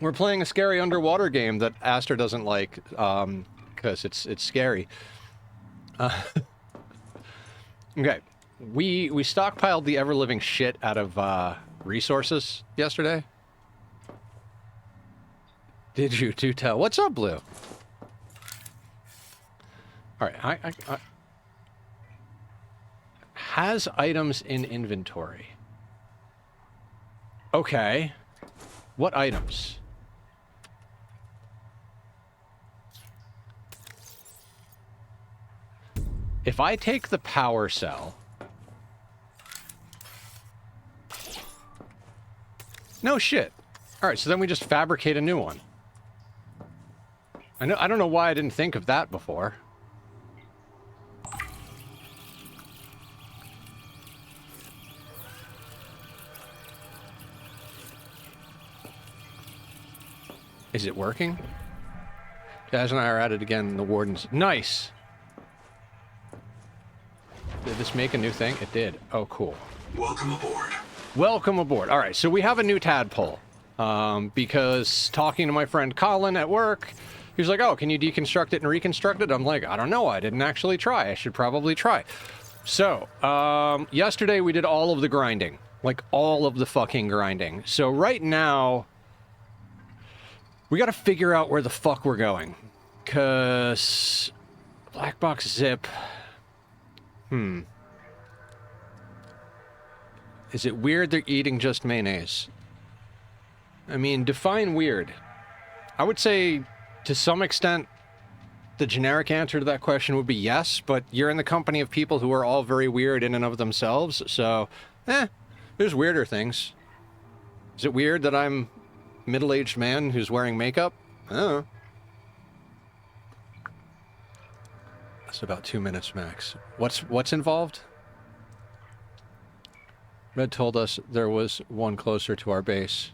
We're playing a scary underwater game that Aster doesn't like, because it's scary. Okay, we stockpiled the ever-living shit out of resources yesterday. Did you do tell? What's up, Blue? All right, I has items in inventory. Okay, what items? If I take the power cell... No shit. Alright, so then we just fabricate a new one. I don't know why I didn't think of that before. Is it working? Jazz and I are at it again, the warden's... Nice! Did this make a new thing? It did. Oh, cool. Welcome aboard. Welcome aboard. All right, so we have a new tadpole. Because talking to my friend Colin at work, he was like, oh, can you deconstruct it and reconstruct it? I'm like, I don't know. I didn't actually try. I should probably try. So, yesterday we did all of the grinding. Like, all of the fucking grinding. So right now, we gotta figure out where the fuck we're going. Because... Black box zip... Is it weird they're eating just mayonnaise? I mean, define weird. I would say, to some extent, the generic answer to that question would be yes, but you're in the company of people who are all very weird in and of themselves, so, there's weirder things. Is it weird that I'm a middle-aged man who's wearing makeup? I don't know. That's about 2 minutes max. What's involved? Red told us there was one closer to our base.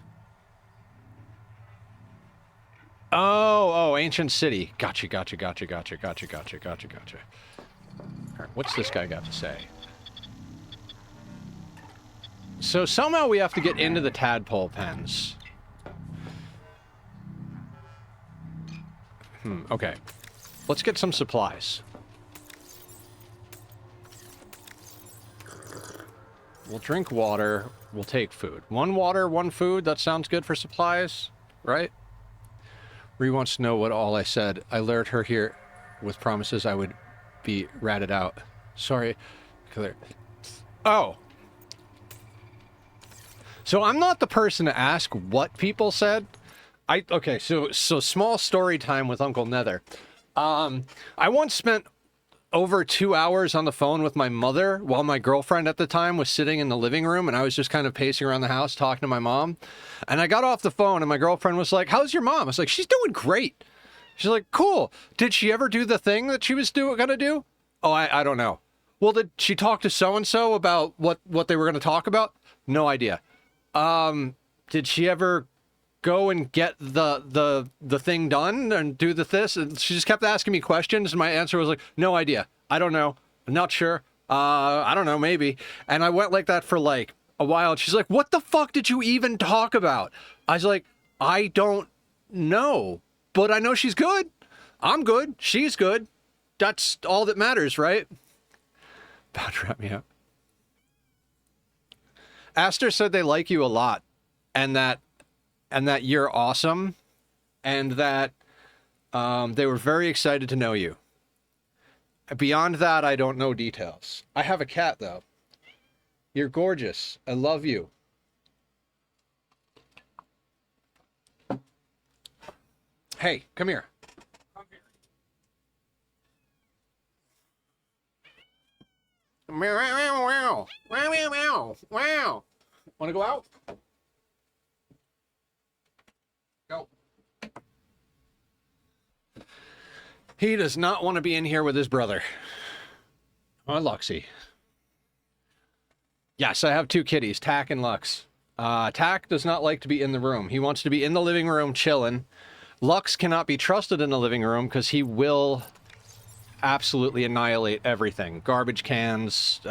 Oh, Ancient City. Gotcha. All right, what's this guy got to say? So somehow we have to get into the tadpole pens. Okay. Let's get some supplies. We'll drink water. We'll take food. 1 water, 1 food. That sounds good for supplies, right? Ree wants to know what all I said. I lured her here with promises I would be ratted out. Sorry. Clear. Oh. So I'm not the person to ask what people said. Okay, so small story time with Uncle Nether. I once spent over 2 hours on the phone with my mother while my girlfriend at the time was sitting in the living room, and I was just kind of pacing around the house talking to my mom. And I got off the phone and my girlfriend was like, how's your mom? I was like, she's doing great. She's like, cool. Did she ever do the thing that she was gonna do? Oh, I don't know. Well, did she talk to so-and-so about what they were gonna talk about? No idea. Did she ever go and get the thing done and do this? And she just kept asking me questions, and my answer was like, no idea. I don't know. I'm not sure. I don't know, maybe. And I went like that for like a while, and she's like, what the fuck did you even talk about? I was like, I don't know, but I know she's good. I'm good. She's good. That's all that matters, right? About to wrap me up. Aster said they like you a lot, and that you're awesome, and that they were very excited to know you. Beyond that, I don't know details. I have a cat, though. You're gorgeous. I love you. Hey, come here. Come here. Meow, meow, meow, meow, meow. Want to go out? Go. He does not want to be in here with his brother. Oh, Luxie. Yes, I have 2 kitties, Tack and Lux. Tack does not like to be in the room. He wants to be in the living room chilling. Lux cannot be trusted in the living room because he will absolutely annihilate everything. Garbage cans,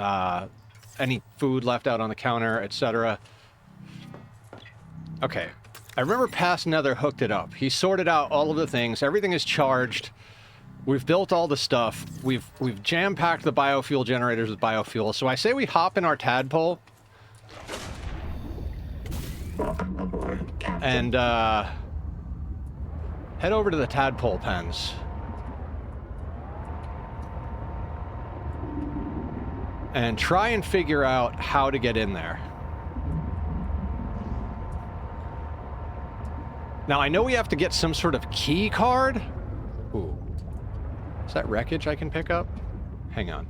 any food left out on the counter, etc. Okay. I remember past Nether hooked it up. He sorted out all of the things. Everything is charged. We've built all the stuff. We've jam-packed the biofuel generators with biofuel. So I say we hop in our tadpole and head over to the tadpole pens. And try and figure out how to get in there. Now, I know we have to get some sort of key card. Ooh. Is that wreckage I can pick up? Hang on.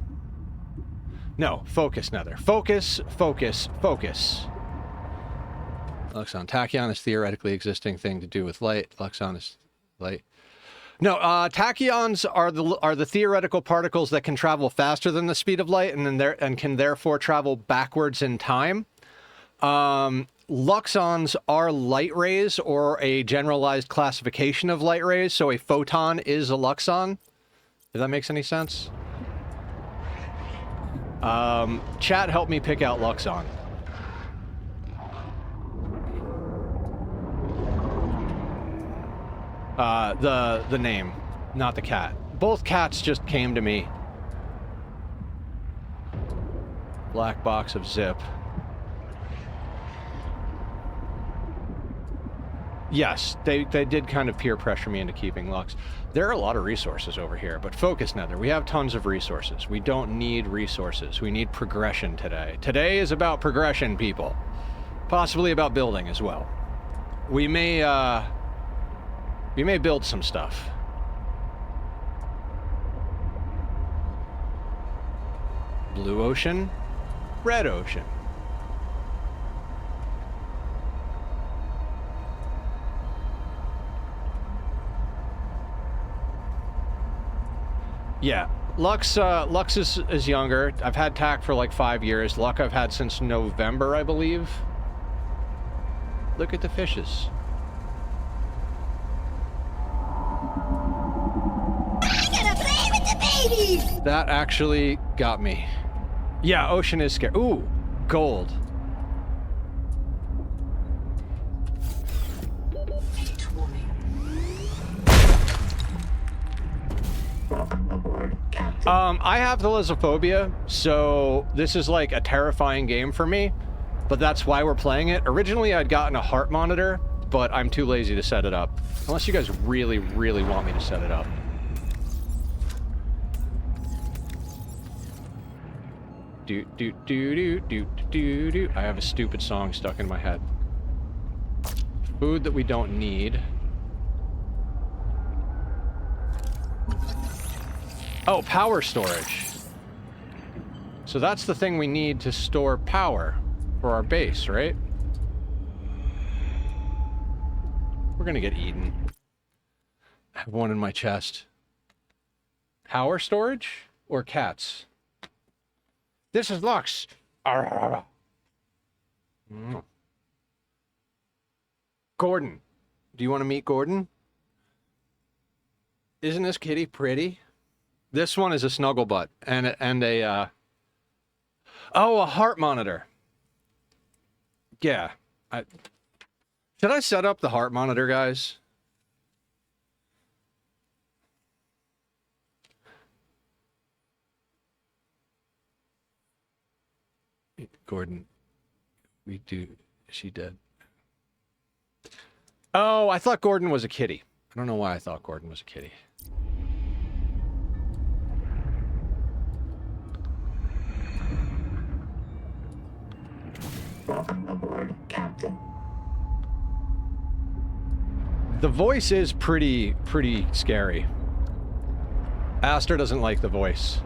No, focus, Nether. Focus, focus, focus. Luxon. Tachyon is theoretically existing thing to do with light. Luxon is light. No, tachyons are the theoretical particles that can travel faster than the speed of light and can therefore travel backwards in time. Luxons are light rays, or a generalized classification of light rays, so a photon is a luxon. If that makes any sense. Chat helped me pick out luxon. The name, not the cat. Both cats just came to me. Black box of zip. Yes, they did kind of peer pressure me into keeping Lux. There are a lot of resources over here, but focus, Nether. We have tons of resources. We don't need resources. We need progression today. Today is about progression, people. Possibly about building as well. We may build some stuff. Blue ocean, red ocean. Yeah, Lux is younger. I've had TAC for like 5 years. Luck I've had since November, I believe. Look at the fishes. I gotta play with the babies! That actually got me. Yeah, ocean is scary. Ooh, gold. I have thalassophobia, so this is like a terrifying game for me, but that's why we're playing it. Originally, I'd gotten a heart monitor, but I'm too lazy to set it up. Unless you guys really, really want me to set it up. Do, do, do, do, do, do, do. I have a stupid song stuck in my head. Food that we don't need. Oh, power storage. So that's the thing we need to store power for our base, right? We're gonna get eaten. I have one in my chest. Power storage or cats? This is Lux. Gordon. Do you want to meet Gordon? Isn't this kitty pretty? This one is a snuggle butt and a oh, a heart monitor. Yeah. Should I set up the heart monitor, guys? Gordon, we do. Is she dead? Oh, I thought Gordon was a kitty. I don't know why I thought Gordon was a kitty. Welcome aboard, Captain. The voice is pretty scary. Aster doesn't like the voice.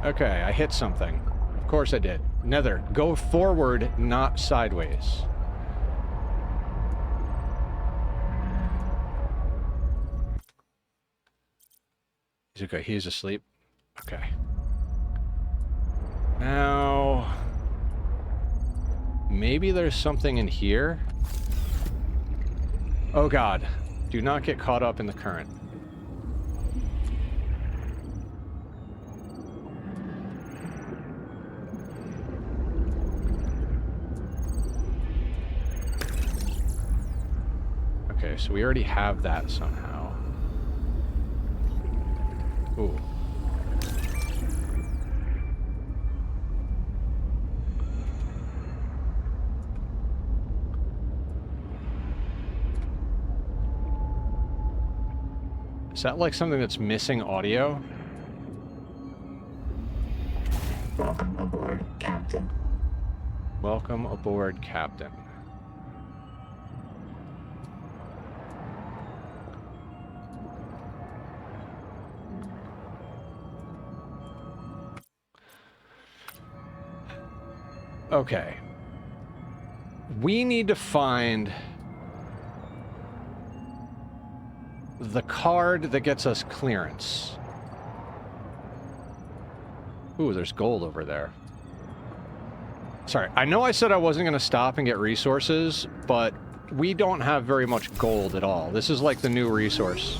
Okay, I hit something. Of course I did. Nether, go forward, not sideways. He's okay, he's asleep. Okay. Now, maybe there's something in here. Oh God, do not get caught up in the current. Okay, so we already have that somehow. Ooh. Is that like something that's missing audio? Welcome aboard, Captain. Welcome aboard, Captain. Okay. We need to find the card that gets us clearance. Ooh, there's gold over there. Sorry, I know I said I wasn't going to stop and get resources, but we don't have very much gold at all. This is like the new resource.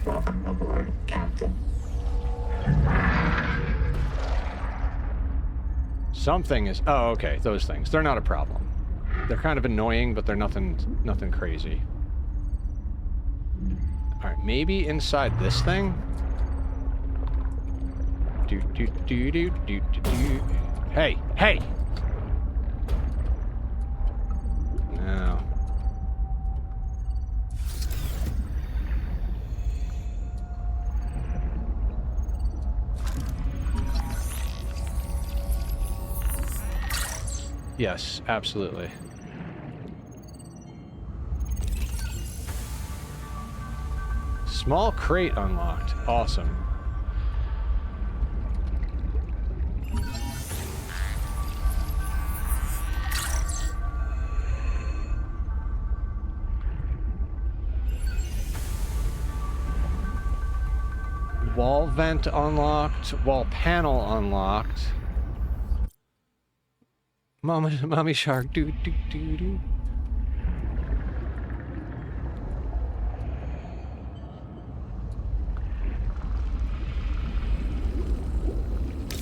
Welcome aboard, Captain. Something is... Oh, okay, those things. They're not a problem. They're kind of annoying, but they're nothing crazy. Alright, maybe inside this thing? Hey! Hey! No. Yes, absolutely. Small crate unlocked. Awesome. Wall vent unlocked. Wall panel unlocked. Mommy shark. Do do do do.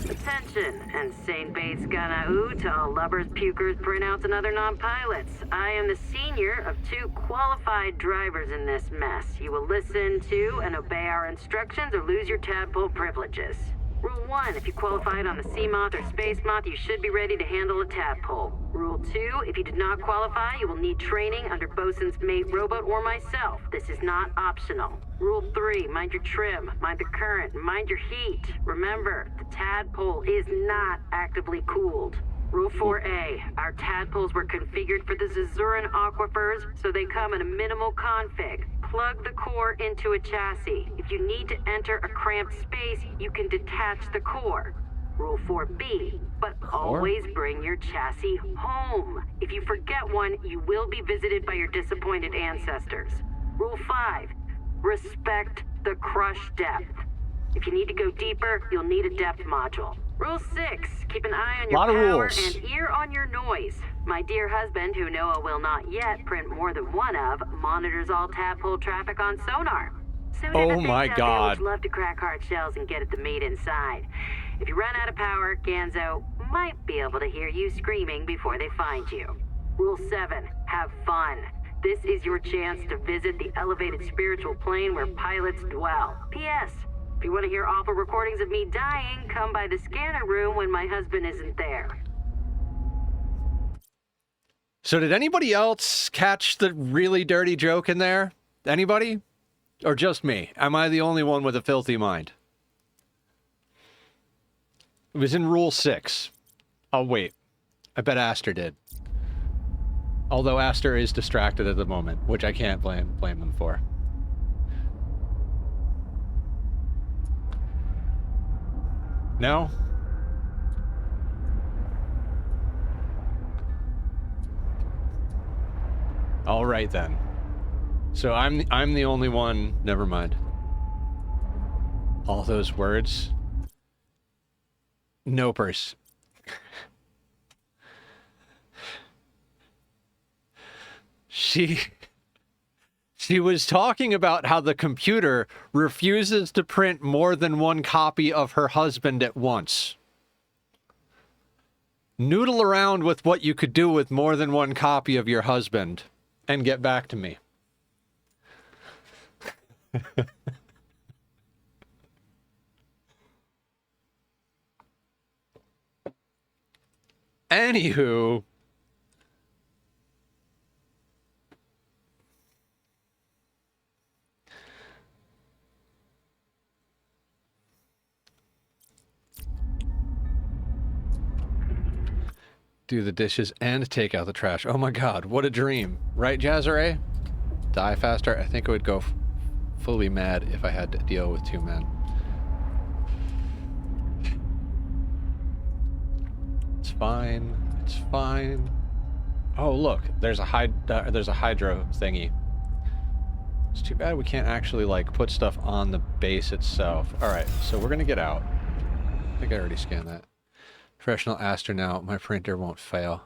Attention, insane base gana to all lubbers, pukers, printouts, and other non-pilots. I am the senior of 2 qualified drivers in this mess. You will listen to and obey our instructions or lose your tadpole privileges. Rule 1, if you qualified on the Sea Moth or Space Moth, you should be ready to handle a tadpole. Rule 2, if you did not qualify, you will need training under Bosun's Mate Robot or myself. This is not optional. Rule 3, mind your trim, mind the current, mind your heat. Remember, the tadpole is not actively cooled. Rule 4A, our tadpoles were configured for the Zazuran aquifers, so they come in a minimal config. Plug the core into a chassis. If you need to enter a cramped space, you can detach the core. Rule 4B, but always bring your chassis home. If you forget one, you will be visited by your disappointed ancestors. Rule 5, respect the crush depth. If you need to go deeper, you'll need a depth module. Rule 6, keep an eye on your power and ear on your noise. My dear husband, who Noah will not yet print more than one of, monitors all tadpole traffic on sonar. So oh my God. Would love to crack hard shells and get at the meat inside. If you run out of power, Ganzo might be able to hear you screaming before they find you. Rule 7, have fun. This is your chance to visit the elevated spiritual plane where pilots dwell. P.S. If you want to hear awful recordings of me dying, come by the scanner room when my husband isn't there. So did anybody else catch the really dirty joke in there? Anybody? Or just me? Am I the only one with a filthy mind? It was in Rule 6. Oh, wait. I bet Aster did. Although Aster is distracted at the moment, which I can't blame them for. No? All right then. So I'm the only one. Never mind. All those words. Nopers. She was talking about how the computer refuses to print more than one copy of her husband at once. Noodle around with what you could do with more than one copy of your husband and get back to me. Anywho, do the dishes and take out the trash. Oh my god, what a dream. Right, Jazare? Die faster? I think I would go fully mad if I had to deal with 2 men. It's fine. It's fine. Oh, look. There's a hydro thingy. It's too bad we can't actually, like, put stuff on the base itself. Alright, so we're gonna get out. I think I already scanned that. Professional astronaut. My printer won't fail.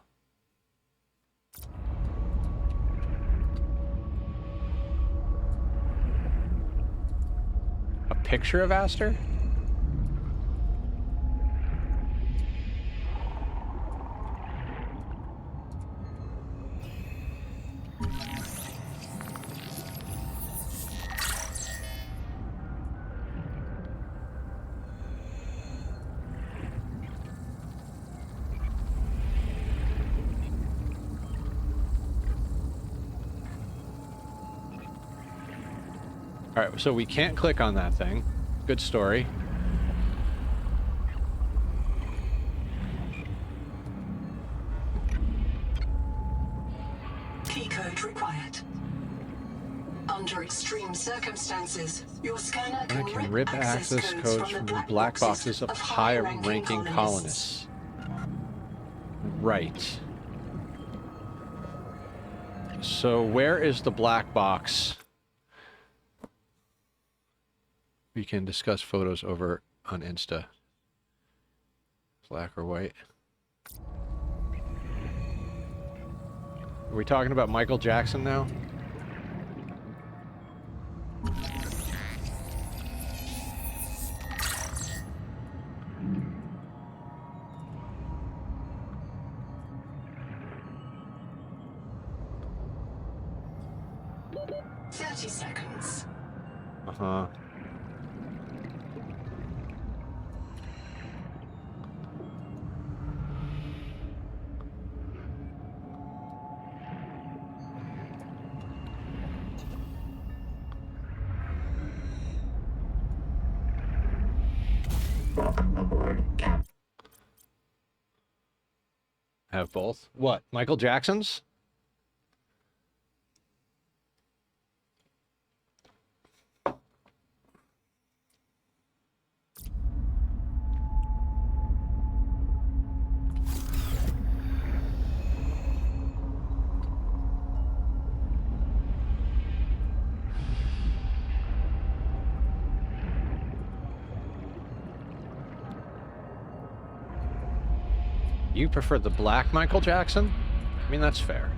A picture of Aster? Alright, so we can't click on that thing. Good story. Key code required. Under extreme circumstances, your scanner I can rip access codes from the black boxes of high-ranking colonists. Right. So where is the black box? We can discuss photos over on Insta. Black or white? Are we talking about Michael Jackson now? Seconds. Uh-huh. Welcome aboard, Captain. Have both. What? Michael Jackson's? You prefer the black Michael Jackson? I mean, that's fair.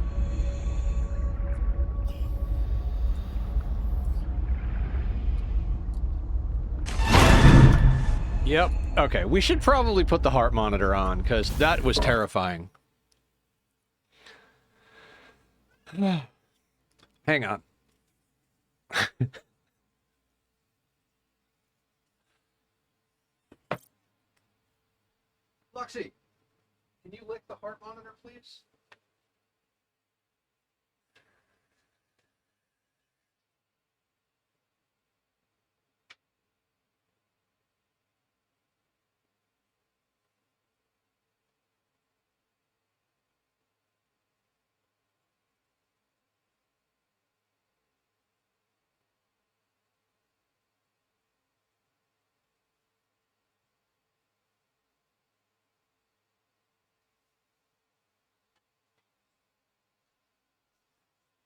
Yep. Okay, we should probably put the heart monitor on, because that was terrifying. Hang on. Luxie, can you lick the heart monitor, please?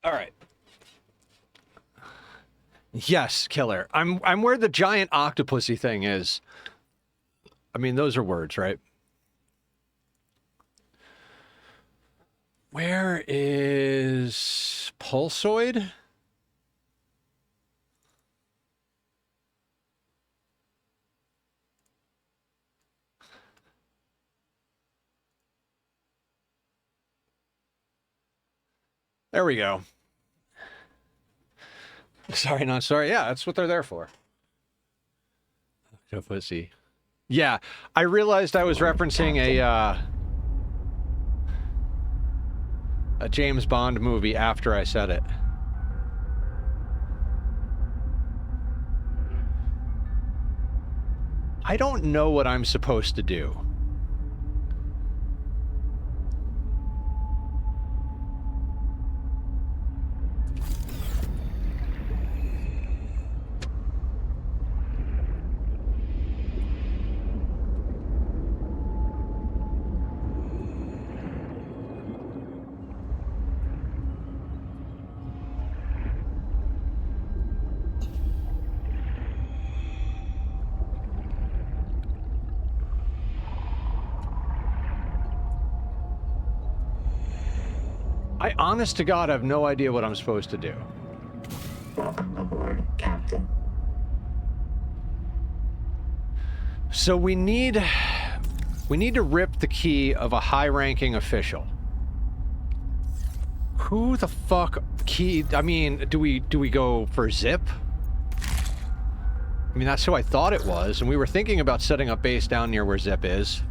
All right. Yes, killer. I'm where the giant octopusy thing is. I mean, those are words, right? Where is Pulsoid? There we go. Sorry, not sorry. Yeah, that's what they're there for. Pussy. Yeah, I realized I was referencing a James Bond movie after I said it. I don't know what I'm supposed to do. I honest to God have no idea what I'm supposed to do. Welcome aboard, Captain. So we need to rip the key of a high-ranking official. Who the fuck key? I mean, do we go for Zip? I mean, that's who I thought it was, and we were thinking about setting up base down near where Zip is.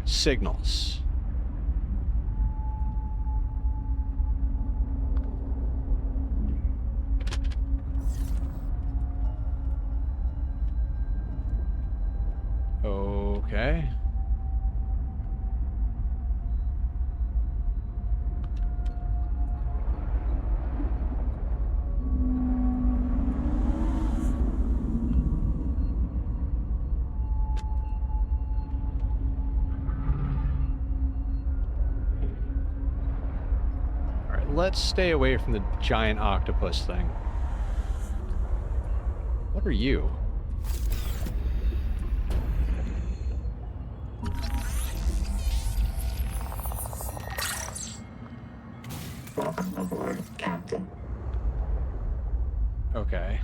Signals. Okay. Let's stay away from the giant octopus thing. What are you? Welcome aboard, Captain. Okay.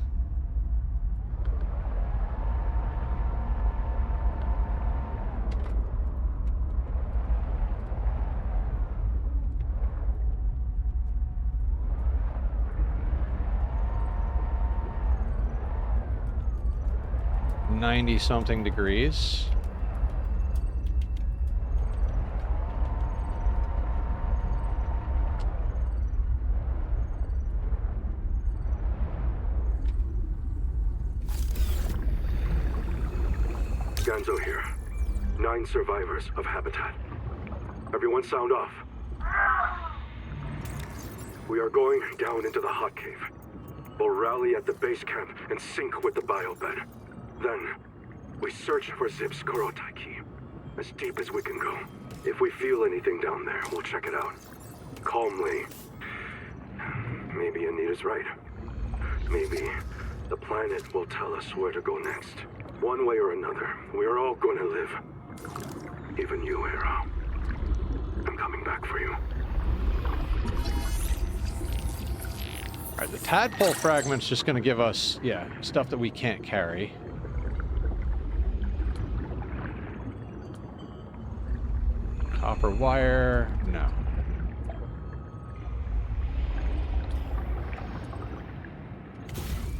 Something degrees. Ganzo here. 9 survivors of Habitat. Everyone sound off. We are going down into the hot cave. We'll rally at the base camp and sync with the biobed. Then, we search for Zip's Kurotai key, as deep as we can go. If we feel anything down there, we'll check it out. Calmly. Maybe Anita's right. Maybe the planet will tell us where to go next. One way or another, we're all gonna live. Even you, Hera. I'm coming back for you. Alright, the tadpole fragment's just gonna give us, yeah, stuff that we can't carry. Copper wire, no.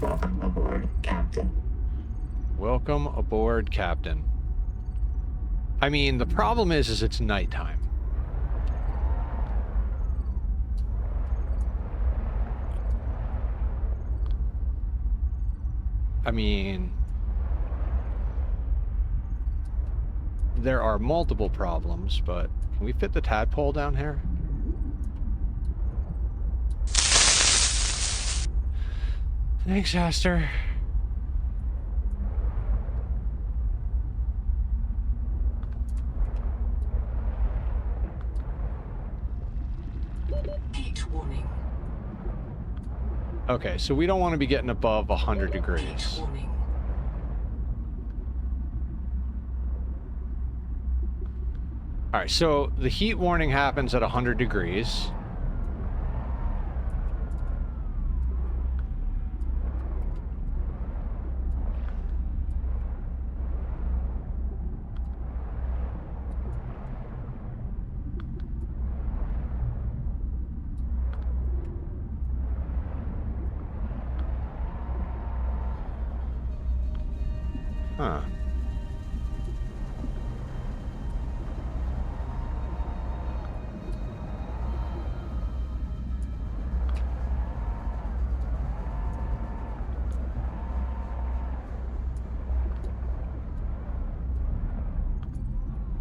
Welcome aboard, Captain. Welcome aboard, Captain. I mean, the problem is it's nighttime. I mean, there are multiple problems, but can we fit the tadpole down here? Thanks, Aster. Heat warning. Okay, so we don't want to be getting above 100 Heat degrees. warning. All right, so the heat warning happens at 100 degrees. Huh.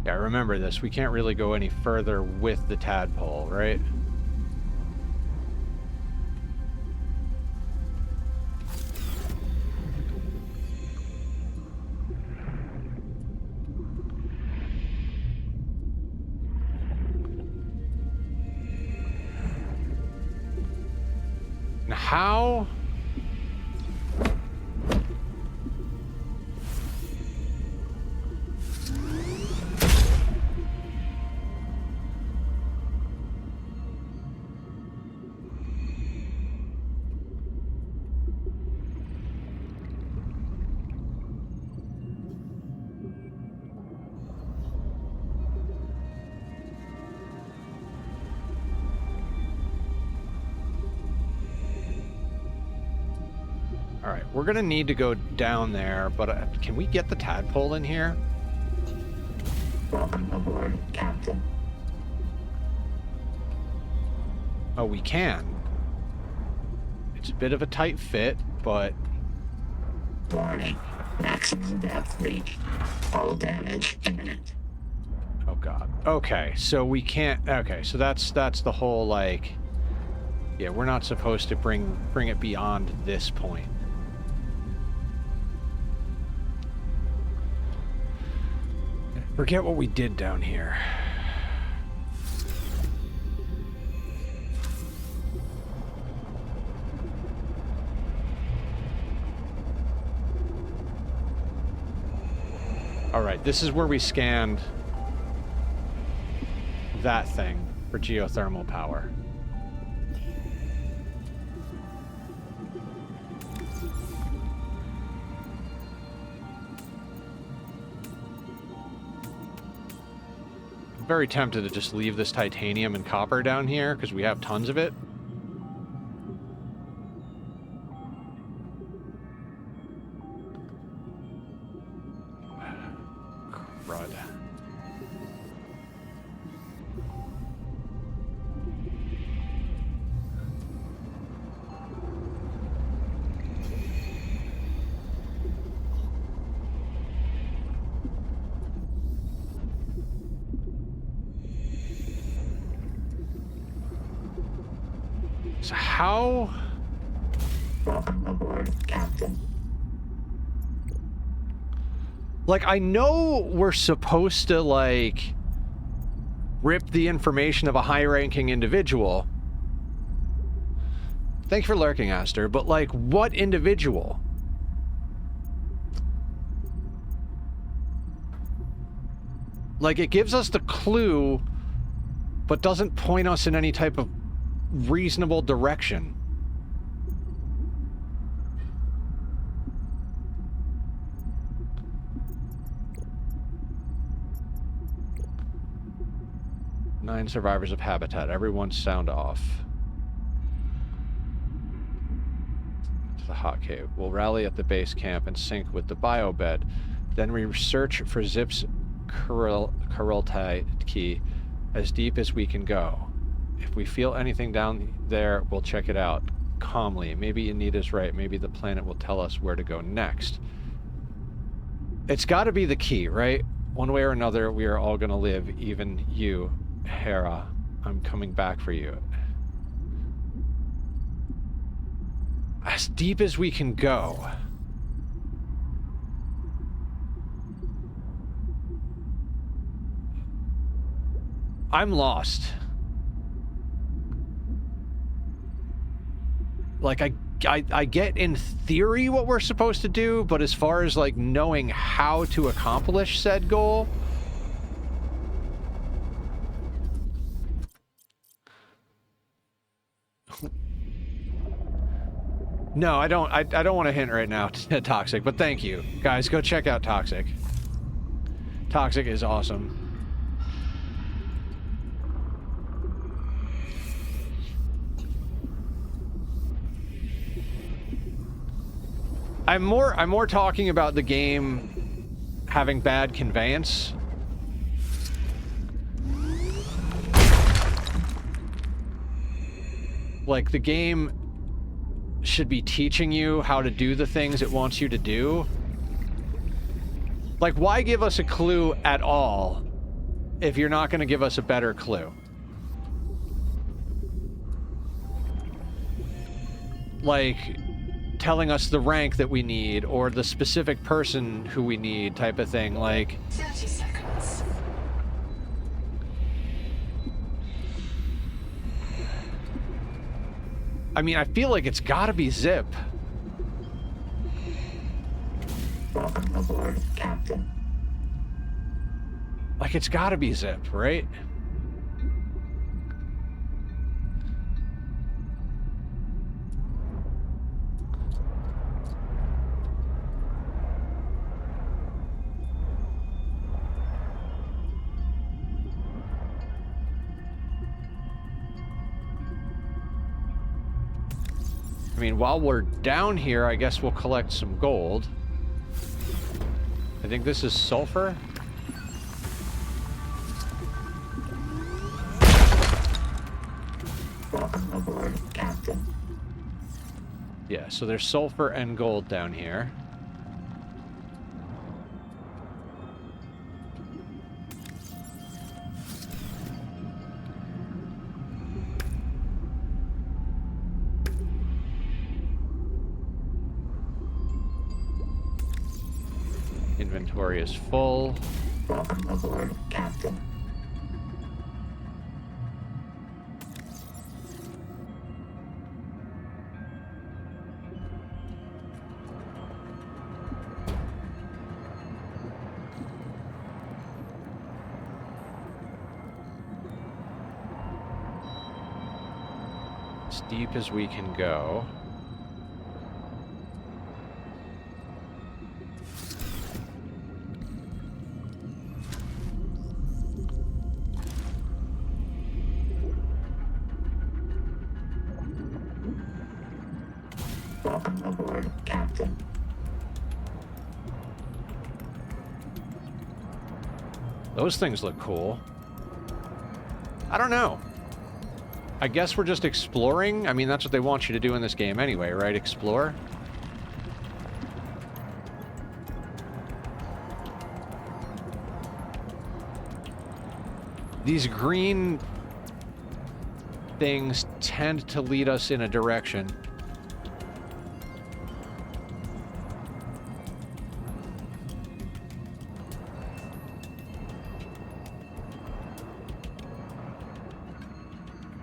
Yeah, remember this. We can't really go any further with the tadpole, right? Now, how? All right, we're gonna need to go down there, but can we get the tadpole in here? Welcome aboard, Captain. Oh, we can. It's a bit of a tight fit, but... Warning. Maximum depth reached. Hull damage imminent. Oh god. Okay, so we can't... Okay, so that's the whole, like... Yeah, we're not supposed to bring it beyond this point. Forget what we did down here. All right, this is where we scanned that thing for geothermal power. I'm very tempted to just leave this titanium and copper down here because we have tons of it. Crud. So how... Welcome aboard, Captain. Like, I know we're supposed to, like, rip the information of a high-ranking individual. Thanks for lurking, Aster, but, like, what individual? Like, it gives us the clue, but doesn't point us in any type of reasonable direction. Nine survivors of habitat. Everyone sound off. To the hot cave. We'll rally at the base camp and sync with the biobed. Then we search for Zip's Kurultai key as deep as we can go. If we feel anything down there, we'll check it out. Calmly. Maybe Anita's right. Maybe the planet will tell us where to go next. It's got to be the key, right? One way or another, we are all going to live. Even you, Hera. I'm coming back for you. As deep as we can go. I'm lost. Like, I get in theory what we're supposed to do, but as far as, like, knowing how to accomplish said goal... No, I don't want to hint right now to Toxic, but thank you. Guys, go check out Toxic. Toxic is awesome. I'm more talking about the game having bad conveyance. Like, the game should be teaching you how to do the things it wants you to do. Like, why give us a clue at all if you're not going to give us a better clue? Like, telling us the rank that we need or the specific person who we need type of thing. Like, 30 seconds. I mean, I feel like it's gotta be Zip. Welcome aboard, Captain. Like, it's gotta be Zip, right? I mean, while we're down here, I guess we'll collect some gold. I think this is sulfur. Welcome aboard, Captain. Yeah, so there's sulfur and gold down here. Inventory is full. Welcome aboard, Captain. As deep as we can go. Welcome aboard, Captain. Those things look cool. I don't know. I guess we're just exploring. I mean, that's what they want you to do in this game anyway, right? Explore. These green things tend to lead us in a direction.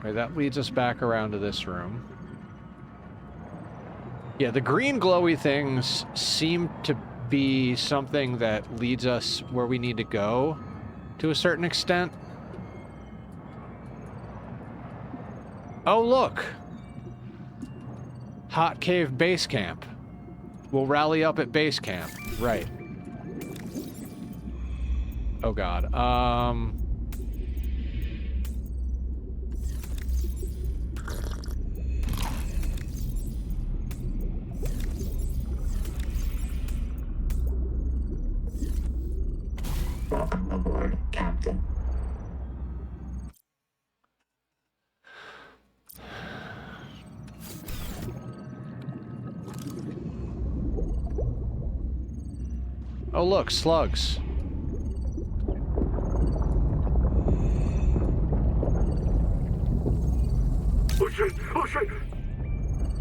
Right, that leads us back around to this room. Yeah, the green glowy things seem to be something that leads us where we need to go to a certain extent. Oh, look! Hot Cave Base Camp. We'll rally up at base camp. Right. Oh god. Welcome aboard, Captain. Oh look, slugs. Oh shit! Oh shit!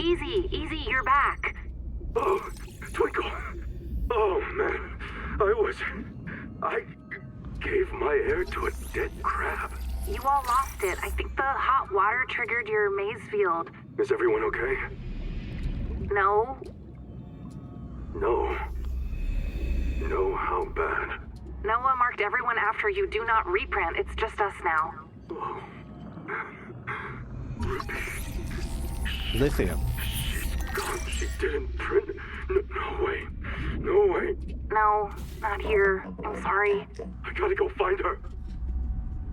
Easy, easy, you're back. Oh, Twinkle! Oh man, I gave my air to a dead crab. You all lost it. I think the hot water triggered your maze field. Is everyone okay? No? No. No, how bad? Noah marked everyone after you. Do not reprint. It's just us now. Oh. Lithium. She's gone. She didn't print. No way. No way. No, not here. I'm sorry. I gotta go find her.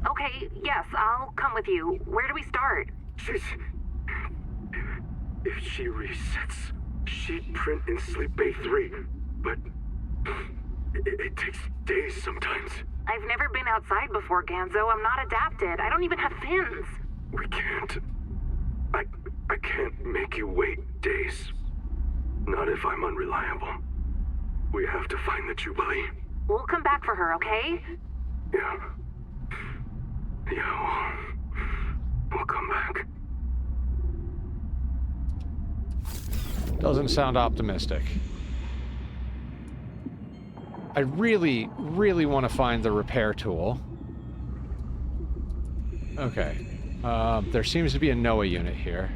Okay, yes, I'll come with you. Where do we start? She's... If she resets, she'd print in Sleep Bay 3. But... It takes days sometimes. I've never been outside before, Ganzo. I'm not adapted. I don't even have fins. We can't. I can't make you wait days. Not if I'm unreliable. We have to find the Jubilee. We'll come back for her, okay? Yeah. Yeah, we'll come back. Doesn't sound optimistic. I really, really want to find the repair tool. Okay. There seems to be a NOAA unit here.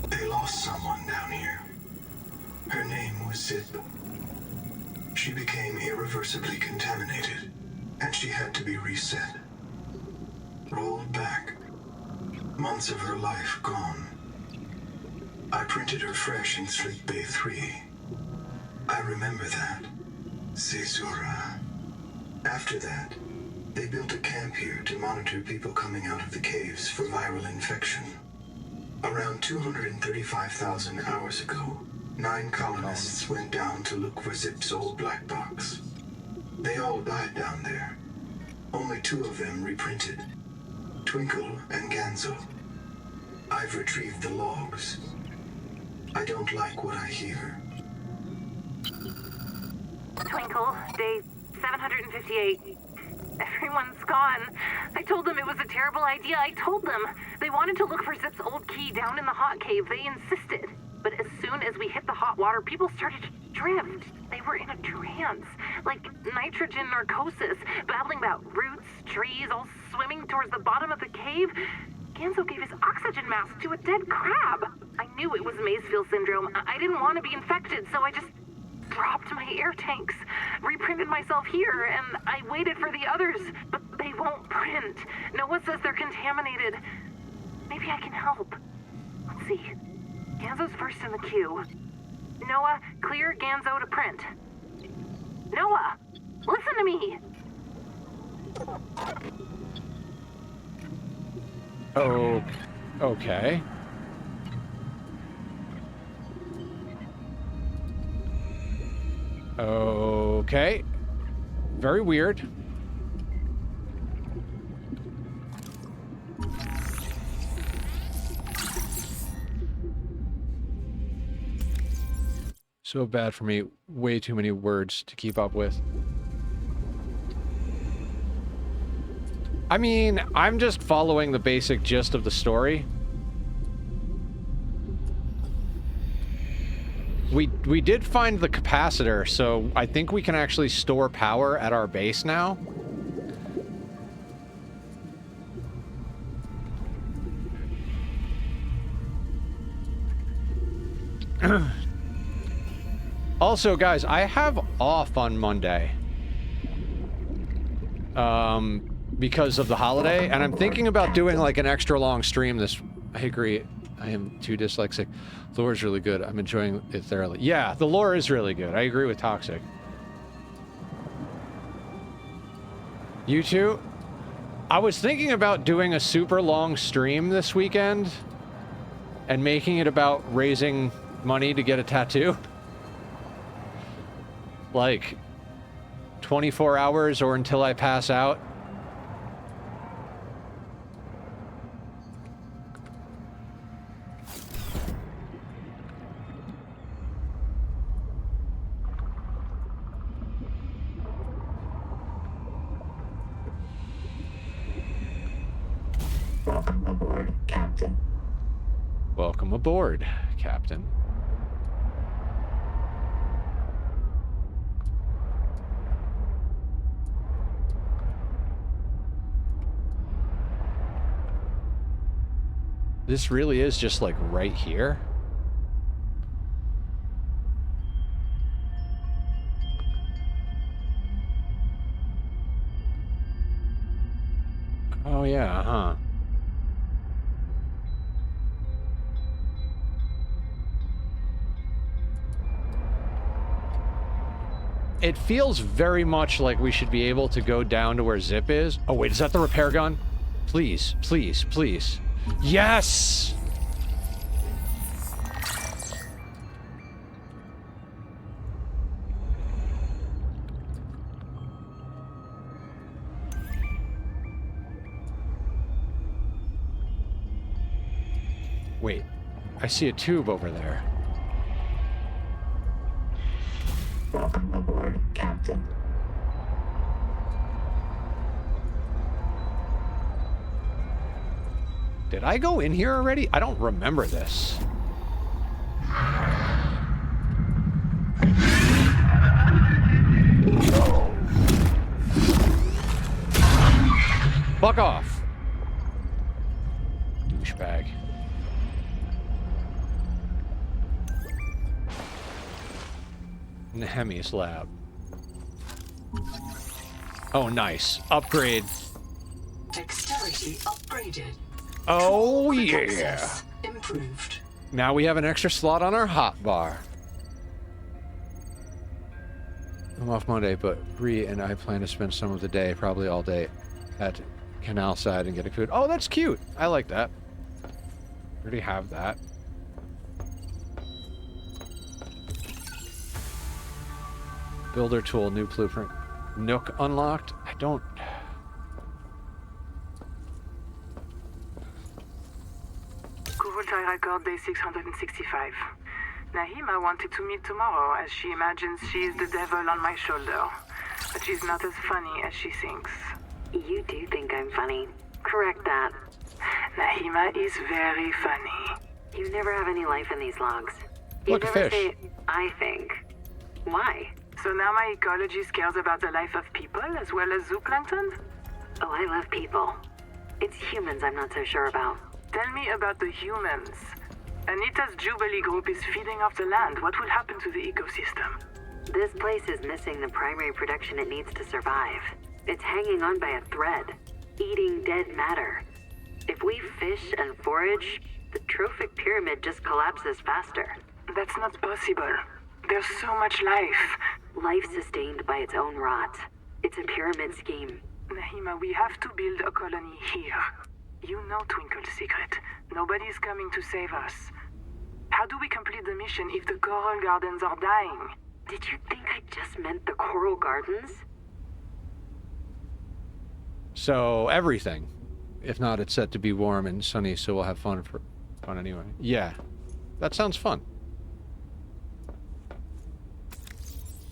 They lost someone down here. Her name was Zip. She became irreversibly contaminated, and she had to be reset. Rolled back. Months of her life gone. I printed her fresh in Sleep Bay 3. I remember that. Caesura. After that, they built a camp here to monitor people coming out of the caves for viral infection. Around 235,000 hours ago, 9 colonists went down to look for Zip's old black box. They all died down there. Only 2 of them reprinted. Twinkle and Ganzo. I've retrieved the logs. I don't like what I hear. Twinkle, day 758. Everyone's gone. I told them it was a terrible idea. I told them. They wanted to look for Zip's old key down in the hot cave. They insisted. But as soon as we hit the hot water, people started to drift. They were in a trance, like nitrogen narcosis, babbling about roots, trees, all swimming towards the bottom of the cave. Ganzo gave his oxygen mask to a dead crab. I knew it was Maysfield syndrome. I didn't want to be infected, so I just dropped my air tanks, reprinted myself here, and I waited for the others, but they won't print. Noah says they're contaminated. Maybe I can help. Let's see. Ganzo's first in the queue. Noah, clear Ganzo to print. Noah, listen to me. Oh, okay. Okay. Very weird. So bad for me. Way too many words to keep up with. I mean, I'm just following the basic gist of the story. We did find the capacitor, so I think we can actually store power at our base now. Also, guys, I have off on Monday. Because of the holiday, and I'm thinking about doing like an extra long stream this... I agree. I am too dyslexic. The lore is really good. I'm enjoying it thoroughly. Yeah, the lore is really good. I agree with Toxic. You too? I was thinking about doing a super long stream this weekend and making it about raising money to get a tattoo. Like 24 hours or until I pass out. Welcome aboard, Captain. Welcome aboard, Captain. This really is just like right here. Oh yeah, huh. It feels very much like we should be able to go down to where Zip is. Oh wait, is that the repair gun? Please, please, please. Yes! Wait, I see a tube over there. Welcome aboard, Captain. Did I go in here already? I don't remember this. Fuck off. Douchebag. Nehemiah's lab. Oh, nice. Upgrade. Dexterity upgraded. Oh, Quick yeah. access improved. Now we have an extra slot on our hotbar. I'm off Monday, but Bree and I plan to spend some of the day, probably all day, at Canal Side and getting food. Oh, that's cute. I like that. Already have that. Builder tool, new blueprint. Nook unlocked? I don't... Kurultai record day 665. Nahima wanted to meet tomorrow as she imagines she is the devil on my shoulder. But she's not as funny as she thinks. You do think I'm funny. Correct that. Nahima is very funny. You never have any life in these logs. You Look, never fish. say, I think. Why? So now my ecologist cares about the life of people as well as zooplankton? Oh, I love people. It's humans I'm not so sure about. Tell me about the humans. Anita's Jubilee group is feeding off the land. What will happen to the ecosystem? This place is missing the primary production it needs to survive. It's hanging on by a thread, eating dead matter. If we fish and forage, the trophic pyramid just collapses faster. That's not possible. There's so much life. Life sustained by its own rot. It's a pyramid scheme. Nahima, we have to build a colony here. You know Twinkle's secret. Nobody's coming to save us. How do we complete the mission if the coral gardens are dying? Did you think I just meant the coral gardens? So, everything. If not, it's set to be warm and sunny, so we'll have fun anyway. Yeah. That sounds fun.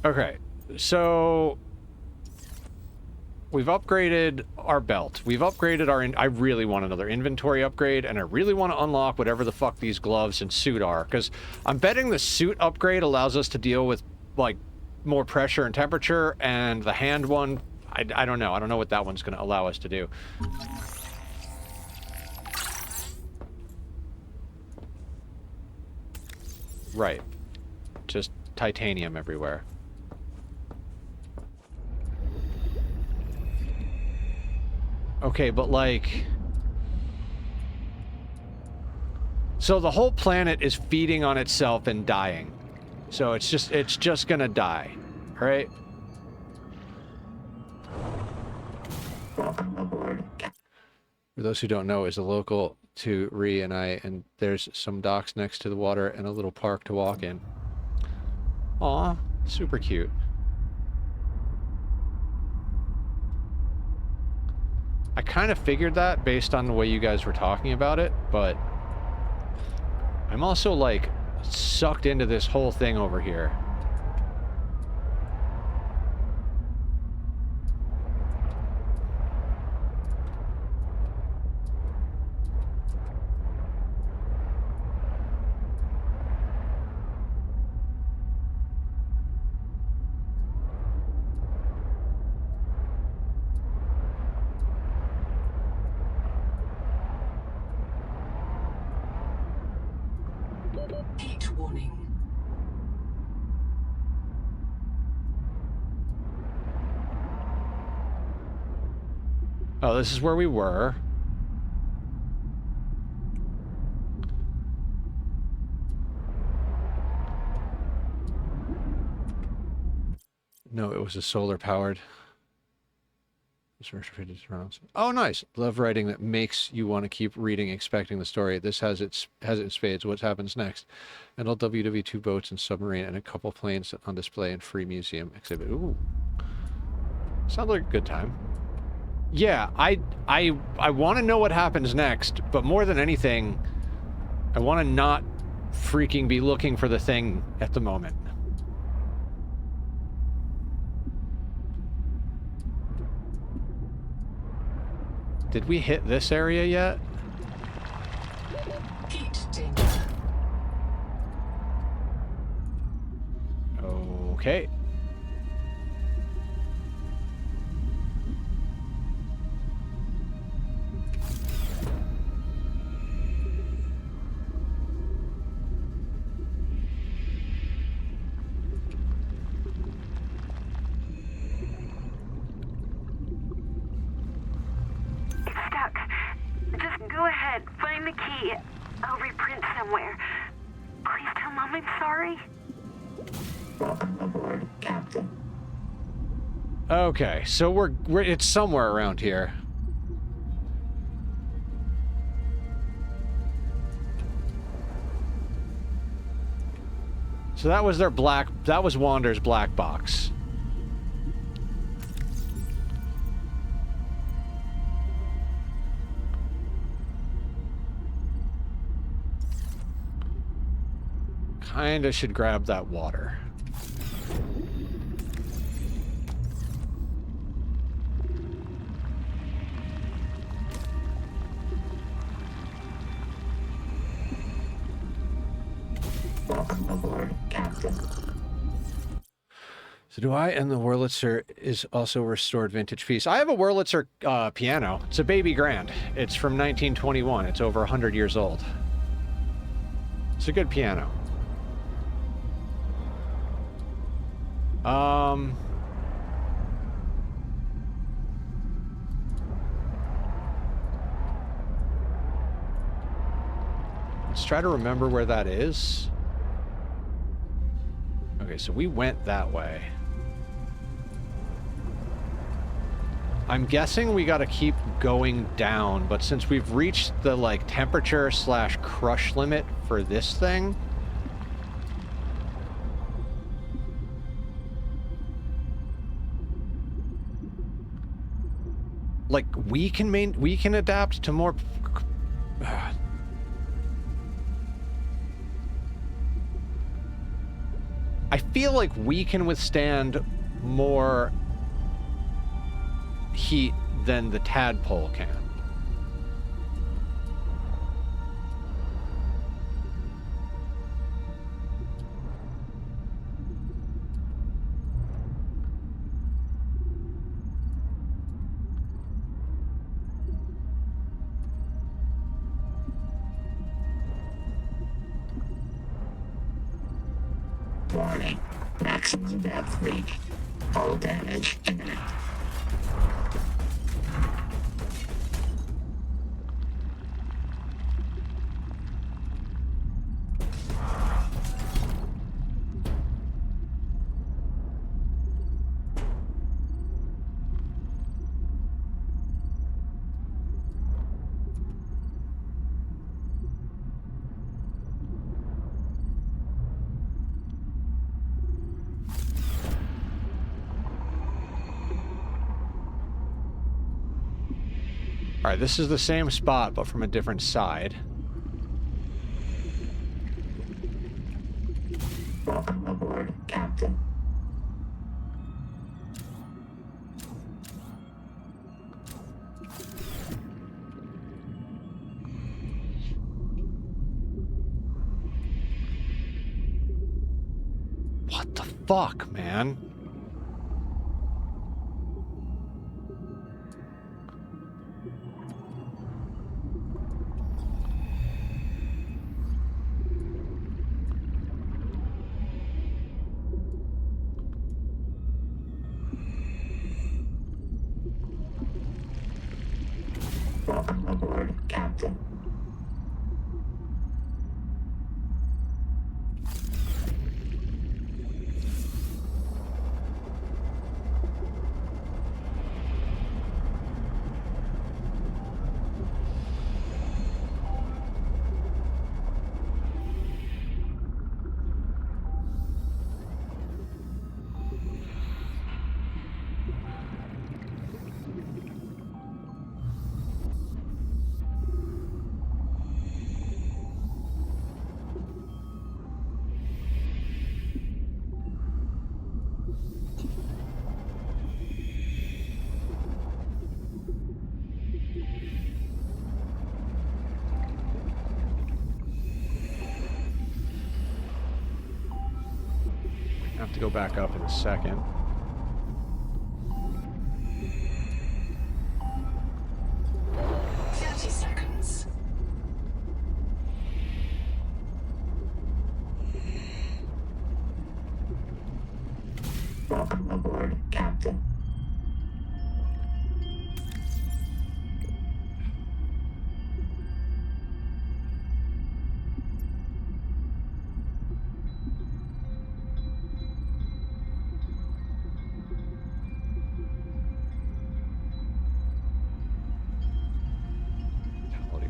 Okay. So... we've upgraded our belt. We've upgraded our... I really want another inventory upgrade, and I really want to unlock whatever the fuck these gloves and suit are, because I'm betting the suit upgrade allows us to deal with, like, more pressure and temperature, and the hand one, I don't know. I don't know what that one's going to allow us to do. Right. Just titanium everywhere. Okay, but like... so the whole planet is feeding on itself and dying. So it's just gonna die, right? Welcome aboard, For those who don't know, is a local to Ree and I, and there's some docks next to the water and a little park to walk in. Aw, super cute. I kind of figured that based on the way you guys were talking about it, but I'm also like sucked into this whole thing over here. Heat warning. Oh, this is where we were. No, it was a solar powered. Oh, nice. Love writing that makes you want to keep reading, expecting the story. This has it in spades. What happens next? And all WW2 boats and submarine and a couple planes on display and free museum exhibit. Ooh. Sounds like a good time. Yeah, I want to know what happens next, but more than anything, I want to not freaking be looking for the thing at the moment. Did we hit this area yet? Heat danger. Okay. It's stuck. Just go ahead. Find the key. I'll reprint somewhere. Please tell Mom I'm sorry. Welcome aboard, Captain. Okay, so we're it's somewhere around here. So that was that was Wander's black box. Kinda should grab that water. Welcome aboard, Captain. So do I, and the Wurlitzer is also restored vintage piece. I have a Wurlitzer piano. It's a baby grand. It's from 1921. It's over 100 years old. It's a good piano. Let's try to remember where that is. Okay, so we went that way. I'm guessing we gotta keep going down, but since we've reached the, like, temperature/crush limit for this thing... Like, we can adapt to more... I feel like we can withstand more heat than the tadpole can. Warning. Maximum depth reached. Hull damage imminent. Alright, this is the same spot, but from a different side. Welcome aboard, Captain. What the fuck, man? Welcome aboard, Captain. go back up in a second. Seconds. Welcome aboard, Captain.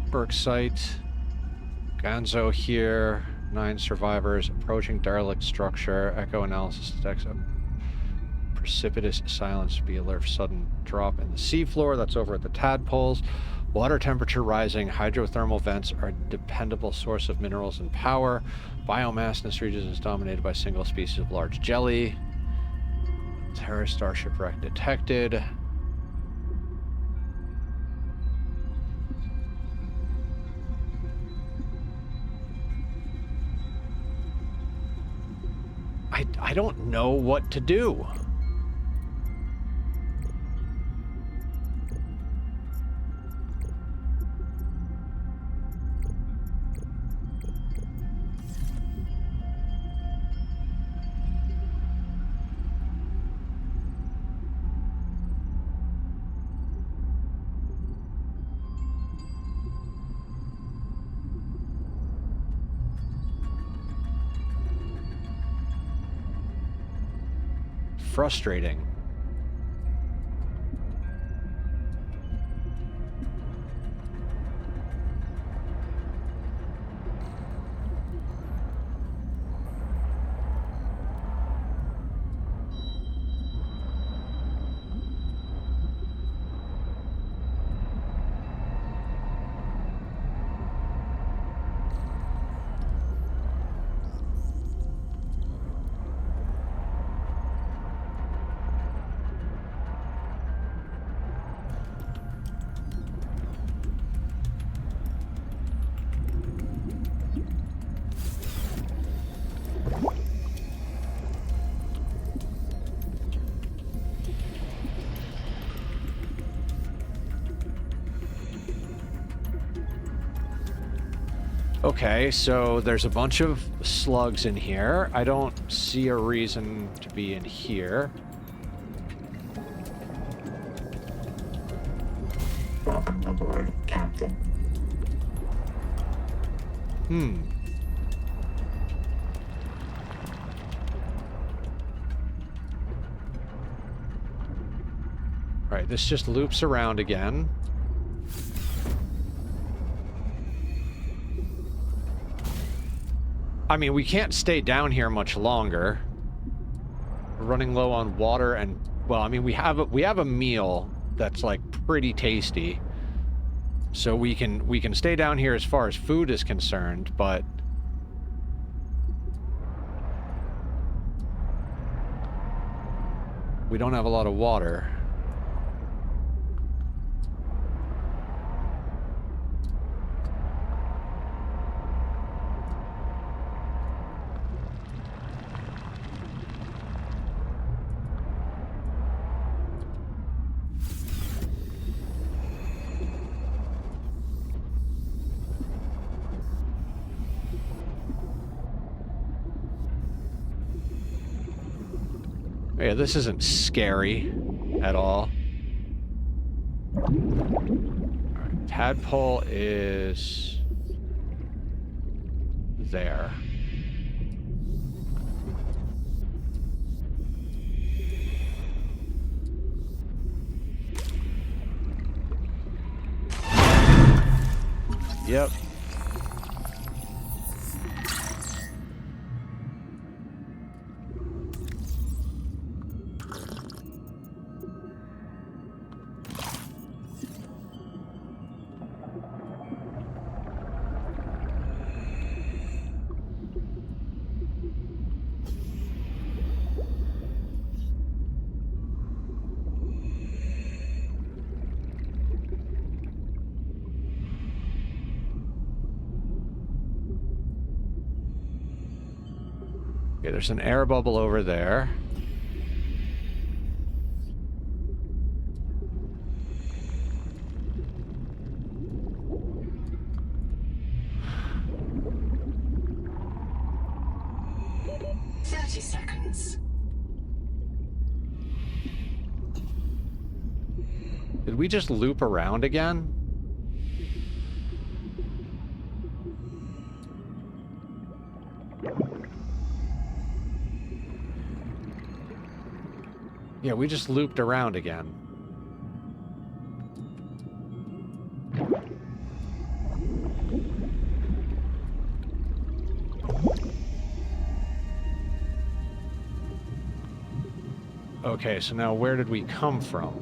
Burke site. Gonzo here. 9 survivors. Approaching derelict structure. Echo analysis detects a precipitous silence. Be alert for sudden drop in the seafloor. That's over at the tadpoles. Water temperature rising. Hydrothermal vents are a dependable source of minerals and power. Biomass in this region is dominated by single species of large jelly. Terra starship wreck detected. I don't know what to do. Frustrating. Okay, so there's a bunch of slugs in here. I don't see a reason to be in here. Welcome aboard, Captain. Alright, this just loops around again. I mean, we can't stay down here much longer. We're running low on water and, well, I mean, we have a meal that's like pretty tasty. So we can stay down here as far as food is concerned, but we don't have a lot of water. Yeah, this isn't scary at all. Alright, tadpole is there. Yep. Okay, there's an air bubble over there. Seconds. Did we just loop around again? Yeah, we just looped around again. Okay, so now where did we come from?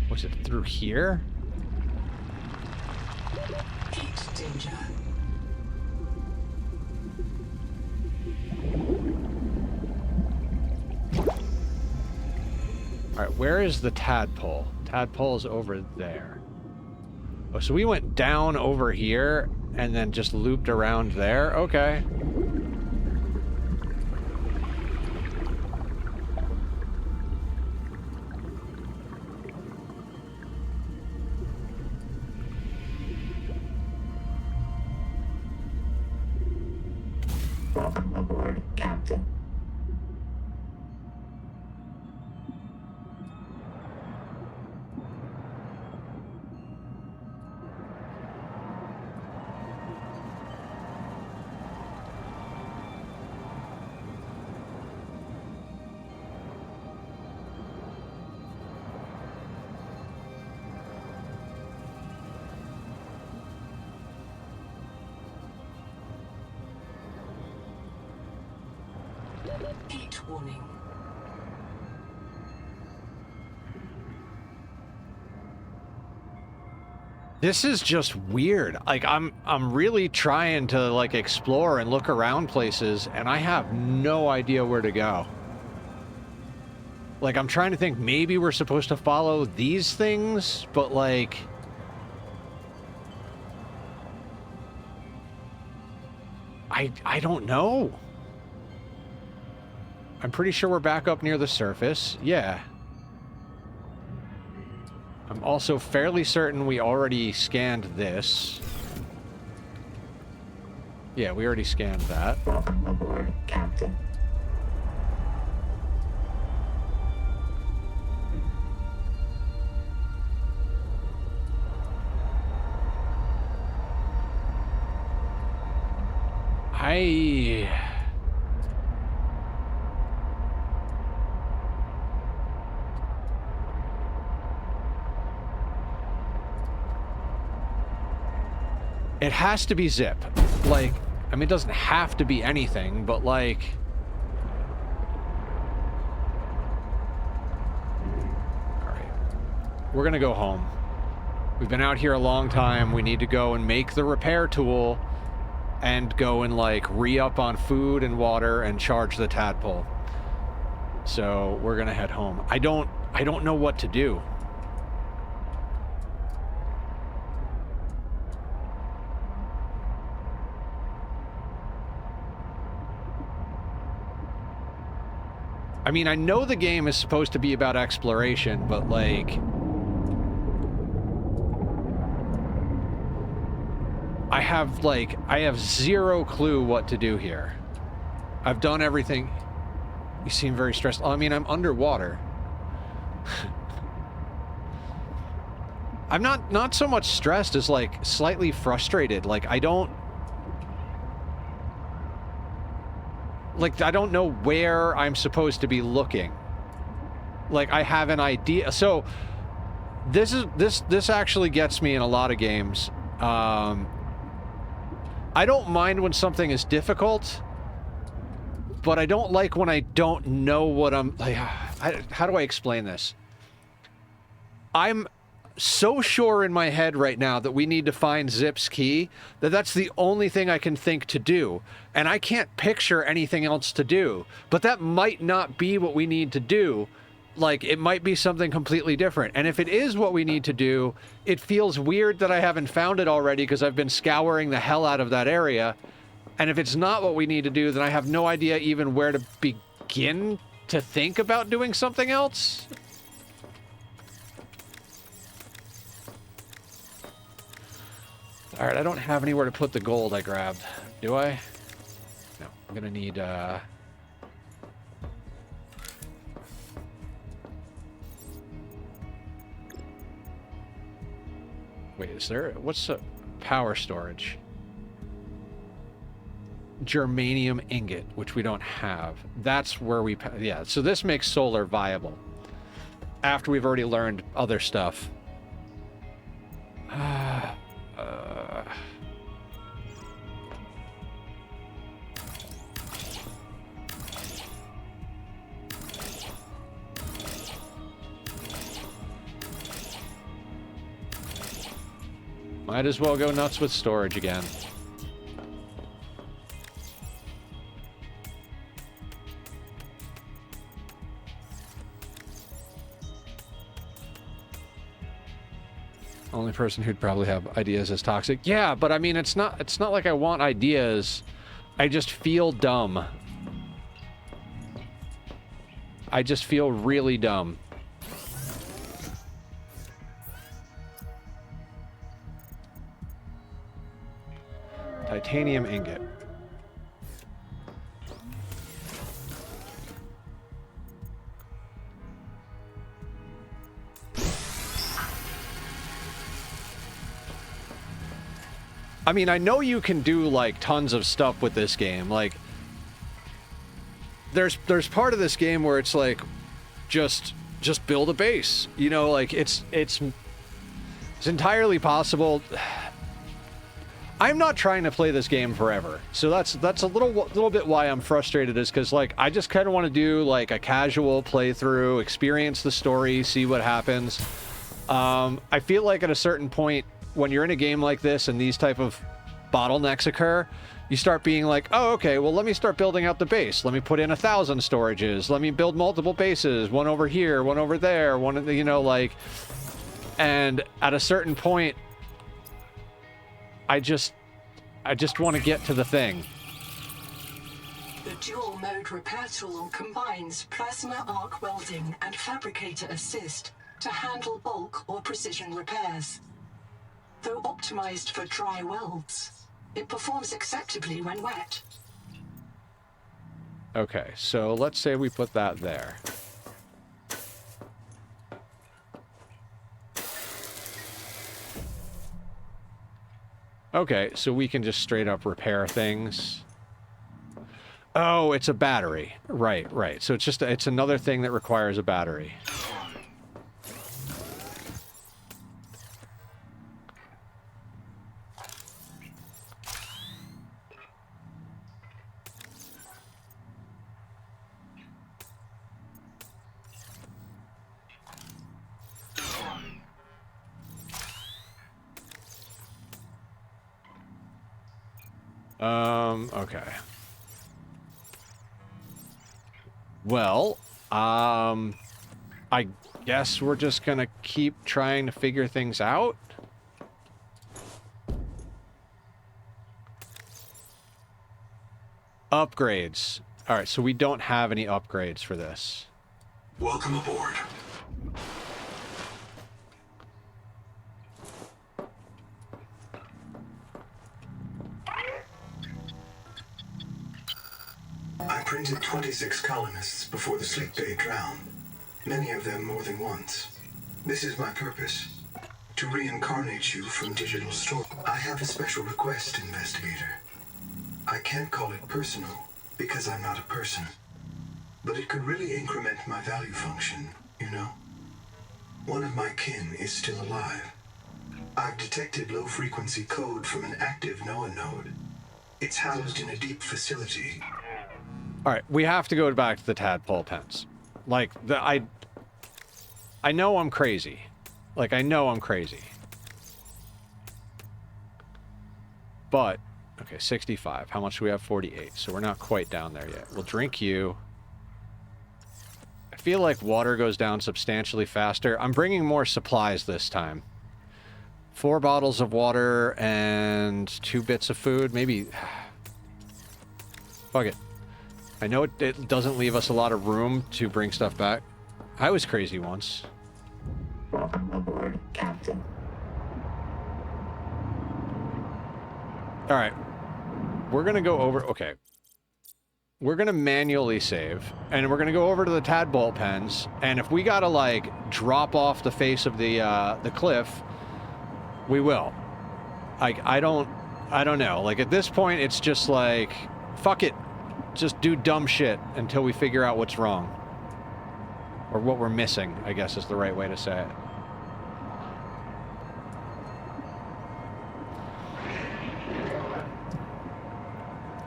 Was it through here? Heat danger. Alright, where is the tadpole? Tadpole's over there. Oh, so we went down over here and then just looped around there? Okay. Welcome aboard, Captain. Heat warning. This is just weird. Like, I'm really trying to, like, explore and look around places, and I have no idea where to go. Like, I'm trying to think, maybe we're supposed to follow these things, but, like... I don't know. I'm pretty sure we're back up near the surface. Yeah. I'm also fairly certain we already scanned this. Yeah, we already scanned that. Welcome aboard, Captain. It has to be Zip. Like, I mean, it doesn't have to be anything, but like... Alright. We're gonna go home. We've been out here a long time. We need to go and make the repair tool and go and, like, re-up on food and water and charge the tadpole. So, we're gonna head home. I don't know what to do. I mean, I know the game is supposed to be about exploration, but, like... I have zero clue what to do here. I've done everything. You seem very stressed. I mean, I'm underwater. I'm not so much stressed as, like, slightly frustrated. Like, I don't know where I'm supposed to be looking. Like, I have an idea. So this actually gets me in a lot of games. I don't mind when something is difficult, but I don't like when I don't know what I'm... Like, how do I explain this? I'm so sure in my head right now that we need to find Zip's key, that's the only thing I can think to do. And I can't picture anything else to do. But that might not be what we need to do. Like, it might be something completely different. And if it is what we need to do, it feels weird that I haven't found it already because I've been scouring the hell out of that area. And if it's not what we need to do, then I have no idea even where to begin to think about doing something else. All right, I don't have anywhere to put the gold I grabbed, do I? No, I'm gonna need, Wait, is there... What's the power storage? Germanium ingot, which we don't have. That's where we... Yeah, so this makes solar viable. After we've already learned other stuff. Might as well go nuts with storage again. Only person who'd probably have ideas is toxic. Yeah, but I mean, it's not like I want ideas. I just feel dumb. I just feel really dumb. Titanium ingot. I mean, I know you can do, like, tons of stuff with this game. Like, there's part of this game where it's like, just build a base. You know, like, it's entirely possible. I'm not trying to play this game forever, so that's a little bit why I'm frustrated, is because, like, I just kind of want to do, like, a casual playthrough, experience the story, see what happens. I feel like at a certain point, when you're in a game like this and these type of bottlenecks occur, you start being like, oh, okay, well, let me start building out the base. Let me put in 1,000 storages. Let me build multiple bases, one over here, one over there, one, you know, like, and at a certain point, I just want to get to the thing. The dual mode repair tool combines plasma arc welding and fabricator assist to handle bulk or precision repairs. Though optimized for dry welds, it performs acceptably when wet. Okay, so let's say we put that there. Okay, so we can just straight up repair things. Oh, it's a battery. Right, right. So it's another thing that requires a battery. Okay. Well, I guess we're just gonna keep trying to figure things out. Upgrades. All right, so we don't have any upgrades for this. Welcome aboard. I printed 26 colonists before the sleep day drowned, many of them more than once. This is my purpose, to reincarnate you from digital store. I have a special request, investigator. I can't call it personal, because I'm not a person. But it could really increment my value function, you know? One of my kin is still alive. I've detected low-frequency code from an active NOAA node. It's housed in a deep facility. All right, we have to go back to the tadpole pens. Like, I know I'm crazy. Like, I know I'm crazy. But, okay, 65. How much do we have? 48. So we're not quite down there yet. We'll drink you. I feel like water goes down substantially faster. I'm bringing more supplies this time. 4 bottles of water and 2 bits of food. Maybe... Fuck it. I know it doesn't leave us a lot of room to bring stuff back. I was crazy once. Welcome aboard, Captain. Alright. We're gonna go over... Okay. We're gonna manually save, and we're gonna go over to the tadpole pens, and if we gotta, like, drop off the face of the cliff, we will. Like, I don't know. Like, at this point, it's just like, fuck it. Just do dumb shit until we figure out what's wrong. Or what we're missing, I guess is the right way to say it.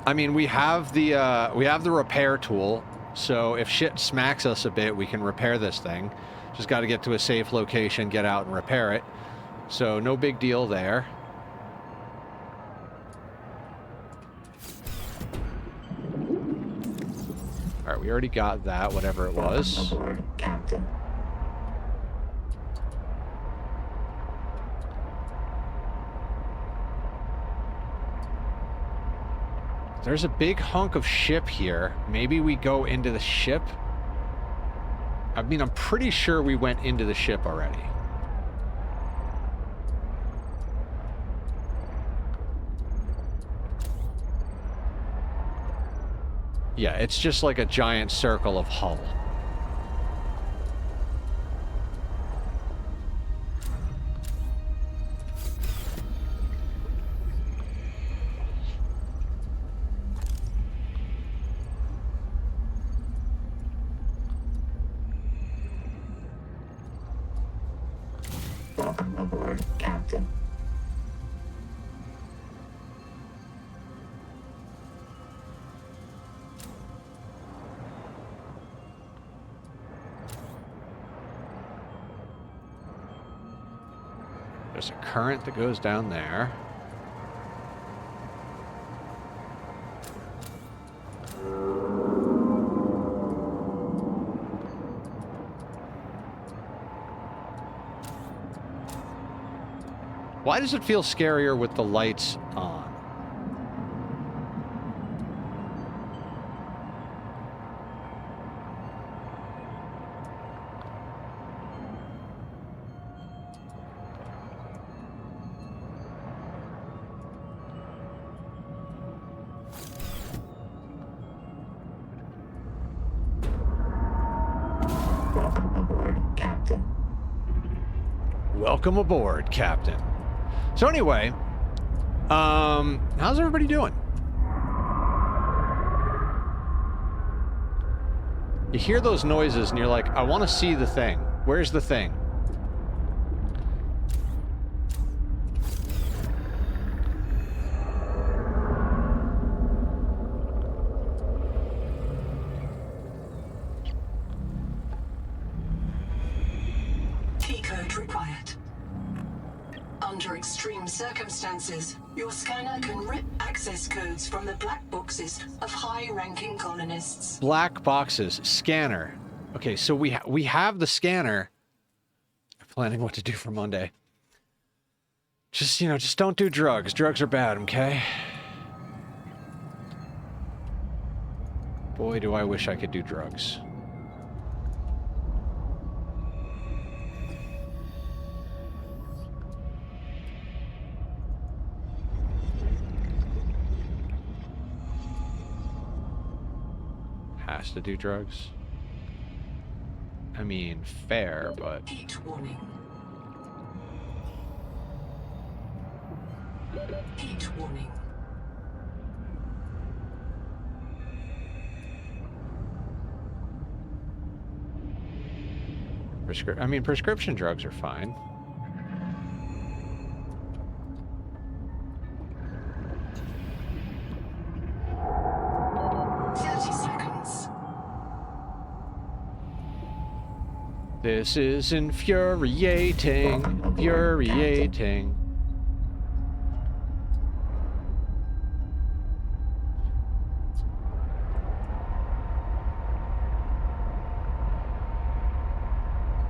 I mean, we have the repair tool, so if shit smacks us a bit, we can repair this thing. Just got to get to a safe location, get out and repair it. So no big deal there. All right, we already got that, whatever it was. Welcome aboard, Captain. There's a big hunk of ship here. Maybe we go into the ship? I mean, I'm pretty sure we went into the ship already. Yeah, it's just like a giant circle of hull. Welcome aboard, Captain. There's a current that goes down there. Why does it feel scarier with the lights on? Welcome aboard, Captain. Welcome aboard, Captain. So anyway, how's everybody doing? You hear those noises and you're like, I want to see the thing. Where's the thing? T-code required. Under extreme circumstances, your scanner can rip access codes from the black boxes of high-ranking colonists. Black boxes, scanner. Okay, so we have the scanner. I'm planning what to do for Monday. Just, you know, just don't do drugs. Drugs are bad, okay? Boy, do I wish I could do drugs. Has to do drugs? I mean, fair, but... Heat warning. Heat warning. Prescription drugs are fine. This is infuriating, infuriating.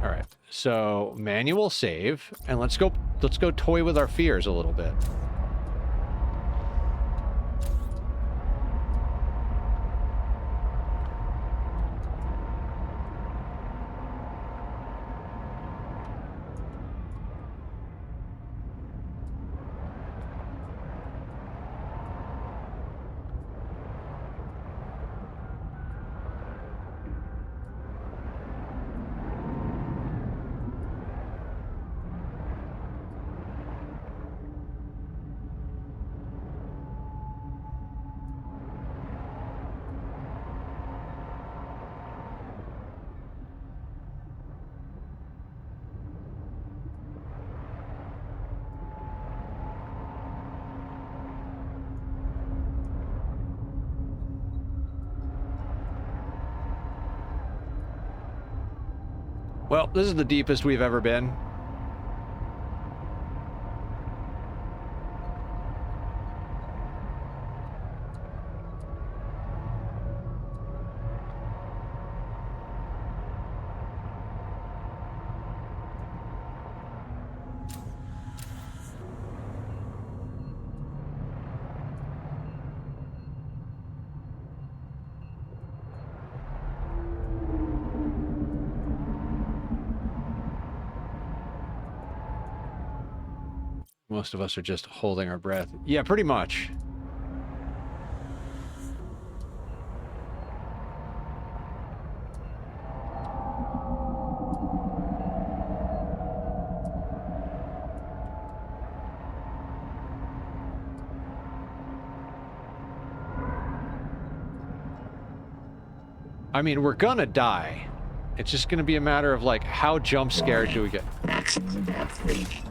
All right. So manual save, and let's go toy with our fears a little bit. Well, this is the deepest we've ever been. Most of us are just holding our breath. Yeah, pretty much. I mean, we're gonna die. It's just gonna be a matter of, like, how jump scared do we get? Maximum depth reached.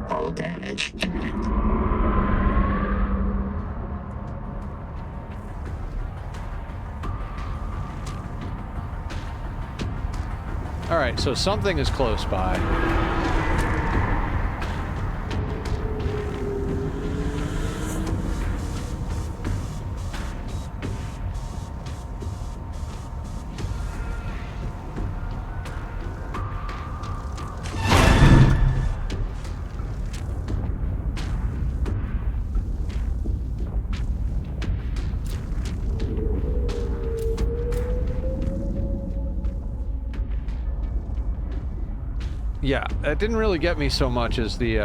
Hull damage imminent. All right, so something is close by. Yeah, it didn't really get me so much as the,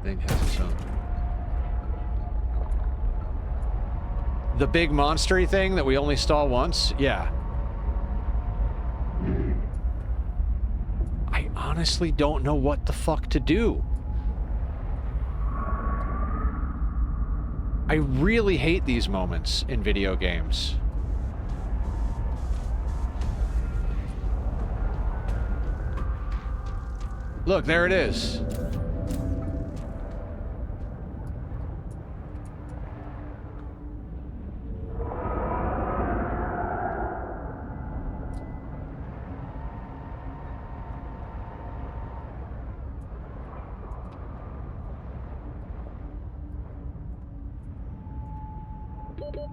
thing has its own. The big monstery thing that we only saw once? Yeah. I honestly don't know what the fuck to do. I really hate these moments in video games. Look, there it is.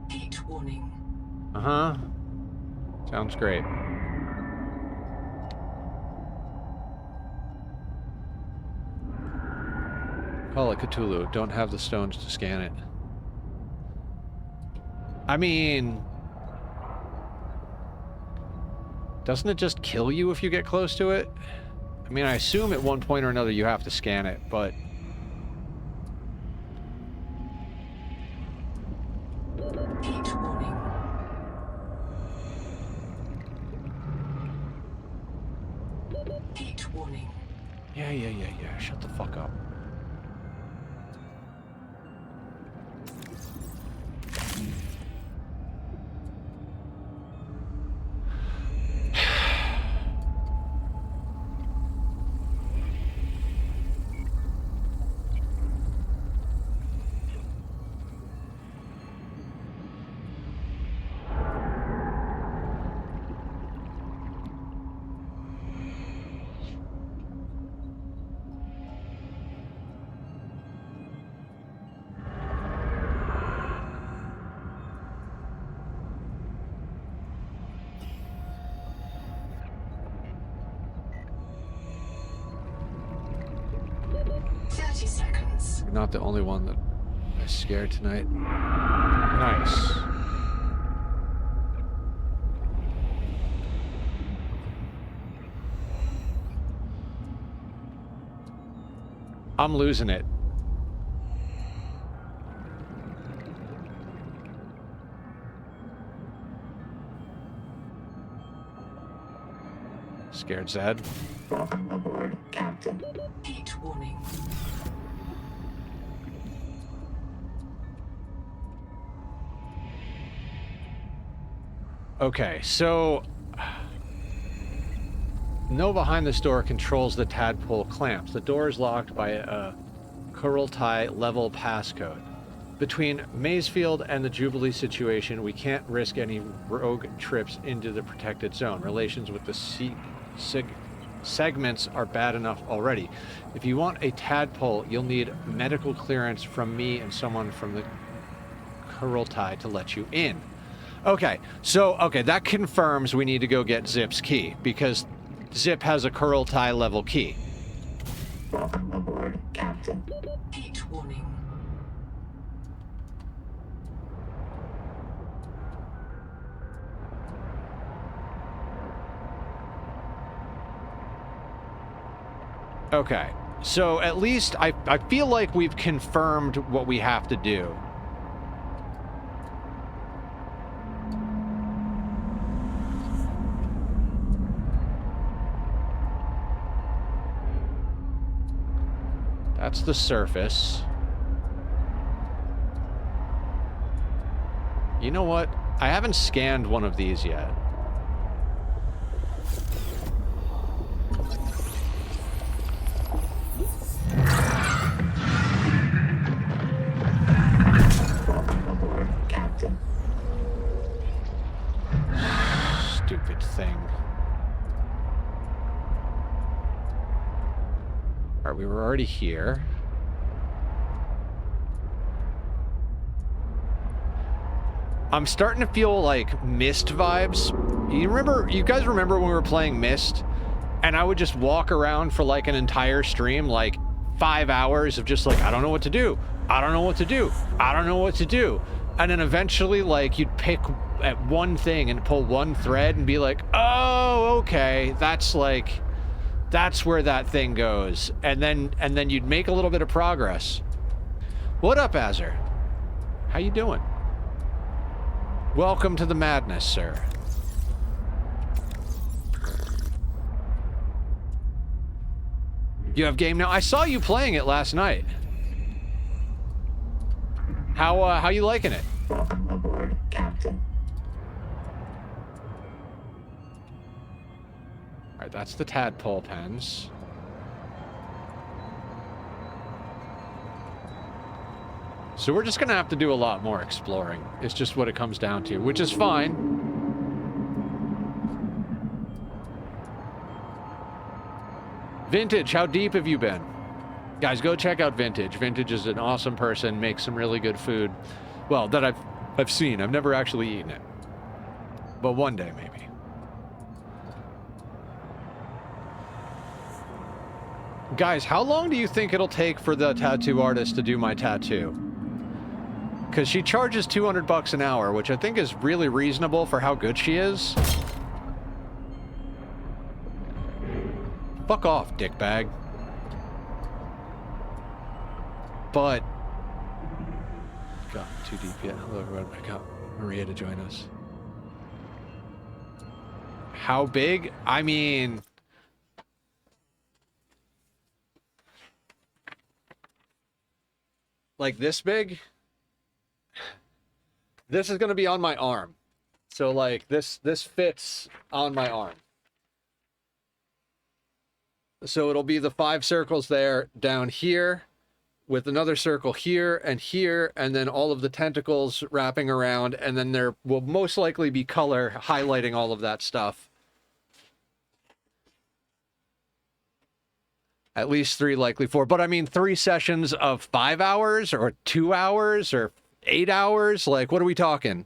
Heat warning. Uh-huh. Sounds great. Call it Cthulhu. Don't have the stones to scan it. I mean... doesn't it just kill you if you get close to it? I mean, I assume at one point or another you have to scan it, but... Heat warning. Heat warning. Yeah. Shut the fuck up. 30 seconds. You're not the only one that is scared tonight. Nice. I'm losing it. Scared Zed. Welcome aboard, Captain. Heat warning. Okay, so no behind this door controls the tadpole clamps. The door is locked by a Kurultai level passcode. Between Mazefield and the Jubilee situation, we can't risk any rogue trips into the protected zone. Relations with the segments are bad enough already. If you want a tadpole, you'll need medical clearance from me and someone from the Kurultai to let you in. Okay, so, that confirms we need to go get Zip's key, because Zip has a Kurultai level key. Welcome aboard, Captain. Heat warning. Okay, so at least I feel like we've confirmed what we have to do. That's the surface. You know what? I haven't scanned one of these yet. Captain. Stupid thing. Alright, we were already here. I'm starting to feel like Myst vibes. You guys remember when we were playing Myst? And I would just walk around for like an entire stream, like 5 hours of just like, I don't know what to do. I don't know what to do. I don't know what to do. And then eventually, like, you'd pick at one thing and pull one thread and be like, oh, okay, that's like, that's where that thing goes. And then you'd make a little bit of progress. What up, Azur? How you doing? Welcome to the madness, sir. You have game now? I saw you playing it last night. How you liking it? Welcome aboard, Captain. Alright, that's the tadpole pens. So we're just gonna have to do a lot more exploring. It's just what it comes down to, which is fine. Vintage, how deep have you been? Guys, go check out Vintage. Vintage is an awesome person, makes some really good food. Well, that I've seen. I've never actually eaten it. But one day, maybe. Guys, how long do you think it'll take for the tattoo artist to do my tattoo? Because she charges 200 bucks an hour, which I think is really reasonable for how good she is. Fuck off, dickbag. But... God, too deep yet. Hello, everyone. I got Maria to join us. How big? I mean... like this big? This is going to be on my arm. So, like, this fits on my arm. So it'll be the 5 circles there, down here, with another circle here, and then all of the tentacles wrapping around, and then there will most likely be color highlighting all of that stuff. At least 3, likely 4. But I mean, 3 sessions of 5 hours, or 2 hours, or 8 hours? Like, what are we talking?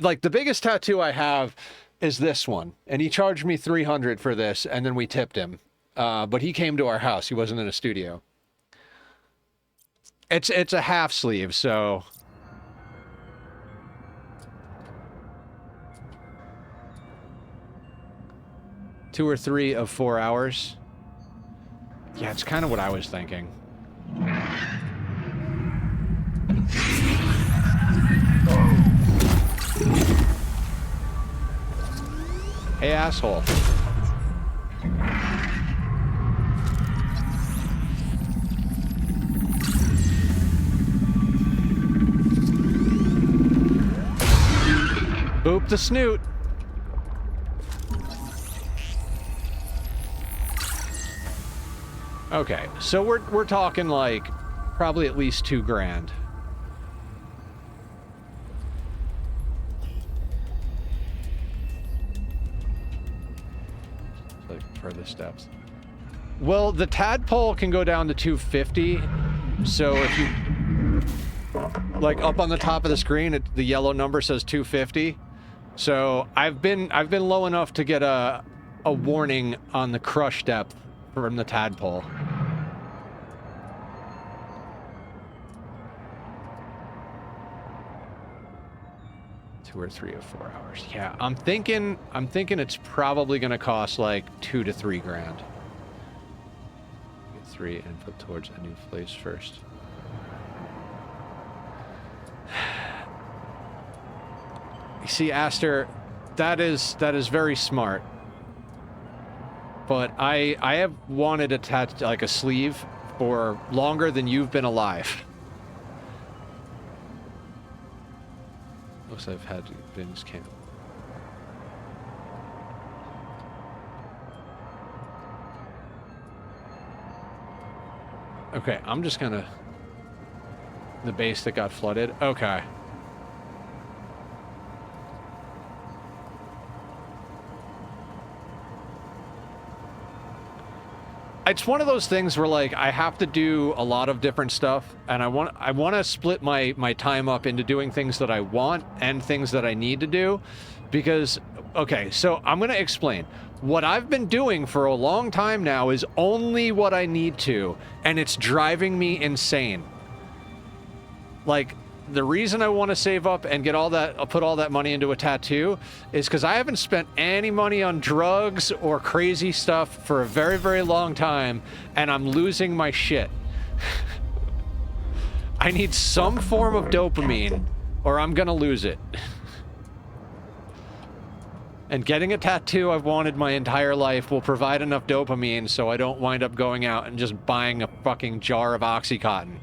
Like, the biggest tattoo I have is this one. And he charged me $300 for this, and then we tipped him. But he came to our house. He wasn't in a studio. It's a half sleeve, so... Two or 3 of 4 hours. Yeah, it's kind of what I was thinking. Hey, asshole. Boop the snoot. Okay, so we're talking like probably at least $2,000. Like further steps. Well, the tadpole can go down to 250. So if you like up on the top of the screen, the yellow number says 250. So I've been low enough to get a warning on the crush depth from the tadpole. Two or 3 of 4 hours. Yeah, I'm thinking it's probably gonna cost like $2 to $3 grand. Get 3 and put towards a new place first. You see, Aster, that is very smart. But I have wanted attached like a sleeve for longer than you've been alive. Looks like I've had bins camp. Okay, I'm just gonna... The base that got flooded? Okay. It's one of those things where, like, I have to do a lot of different stuff, and I want to split my time up into doing things that I want and things that I need to do, because, okay, so I'm going to explain. What I've been doing for a long time now is only what I need to, and it's driving me insane. Like, the reason I want to save up and get all that, put all that money into a tattoo is because I haven't spent any money on drugs or crazy stuff for a very, very long time, and I'm losing my shit. I need some form of dopamine, or I'm gonna lose it. And getting a tattoo I've wanted my entire life will provide enough dopamine so I don't wind up going out and just buying a fucking jar of Oxycontin.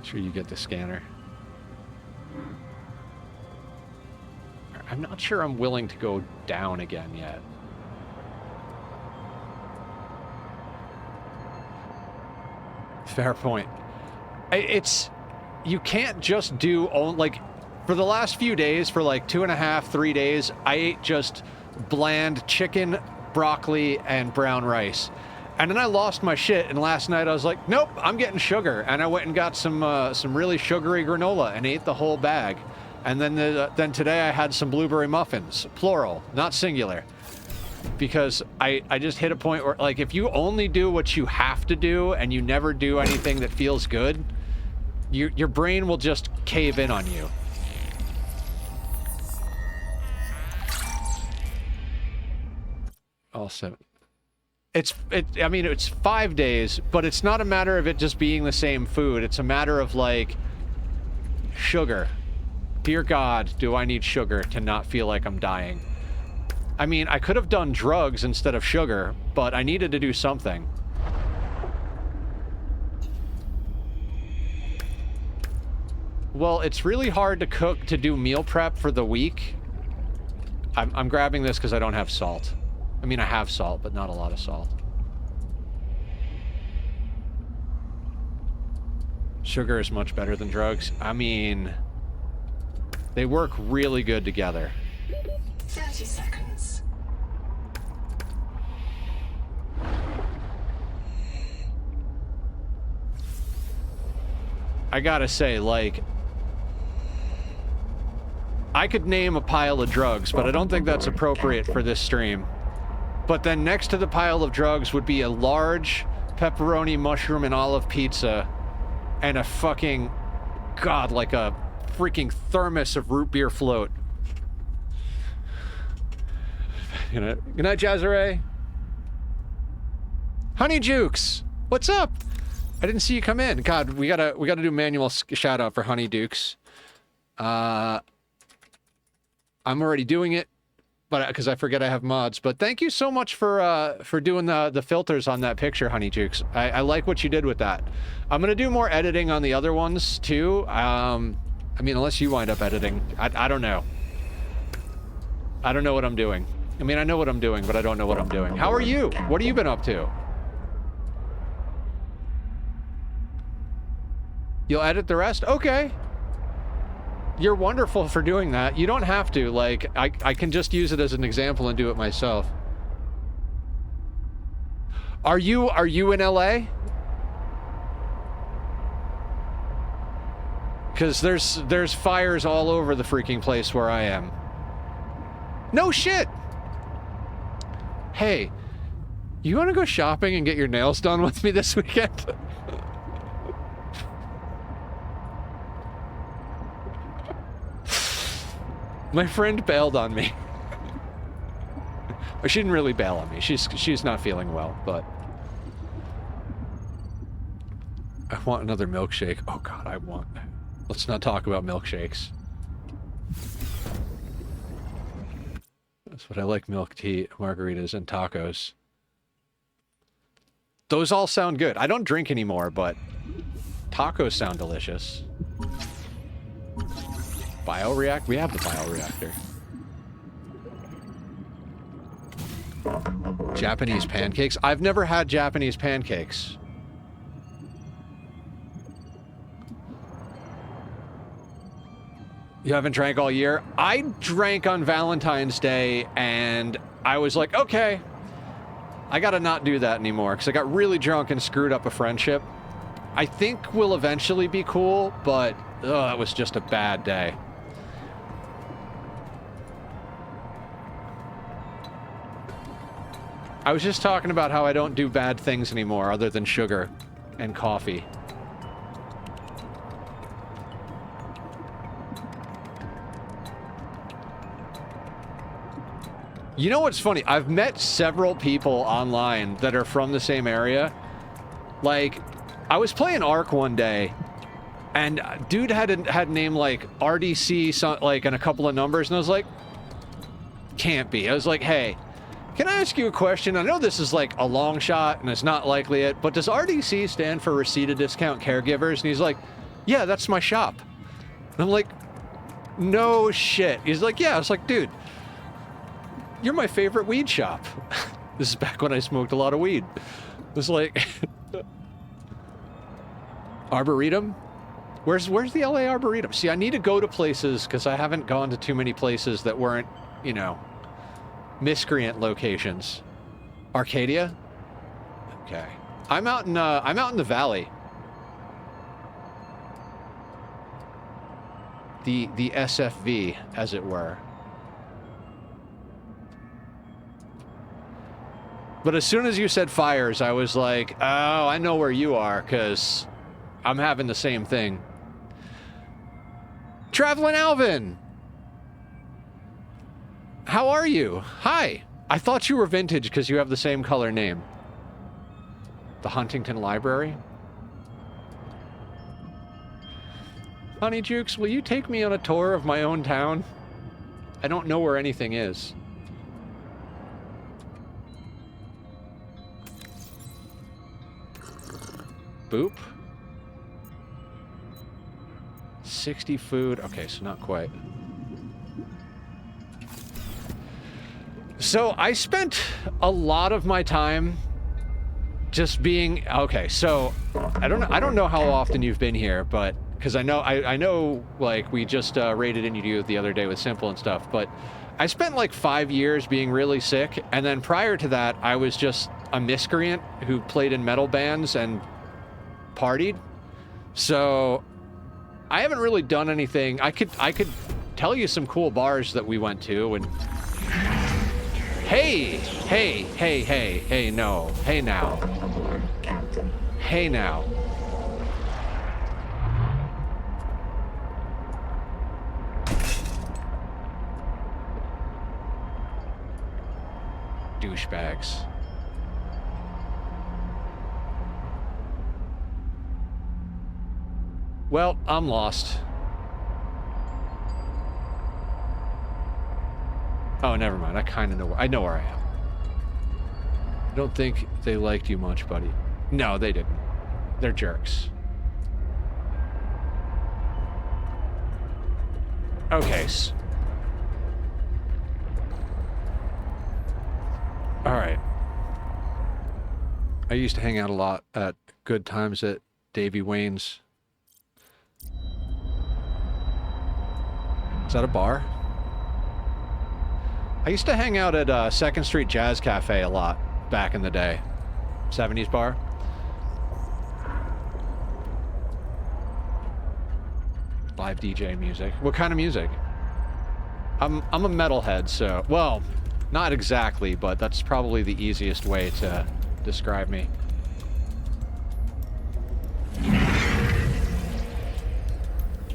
Sure you get the scanner. I'm not sure I'm willing to go down again yet. Fair point. It's... You can't just do... Like, for the last few days, for like 2.5, 3 days, I ate just bland chicken, broccoli, and brown rice. And then I lost my shit, and last night I was like, nope, I'm getting sugar. And I went and got some really sugary granola and ate the whole bag. And then today I had some blueberry muffins, plural, not singular. Because I just hit a point where, like, if you only do what you have to do and you never do anything that feels good, your brain will just cave in on you. Also... I mean, it's 5 days, but it's not a matter of it just being the same food. It's a matter of, like, sugar. Dear God, do I need sugar to not feel like I'm dying? I mean, I could have done drugs instead of sugar, but I needed to do something. Well, it's really hard to cook, to do meal prep for the week. I'm grabbing this because I don't have salt. I mean, I have salt, but not a lot of salt. Sugar is much better than drugs. I mean, they work really good together. 30 seconds. I gotta say, like, I could name a pile of drugs, but I don't think that's appropriate for this stream. But then next to the pile of drugs would be a large pepperoni, mushroom, and olive pizza, and a fucking, God, like a freaking thermos of root beer float. Good night, Jazzaray. Honey Jukes, what's up? I didn't see you come in. God, we gotta do manual shout out for Honey Dukes. I'm already doing it, but because I forget I have mods. But thank you so much for doing the filters on that picture, Honey Jukes. I like what you did with that. I'm gonna do more editing on the other ones too. I mean, unless you wind up editing, I don't know. I don't know what I'm doing. I mean, I know what I'm doing, but I don't know what I'm doing. How are you? What have you been up to? You'll edit the rest? Okay. You're wonderful for doing that. You don't have to. Like, I can just use it as an example and do it myself. Are you in LA? Because there's fires all over the freaking place where I am. No shit! Hey, you want to go shopping and get your nails done with me this weekend? My friend bailed on me. She didn't really bail on me. She's not feeling well, but I want another milkshake. Oh God, I want. Let's not talk about milkshakes. That's what I like: milk tea, margaritas, and tacos. Those all sound good. I don't drink anymore, but tacos sound delicious. Bioreactor? We have the bioreactor. Japanese pancakes? I've never had Japanese pancakes. You haven't drank all year? I drank on Valentine's Day, and I was like, okay, I gotta not do that anymore, because I got really drunk and screwed up a friendship. I think we'll eventually be cool, but it was just a bad day. I was just talking about how I don't do bad things anymore other than sugar and coffee. You know what's funny? I've met several people online that are from the same area. Like, I was playing Ark one day, and dude had a name like RDC, like, and a couple of numbers, and I was like, can't be. I was like, hey, can I ask you a question? I know this is like a long shot and it's not likely it, but does RDC stand for Reseda Discount Caregivers? And he's like, yeah, that's my shop. And I'm like, no shit. He's like, yeah. I was like, dude, you're my favorite weed shop. This is back when I smoked a lot of weed. It was like, Arboretum? Where's the LA Arboretum? See, I need to go to places because I haven't gone to too many places that weren't, you know, miscreant locations. Arcadia? Okay. I'm out in the valley. The SFV, as it were. But as soon as you said fires, I was like, oh, I know where you are, because I'm having the same thing. Traveling Alvin! How are you? Hi. I thought you were vintage because you have the same color name. The Huntington Library? Honey Jukes, will you take me on a tour of my own town? I don't know where anything is. Boop. 60 food. Okay, so not quite. So I spent a lot of my time just being okay. So I don't know how often you've been here, but because I know like we just raided into you the other day with Simple and stuff. But I spent like 5 years being really sick, and then prior to that, I was just a miscreant who played in metal bands and partied. So I haven't really done anything. I could tell you some cool bars that we went to, and Hey! Hey, hey, hey, hey, no. Hey now. Welcome aboard, Captain. Hey now. Douchebags. Well, I'm lost. Oh, never mind. I kind of know. I know where I am. I don't think they liked you much, buddy. No, they didn't. They're jerks. Okay. All right. I used to hang out a lot at good times at Davy Wayne's. Is that a bar? I used to hang out at 2nd Street Jazz Cafe a lot back in the day. 70s bar. Live DJ music. What kind of music? I'm a metalhead, so... Well, not exactly, but that's probably the easiest way to describe me.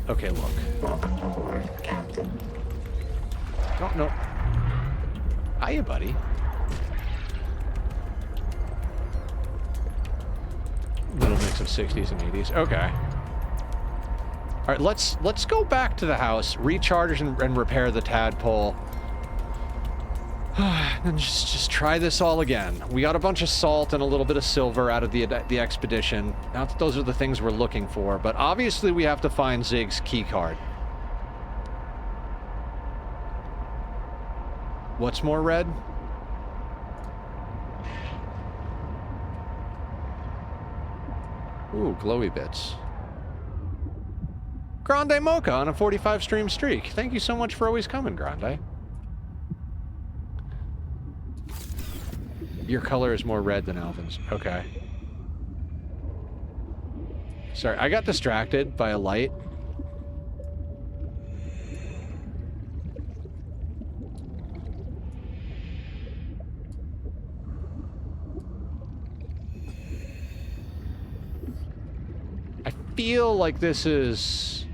Okay, look. Welcome aboard, Captain. Don't know. Hiya, buddy. Little mix of 60s and 80s. Okay. All right, let's go back to the house, recharge and repair the tadpole. And just try this all again. We got a bunch of salt and a little bit of silver out of the expedition. Not that those are the things we're looking for, but obviously we have to find Zig's key card. What's more red? Ooh, glowy bits. Grande Mocha on a 45 stream streak. Thank you so much for always coming, Grande. Your color is more red than Alvin's. Okay. Sorry, I got distracted by a light. I feel like this is...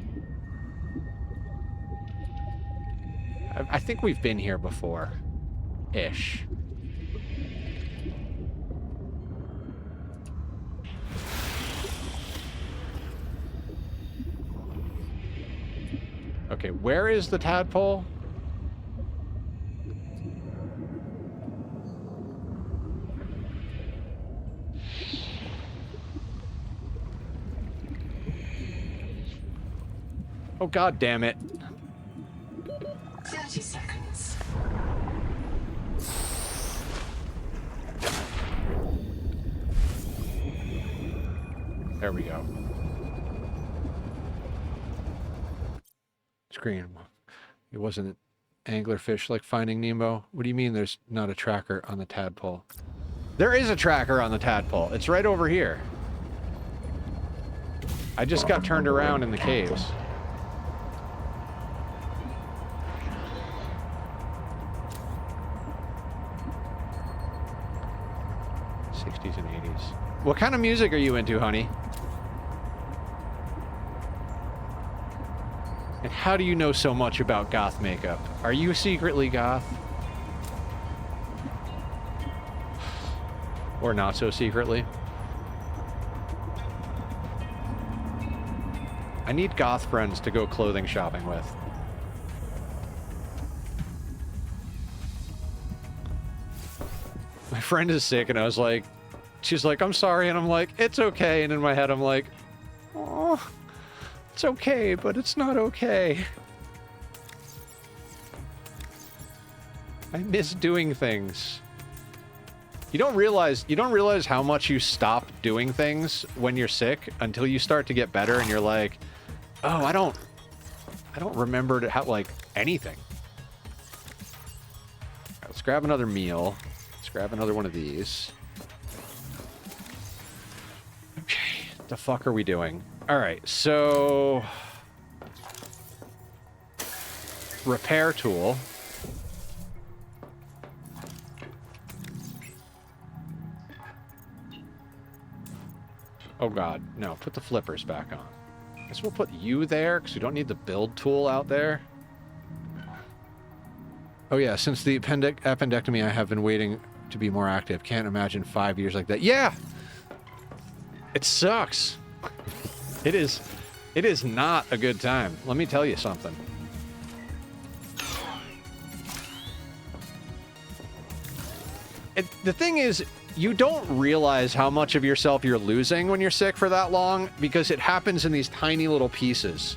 I think we've been here before. Ish. Okay, where is the tadpole? Oh, God damn it. 30 seconds. There we go. Screen. It wasn't an anglerfish like Finding Nemo. What do you mean there's not a tracker on the tadpole? There is a tracker on the tadpole. It's right over here. I just got turned around in the caves. '60s and '80s. What kind of music are you into, honey? And how do you know so much about goth makeup? Are you secretly goth? Or not so secretly? I need goth friends to go clothing shopping with. My friend is sick and I was like, she's like, I'm sorry, and I'm like, it's okay, and in my head I'm like, oh, it's okay, but it's not okay. I miss doing things. You don't realize how much you stop doing things when you're sick until you start to get better and you're like, oh, I don't remember to have like anything. All right, let's grab another meal. Let's grab another one of these. Okay, what the fuck are we doing? All right, so repair tool. Oh god, no, put the flippers back on. Guess we'll put you there, because we don't need the build tool out there. Oh yeah, since the appendectomy, I have been waiting to be more active. Can't imagine 5 years like that. Yeah! It sucks. It is not a good time. Let me tell you something. The thing is, you don't realize how much of yourself you're losing when you're sick for that long, because it happens in these tiny little pieces.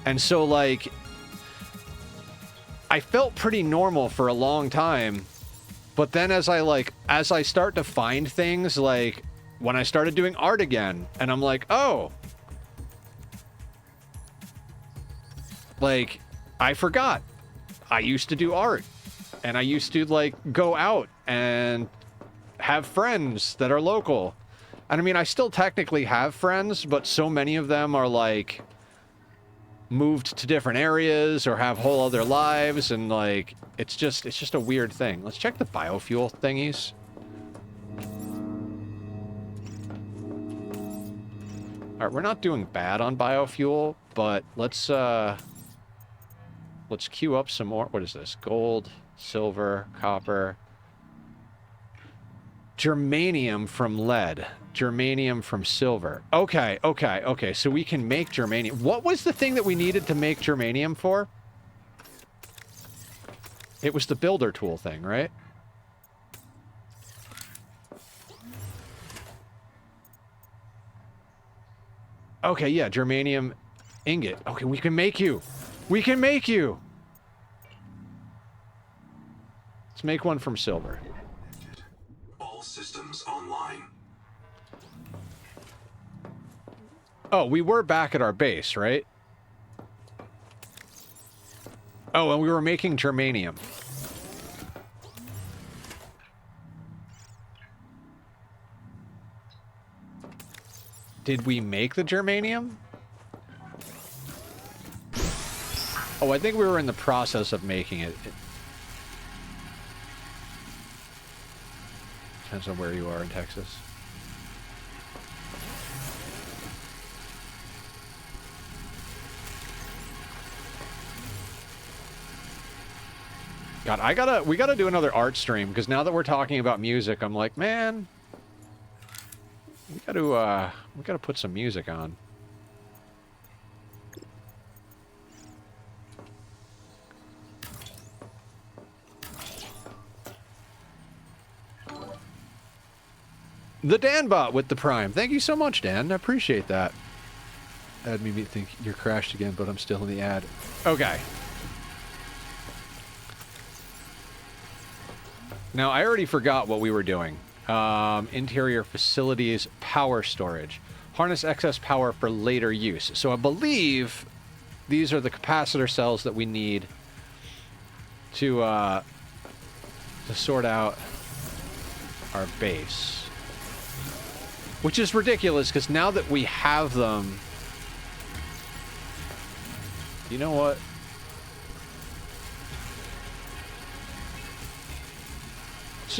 And so, like, I felt pretty normal for a long time, but then as I start to find things, like, when I started doing art again, and I'm like, oh, like, I forgot. I used to do art, and I used to, like, go out and have friends that are local. And I mean, I still technically have friends, but so many of them are, like, moved to different areas or have whole other lives, and, like, it's just a weird thing. Let's check the biofuel thingies. Alright, we're not doing bad on biofuel, but let's queue up some more. What is this? Gold, silver, copper. Germanium from lead. Germanium from silver. Okay, okay, okay. So we can make germanium. What was the thing that we needed to make germanium for? It was the builder tool thing, right? Okay, yeah, germanium ingot. Okay, we can make you. We can make you. Let's make one from silver. All systems online. Oh, we were back at our base, right? Oh, and we were making germanium. Did we make the germanium? Oh, I think we were in the process of making it. Depends on where you are in Texas. God, we gotta do another art stream, because now that we're talking about music, I'm like, man, we gotta put some music on. The Danbot with the Prime. Thank you so much, Dan. I appreciate that. That made me think you're crashed again, but I'm still in the ad. Okay. Now, I already forgot what we were doing. Interior facilities, power storage. Harness excess power for later use. So I believe these are the capacitor cells that we need to sort out our base. Which is ridiculous, because now that we have them... You know what? Let's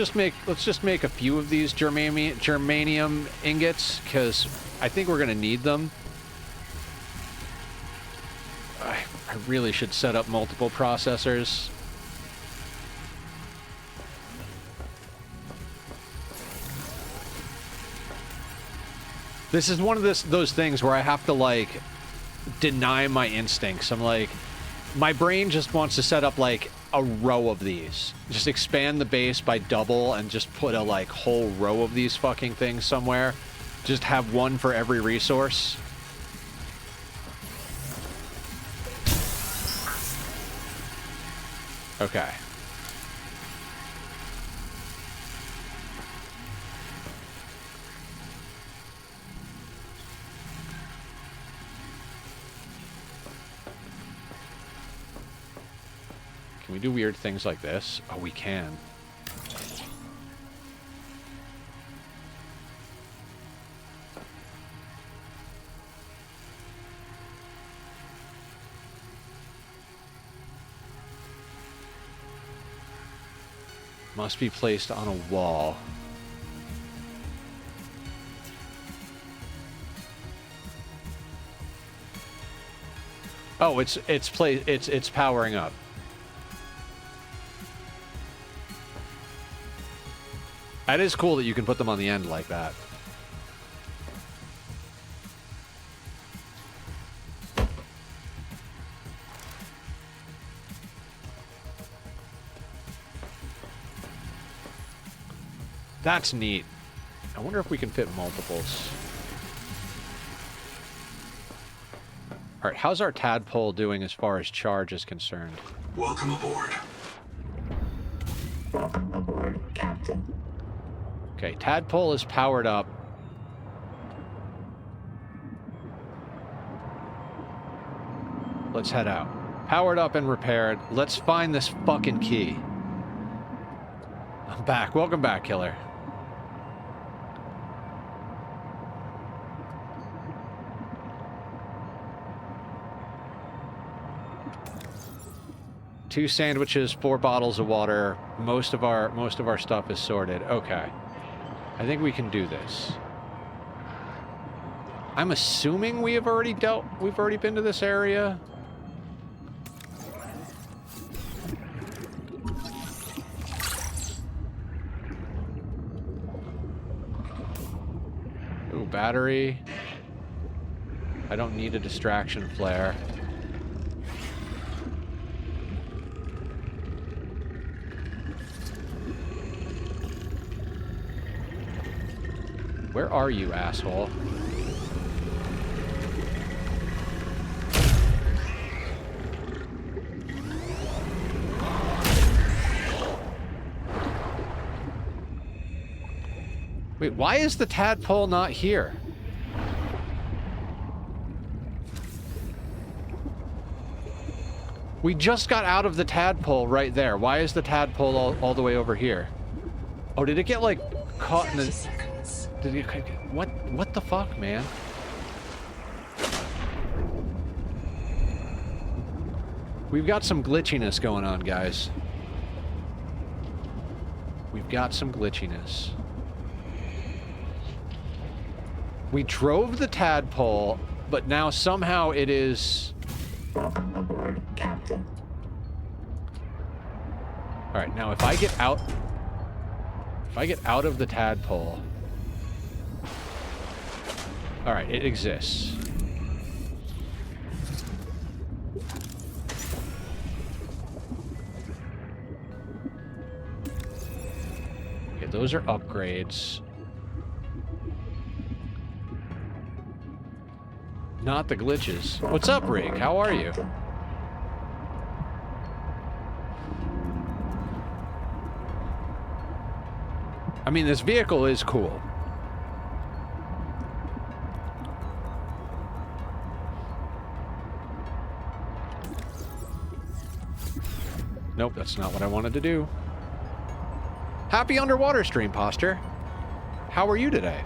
just make a few of these germanium ingots, because I think we're going to need them. I really should set up multiple processors. This is one of those things where I have to, like, deny my instincts. I'm like, my brain just wants to set up, like, a row of these. Just expand the base by double and just put a, like, whole row of these fucking things somewhere. Just have one for every resource. Okay. Can we do weird things like this? Oh, we can. Must be placed on a wall. Oh, it's powering up. That is cool that you can put them on the end like that. That's neat. I wonder if we can fit multiples. All right, how's our tadpole doing as far as charge is concerned? Welcome aboard. Welcome aboard, Captain. Okay, tadpole is powered up. Let's head out. Powered up and repaired. Let's find this fucking key. I'm back. Welcome back, killer. Two sandwiches, 4 bottles of water. Most of our stuff is sorted. Okay. I think we can do this. I'm assuming we've already been to this area. Ooh, battery. I don't need a distraction flare. Where are you, asshole? Wait, why is the tadpole not here? We just got out of the tadpole right there. Why is the tadpole all the way over here? Oh, did it get, like, caught in the... Did it... What the fuck, man? We've got some glitchiness going on, guys. We've got some glitchiness. We drove the tadpole, but now somehow it is... Welcome aboard, Captain. Alright, now if I get out... If I get out of the tadpole... Alright, it exists. Okay, those are upgrades. Not the glitches. What's up, Rig? How are you? I mean, this vehicle is cool. Nope, that's not what I wanted to do. Happy underwater stream, Posture. How are you today?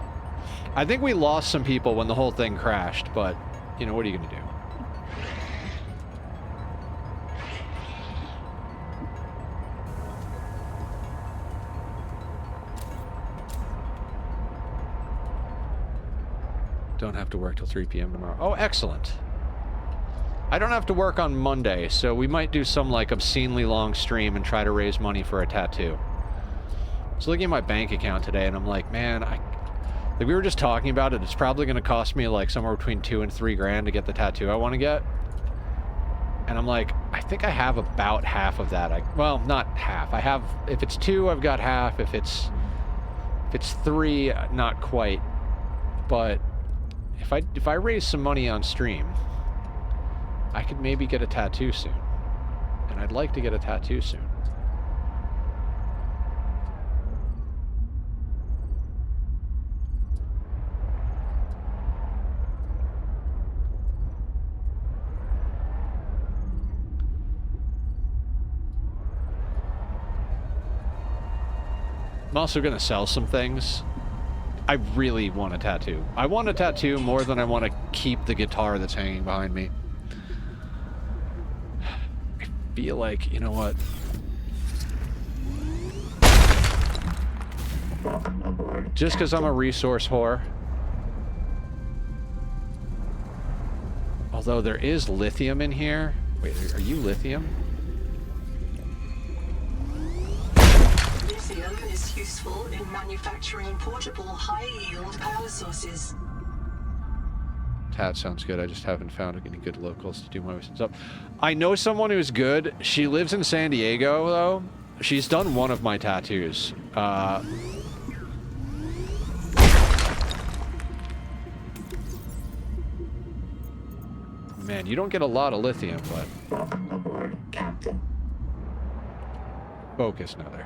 I think we lost some people when the whole thing crashed, but, you know, what are you going to do? Don't have to work till 3 p.m. tomorrow. Oh, excellent. I don't have to work on Monday, so we might do some, like, obscenely long stream and try to raise money for a tattoo. I was looking at my bank account today, and I'm like, man, like, we were just talking about it. It's probably going to cost me, like, somewhere between $2 and $3 grand to get the tattoo I want to get. And I'm like, I think I have about half of that. Well, not half. I have, if it's 2, I've got half. If it's 3, not quite. But if I raise some money on stream, I could maybe get a tattoo soon. And I'd like to get a tattoo soon. I'm also going to sell some things. I really want a tattoo. I want a tattoo more than I want to keep the guitar that's hanging behind me. I feel like, you know what? Welcome aboard. Just because I'm a resource whore. Oh, Although there is lithium in here. Wait, are you lithium? Lithium is useful in manufacturing portable, high-yield power sources. That sounds good. I just haven't found any good locals to do my stuff. I know someone who's good. She lives in San Diego, though. She's done one of my tattoos. Man, you don't get a lot of lithium, but... Welcome aboard, Captain. Focus, Nether.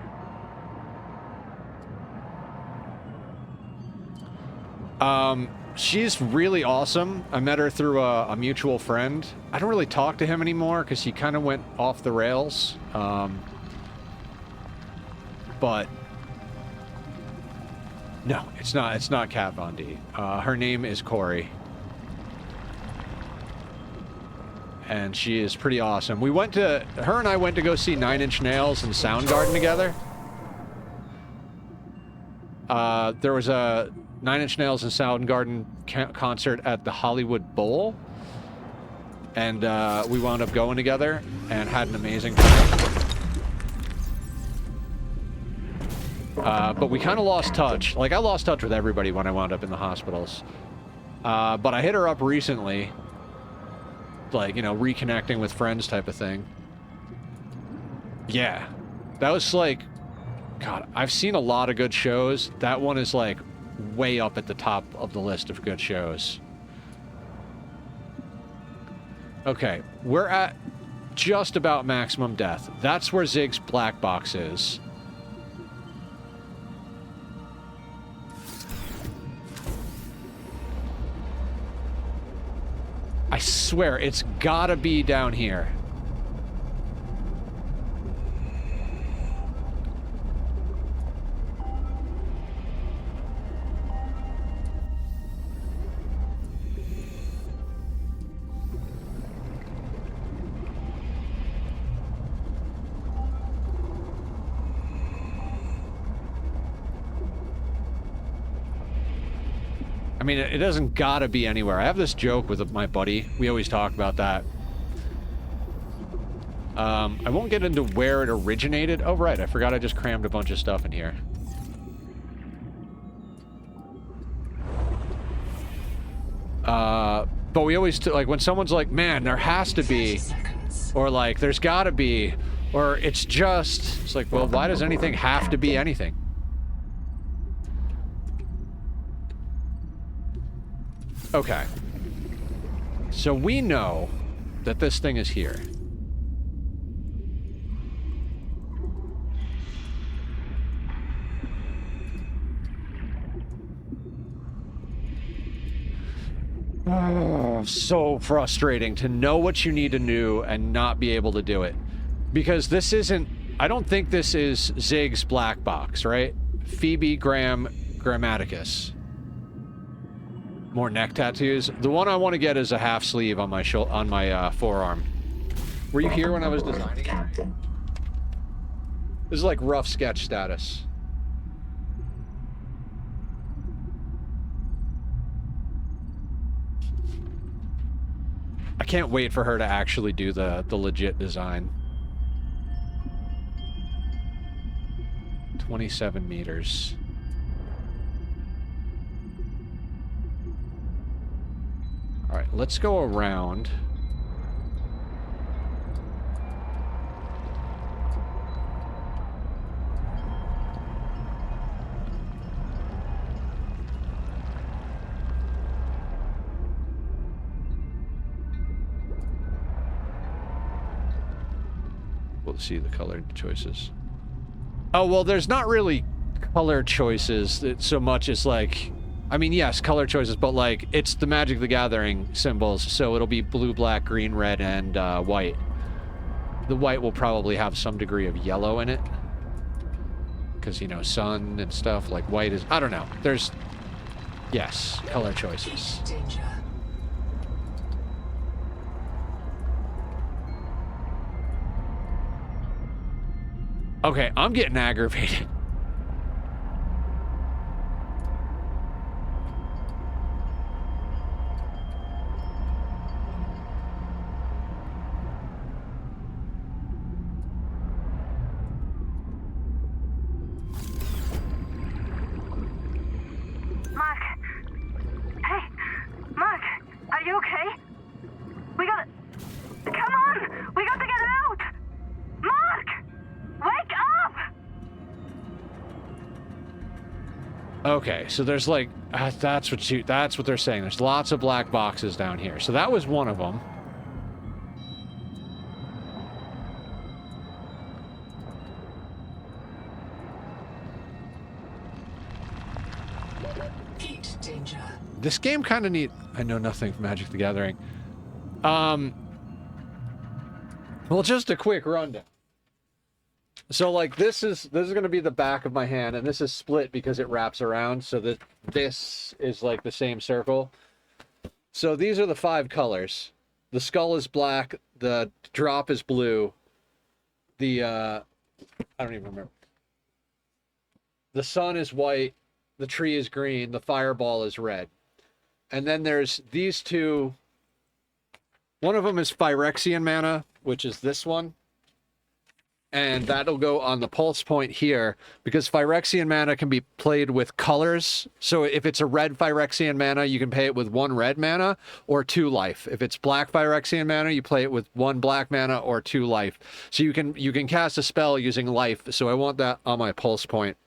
She's really awesome. I met her through a mutual friend. I don't really talk to him anymore because he kind of went off the rails. But no, it's not Kat Von D. Her name is Corey. And she is pretty awesome. Her and I went to go see Nine Inch Nails and Soundgarden together. There was a Nine Inch Nails and Soundgarden concert at the Hollywood Bowl. And we wound up going together and had an amazing time. But we kind of lost touch. Like, I lost touch with everybody when I wound up in the hospitals. But I hit her up recently. Like, you know, reconnecting with friends type of thing. Yeah. That was like... God, I've seen a lot of good shows. That one is like way up at the top of the list of good shows. Okay, we're at just about maximum death. That's where Zig's black box is. I swear, it's gotta be down here. I mean, it doesn't gotta be anywhere. I have this joke with my buddy. We always talk about that. I won't get into where it originated. Oh, right. I forgot I just crammed a bunch of stuff in here. But we always, like, when someone's like, man, there has to be, or like, there's gotta be, or it's just, it's like, well, why does anything have to be anything? Okay. So we know that this thing is here. Oh, so frustrating to know what you need to do and not be able to do it. Because this isn't... I don't think this is Zig's black box, right? Phoebe Grammaticus. More neck tattoos. The one I want to get is a half sleeve on my forearm. Were you here when I was designing it? This is like rough sketch status. I can't wait for her to actually do the legit design. 27 meters. All right, let's go around. We'll see the color choices. Oh, well, there's not really color choices so much as like... I mean, yes, color choices, but like, it's the Magic the Gathering symbols, so it'll be blue, black, green, red, and white. The white will probably have some degree of yellow in it. Because, you know, sun and stuff, like white is... I don't know. There's... Yes, color choices. Danger. Okay, I'm getting aggravated. Okay, so there's like that's what they're saying. There's lots of black boxes down here. So that was one of them. Heat danger. This game kind of neat. I know nothing from Magic the Gathering. Well, just a quick rundown. So, like, this is going to be the back of my hand, and this is split because it wraps around, so that this is, like, the same circle. So these are the 5 colors. The skull is black, the drop is blue, the, I don't even remember. The sun is white, the tree is green, the fireball is red. And then there's these 2. One of them is Phyrexian mana, which is this one. And that'll go on the pulse point here, because Phyrexian mana can be played with colors. So if it's a red Phyrexian mana, you can play it with 1 red mana or 2 life. If it's black Phyrexian mana, you play it with 1 black mana or 2 life. So you can cast a spell using life. So I want that on my pulse point.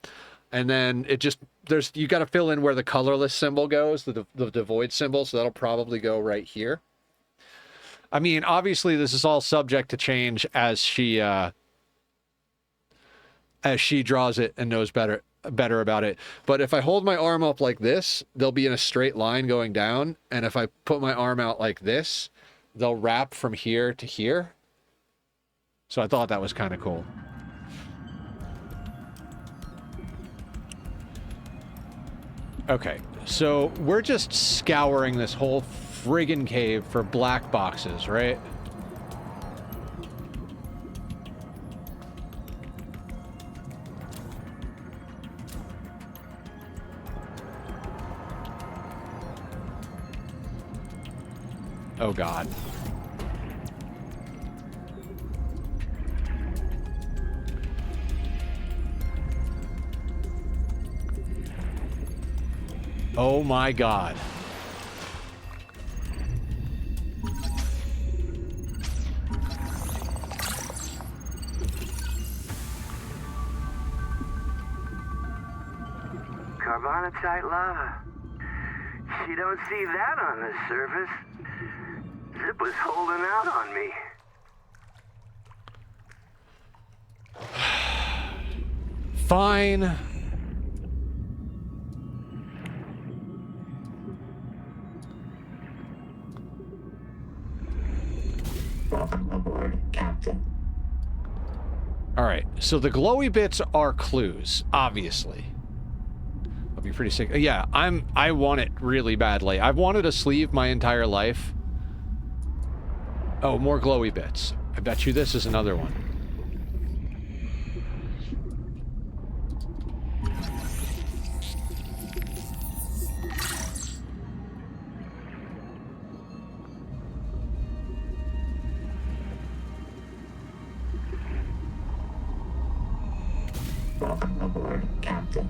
And then it just, you got to fill in where the colorless symbol goes, the devoid symbol. So that'll probably go right here. I mean, obviously this is all subject to change as she draws it and knows better about it. But if I hold my arm up like this, they'll be in a straight line going down. And if I put my arm out like this, they'll wrap from here to here. So I thought that was kind of cool. Okay, so we're just scouring this whole friggin' cave for black boxes, right? Oh God. Oh my God. Carbonatite lava. You don't see that on the surface. Zip was holding out on me. Fine. Welcome aboard, Captain. All right, so the glowy bits are clues, obviously. I'll be pretty sick. Yeah, I want it really badly. I've wanted a sleeve my entire life. Oh, more glowy bits. I bet you this is another one. Welcome aboard, Captain.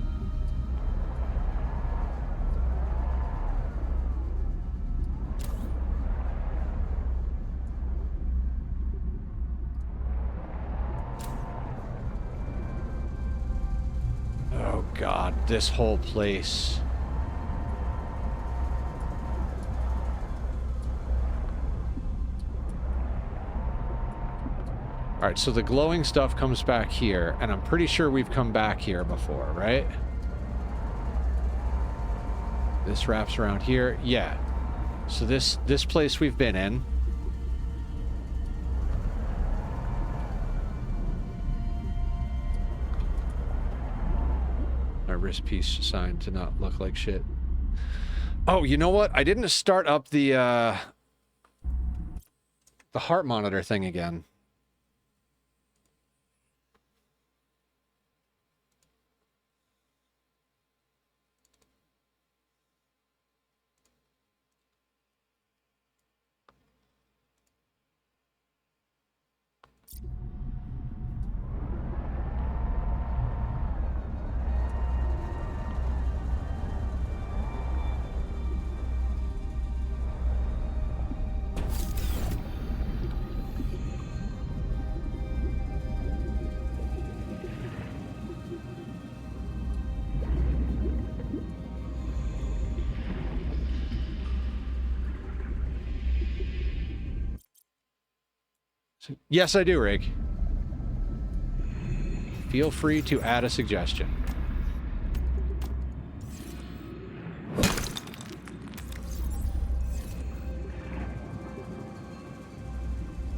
Oh God, this whole place. All right, so the glowing stuff comes back here, and I'm pretty sure we've come back here before, right? This wraps around here. Yeah. So this place we've been in. My wrist piece assigned to not look like shit. Oh, you know what? I didn't start up the heart monitor thing again. Yes, I do, Rig. Feel free to add a suggestion.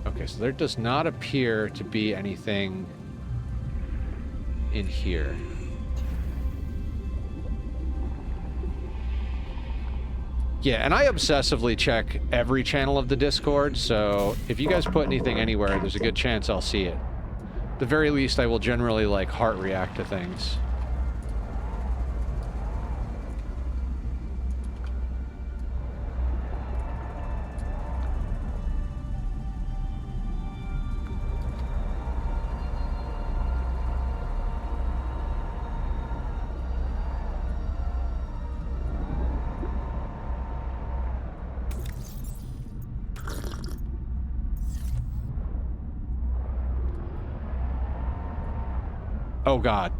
Okay, so there does not appear to be anything in here. Yeah, and I obsessively check every channel of the Discord, so if you guys put anything anywhere, there's a good chance I'll see it. At the very least, I will generally, like, heart react to things. Oh, God.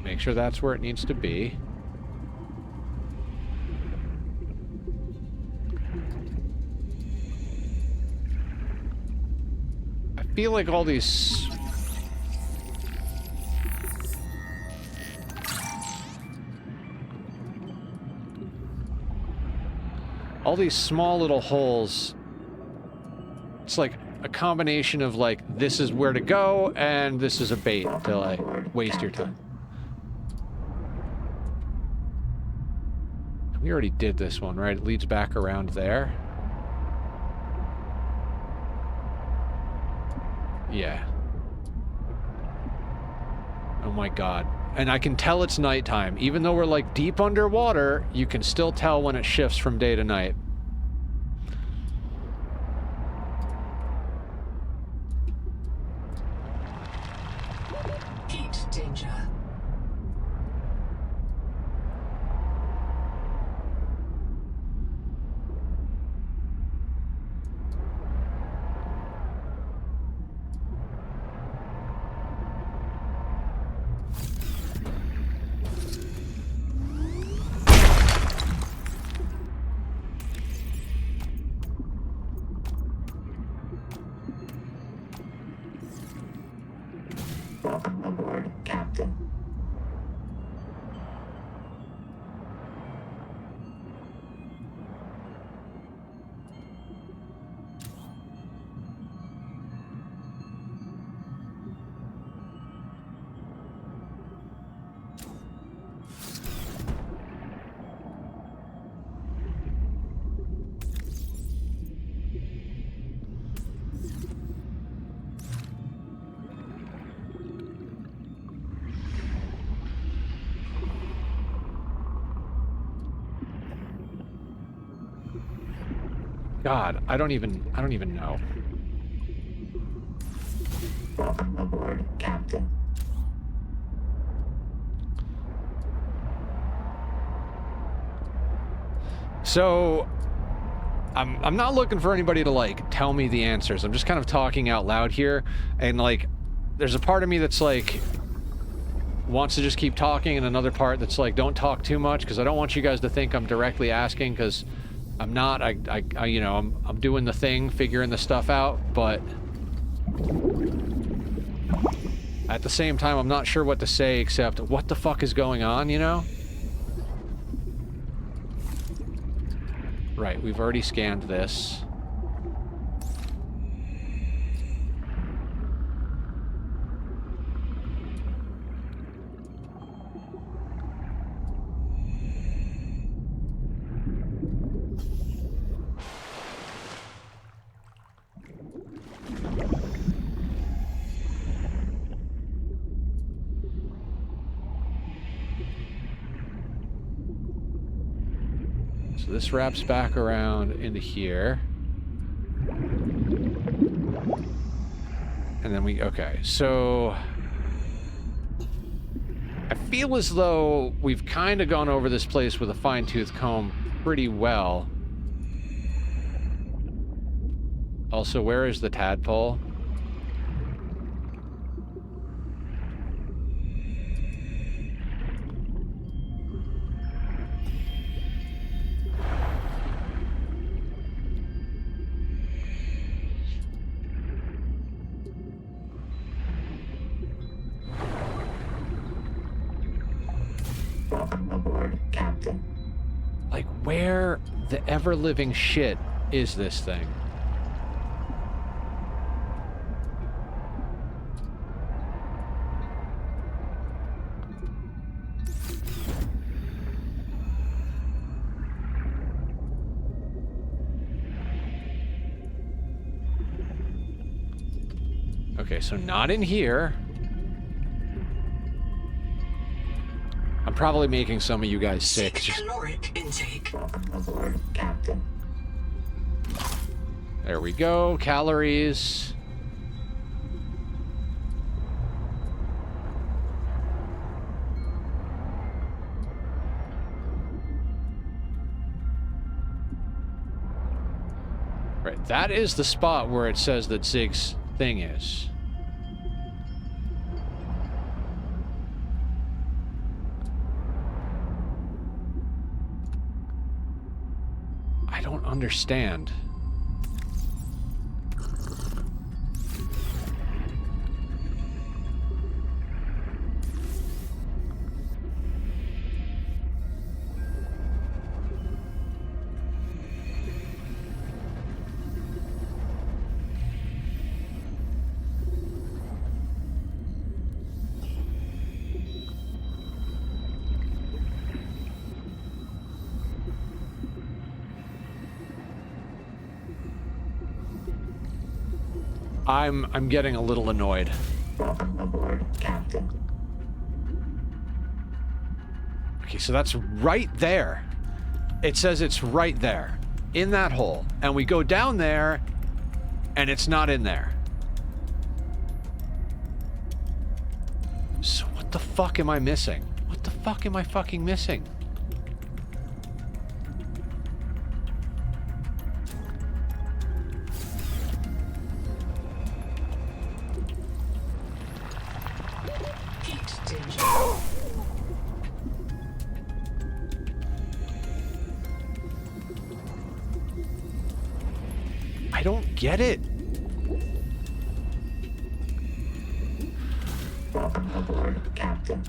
Make sure that's where it needs to be. I feel like all these... all these small little holes... it's like a combination of, like, this is where to go, and this is a bait to, like, waste your time. We already did this one, right? It leads back around there. Yeah. Oh my God. And I can tell it's nighttime. Even though we're, like, deep underwater, you can still tell when it shifts from day to night. Danger. Welcome aboard, Captain. God, I don't even know. Welcome aboard, Captain. So, I'm not looking for anybody to, like, tell me the answers. I'm just kind of talking out loud here, and, like, there's a part of me that's, like, wants to just keep talking, and another part that's like, don't talk too much, because I don't want you guys to think I'm directly asking, because I'm not. I you know, I'm doing the thing, figuring the stuff out, but at the same time, I'm not sure what to say except, what the fuck is going on, you know? Right, we've already scanned this. So this wraps back around into here. And then we, okay, so I feel as though we've kind of gone over this place with a fine-tooth comb pretty well. Also, where is the tadpole? Welcome aboard, Captain. Like, where the ever-living shit is this thing? Okay, so not in here. I'm probably making some of you guys sick. Seek caloric intake. Welcome aboard, Captain. There we go. Calories. Right, that is the spot where it says that Zig's thing is. I don't understand. I'm getting a little annoyed. Welcome aboard, Captain. Okay, so that's right there. It says it's right there, in that hole. And we go down there, and it's not in there. So what the fuck am I missing? What the fuck am I fucking missing? Heat danger. I don't get it. Welcome aboard, Captain.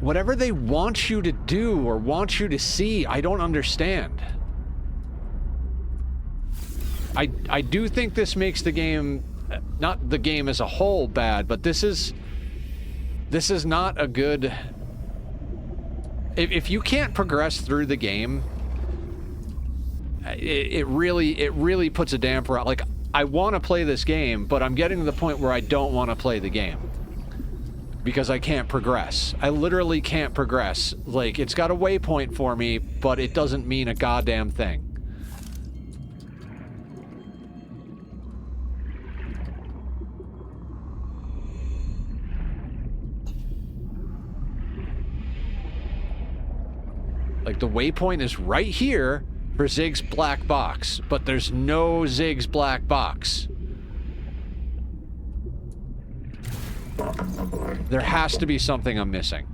Whatever they want you to do or want you to see, I don't understand. I do think this makes the game, not the game as a whole bad, but this is not a good... If you can't progress through the game, it really puts a damper out. Like, I want to play this game, but I'm getting to the point where I don't want to play the game. Because I can't progress. I literally can't progress. Like, it's got a waypoint for me, but it doesn't mean a goddamn thing. Like, the waypoint is right here for Zig's black box, but there's no Zig's black box. Welcome aboard. There has to be something I'm missing.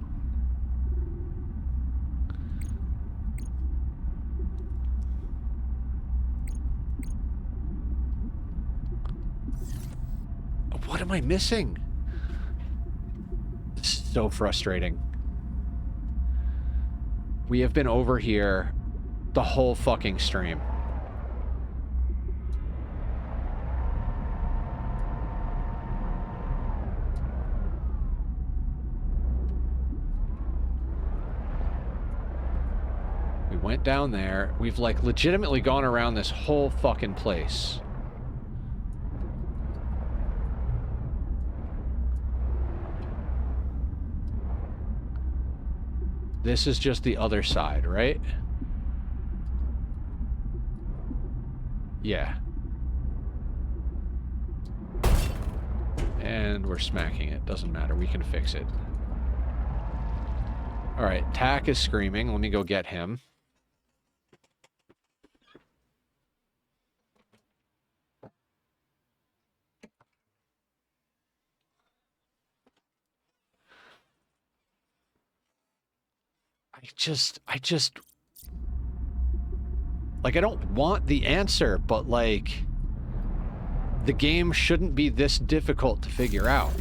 What am I missing? This is so frustrating. We have been over here the whole fucking stream. We went down there. We've, like, legitimately gone around this whole fucking place. This is just the other side, right? Yeah. And we're smacking it. Doesn't matter. We can fix it. Alright, Tack is screaming. Let me go get him. I just... Like, I don't want the answer, but, like... The game shouldn't be this difficult to figure out.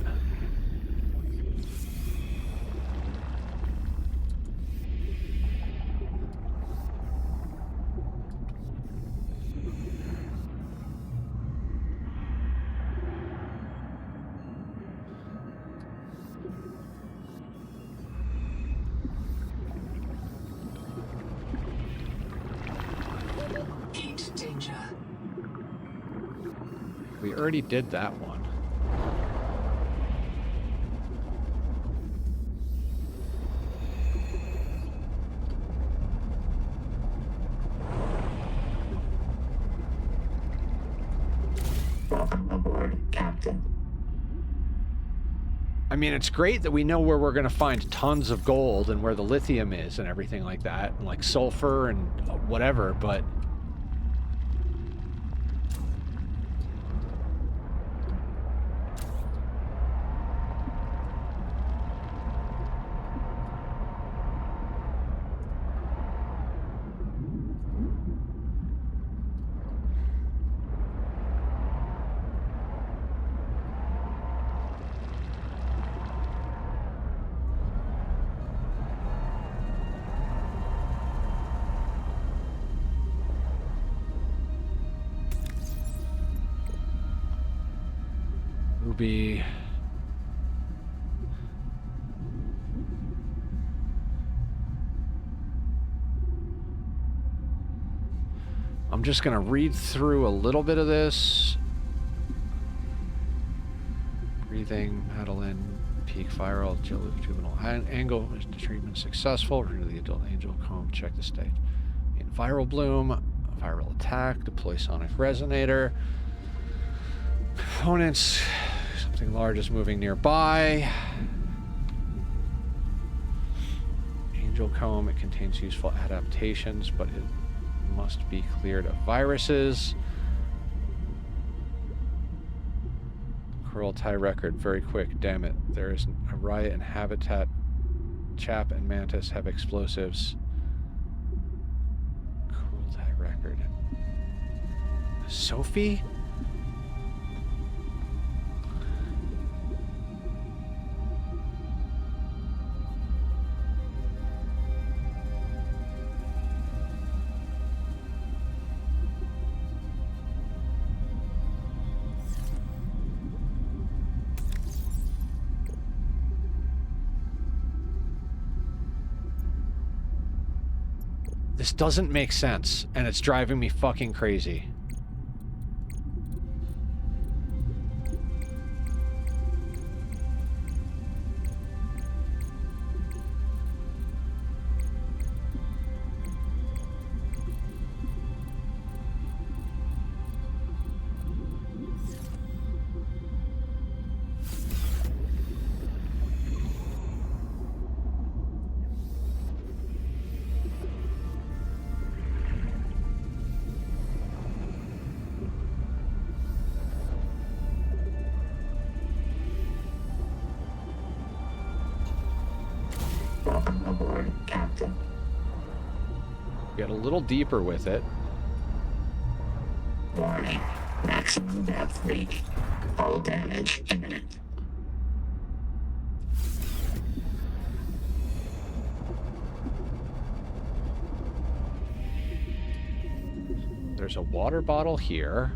We already did that one. Welcome aboard, Captain. I mean, it's great that we know where we're going to find tons of gold and where the lithium is and everything like that, and like sulfur and whatever, but... Ruby. I'm just going to read through a little bit of this. Breathing, paddle in, peak, viral, juvenile angle, treatment successful, return to the adult angel, comb, check the state. In viral bloom, viral attack, deploy sonic resonator. Components, something large is moving nearby. Angel comb, it contains useful adaptations, but it must be cleared of viruses. Coral tie record, very quick, damn it. There is a riot in habitat. Chap and Mantis have explosives. Coral tie record. Sophie? This doesn't make sense, and it's driving me fucking crazy. Welcome aboard, Captain. Get a little deeper with it. Warning. Maximum depth reached. Hull damage imminent. There's a water bottle here.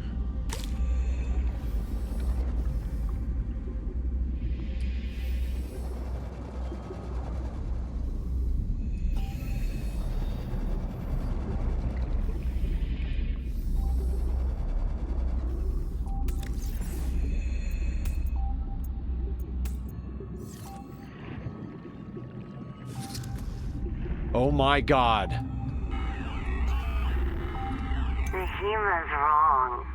Oh my god. Nahima's wrong.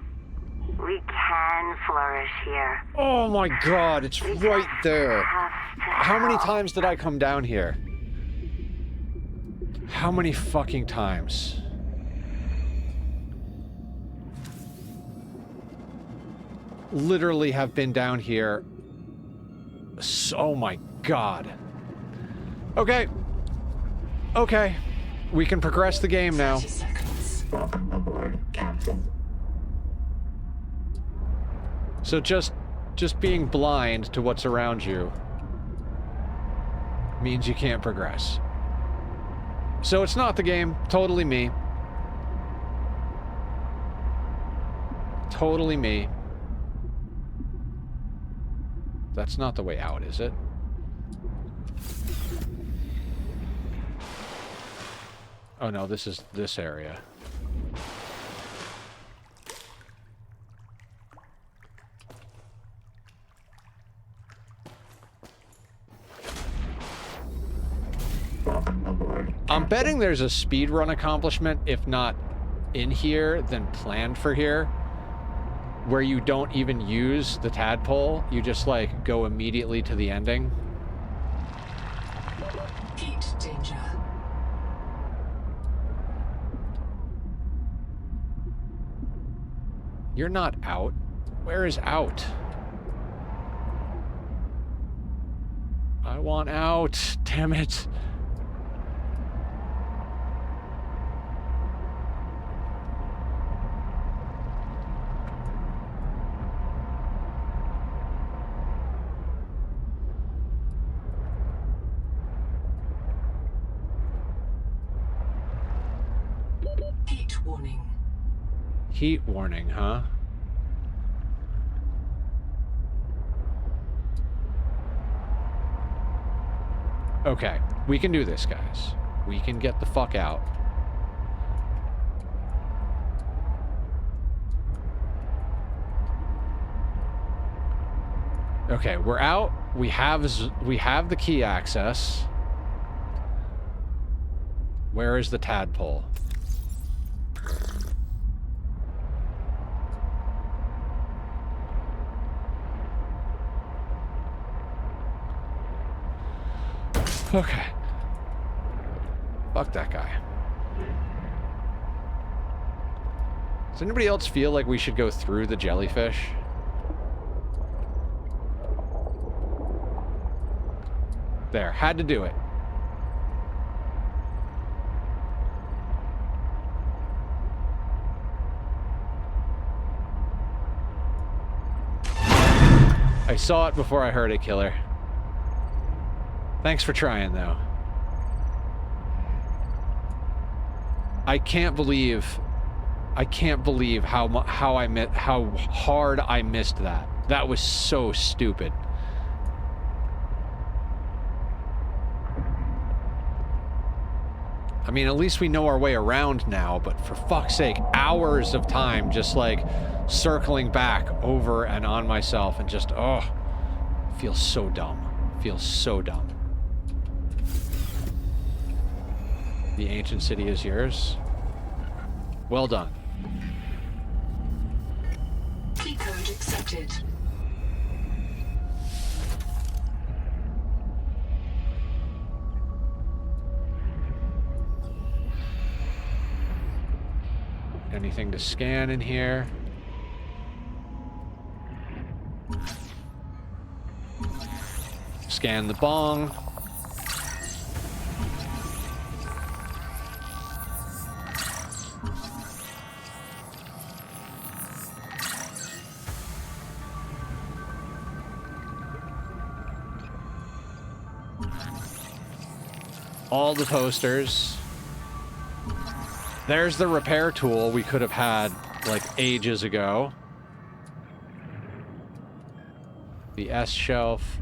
We can flourish here. Oh my god, it's right there. Have to How many help. times did I come down here? How many fucking times? Literally have been down here. Oh my god. Okay. Okay. We can progress the game now. 30 seconds. Welcome aboard, Captain. So just being blind to what's around you means you can't progress. So it's not the game, totally me. Totally me. That's not the way out, is it? Oh no, this is this area. I'm betting there's a speedrun accomplishment, if not in here, then planned for here, where you don't even use the tadpole. You just, like, go immediately to the ending. Heat danger. You're not out. Where is out? I want out. Damn it. Heat warning. Heat warning, huh? Okay, we can do this, guys. We can get the fuck out. Okay, we're out. We have the key access. Where is the tadpole? Okay. Fuck that guy. Does anybody else feel like we should go through the jellyfish? There, had to do it. I saw it before I heard it, killer. Thanks for trying, though. I can't believe how hard I missed that. That was so stupid. I mean, at least we know our way around now, but for fuck's sake, hours of time just like circling back over and on myself and just, oh, feels so dumb. Feels so dumb. The ancient city is yours. Well done. Key code accepted. Anything to scan in here? Scan the bong. All the posters. There's the repair tool we could have had, like, ages ago. The S shelf.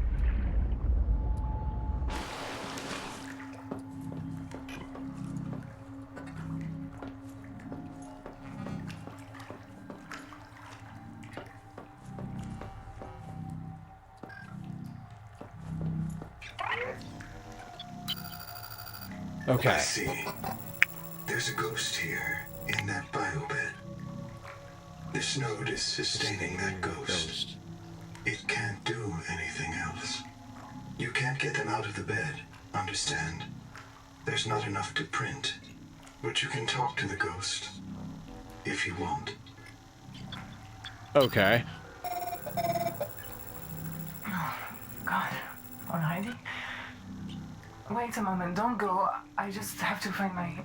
Okay. I see. There's a ghost here, in that biobed. This node is sustaining that ghost. It can't do anything else. You can't get them out of the bed, understand? There's not enough to print. But you can talk to the ghost, if you want. Okay. God, already? Wait a moment, don't go. I just have to find my...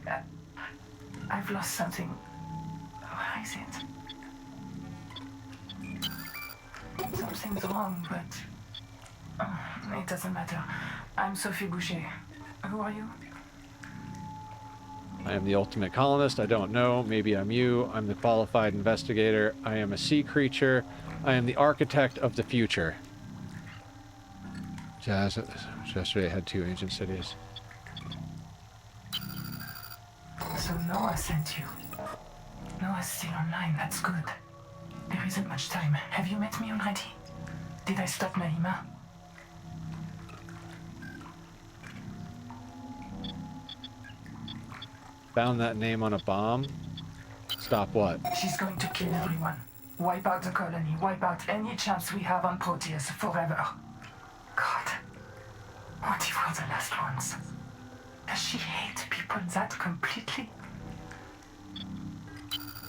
I've lost something. Where is it? Something's wrong, but... it doesn't matter. I'm Sophie Boucher. Who are you? I am the ultimate colonist. I don't know. Maybe I'm you. I'm the qualified investigator. I am a sea creature. I am the architect of the future. Jazz, yesterday I had 2 ancient cities. So Noah sent you. Noah's still online, that's good. There isn't much time. Have you met me already? Did I stop Naima? Found that name on a bomb. Stop what? She's going to kill everyone. Wipe out the colony. Wipe out any chance we have on Proteus forever. God. What if we're the last ones? Does she hate people that completely?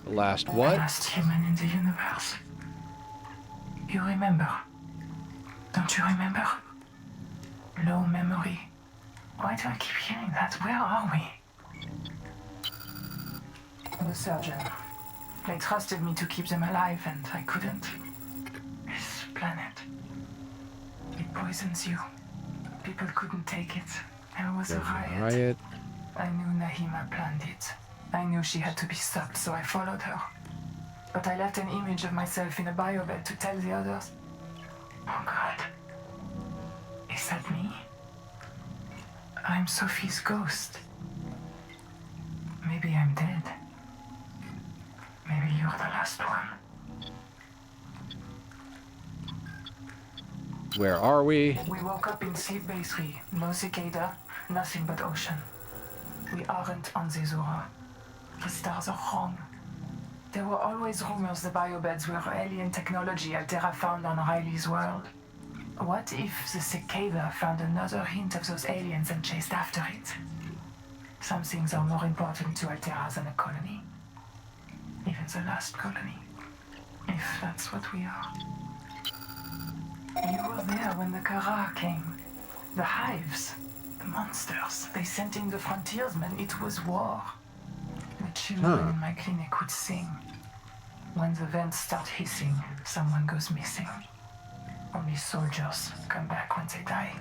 The last The what? last human in the universe. You remember? Don't you remember? Low memory. Why do I keep hearing that? Where are we? The surgeon. They trusted me to keep them alive, and I couldn't. This planet. It poisons you. People couldn't take it. There was a riot. Riot. I knew Nahima planned it. I knew she had to be stopped, so I followed her. But I left an image of myself in a biobed to tell the others. Oh God. Is that me? I'm Sophie's ghost. Maybe I'm dead. Maybe you're the last one. Where are we? We woke up in Sleep Bay 3. No cicada, nothing but ocean. We aren't on Zezora. The stars are wrong. There were always rumors the biobeds were alien technology Altera found on Riley's world. What if the cicada found another hint of those aliens and chased after it? Some things are more important to Altera than a colony. Even the last colony. If that's what we are. You were there when the Kara came. The hives. The monsters. They sent in the frontiersmen. It was war. The children in my clinic would sing. When the vents start hissing, someone goes missing. Only soldiers come back when they die.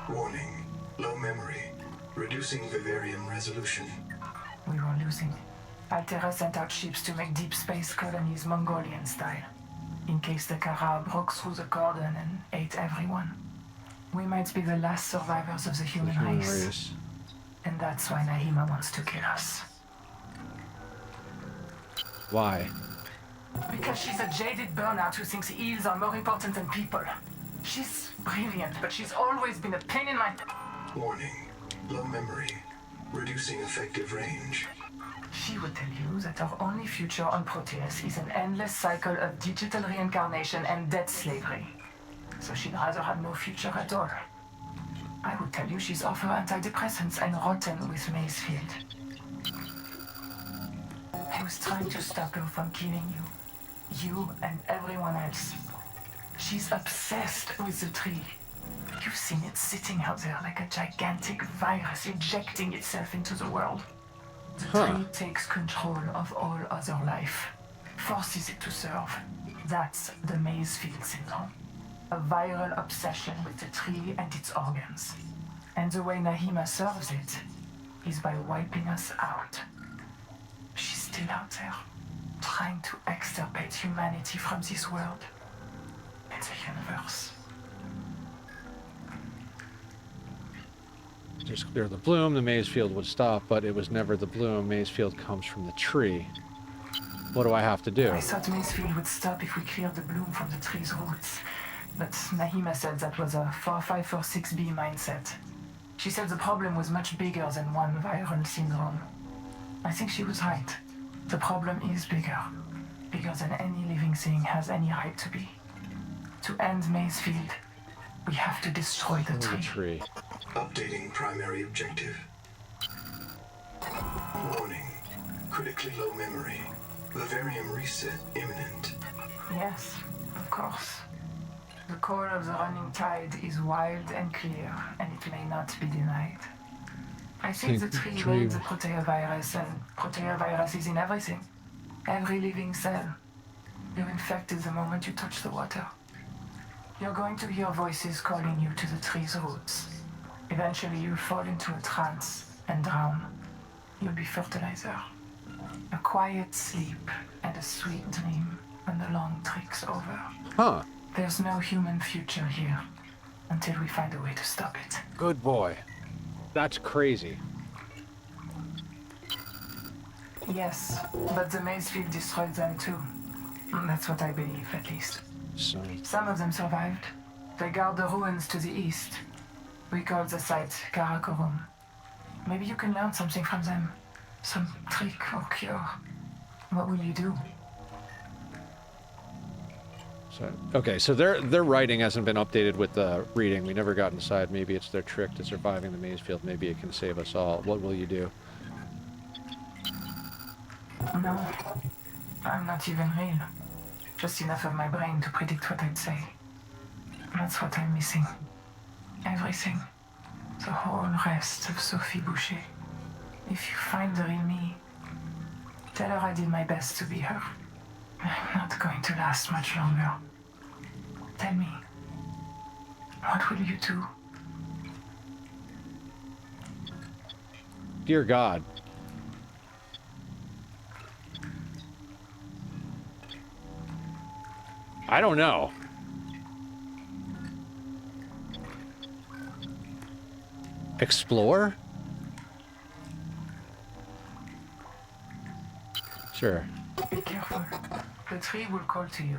Warning. Low memory. Reducing vivarium resolution. We were losing. Altera sent out ships to make deep space colonies Mongolian style. In case the Kara broke through the cordon and ate everyone. We might be the last survivors of the human race. And that's why Nahima wants to kill us. Why? Because she's a jaded burnout who thinks eels are more important than people. She's brilliant, but she's always been a pain in my... Warning. Low memory. Reducing effective range. She would tell you that our only future on Proteus is an endless cycle of digital reincarnation and debt slavery. So she'd rather have no future at all. I would tell you she's off her antidepressants and rotten with Maysfield. I was trying to stop her from killing you. You and everyone else. She's obsessed with the tree. You've seen it sitting out there like a gigantic virus injecting itself into the world. The tree takes control of all other life, forces it to serve. That's the Maysfield syndrome. A viral obsession with the tree and its organs. And the way Nahima serves it is by wiping us out. She's still out there, trying to extirpate humanity from this world and the universe. Just clear the bloom, the Maysfield would stop, but it was never the bloom. Maysfield comes from the tree. What do I have to do? I thought Maysfield would stop if we cleared the bloom from the tree's roots. But Nahima said that was a 4546B mindset. She said the problem was much bigger than one viral syndrome. I think she was right. The problem is bigger. Bigger than any living thing has any right to be. To end Maysfield, we have to destroy the tree. Updating primary objective. Warning. Critically low memory. Vivarium reset imminent. Yes, of course. The core of the running tide is wild and clear, and it may not be denied. I think the tree made the proteovirus, and proteovirus is in everything. Every living cell. You're infected the moment you touch the water. You're going to hear voices calling you to the tree's roots. Eventually you'll fall into a trance and drown. You'll be fertilizer. A quiet sleep and a sweet dream when the long trik's over. Huh. There's no human future here until we find a way to stop it. Good boy. That's crazy. Yes, but the Maysfield destroyed them too. That's what I believe, at least. So, Some of them survived. They guard the ruins to the east. We call the site Karakorum. Maybe you can learn something from them. Some trick or cure. What will you do? So, okay, so their writing hasn't been updated with the reading. We never got inside. Maybe it's their trick to surviving the maze field. Maybe it can save us all. What will you do? No, I'm not even real. Just enough of my brain to predict what I'd say. That's what I'm missing. Everything. The whole rest of Sophie Boucher. If you find the real me, tell her I did my best to be her. I'm not going to last much longer. Tell me, what will you do? Dear God. I don't know. Explore? Sure. Be careful. The tree will call to you.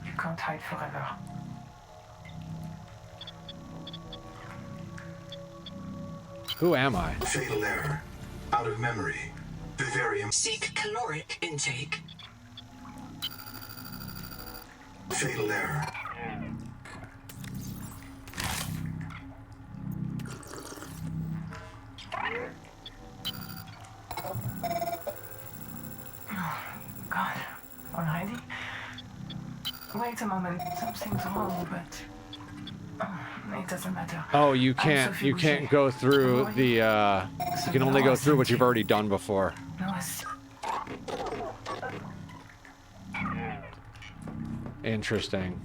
You can't hide forever. Who am I? Fatal error. Out of memory. Vivarium. Seek caloric intake. Fatal error. God, already? Wait a moment, something's wrong, but it doesn't matter. Oh, you I'm can't Sophie you can't Boucher. go through Boy. the you can only go through what you've already done before. No, I see. Interesting.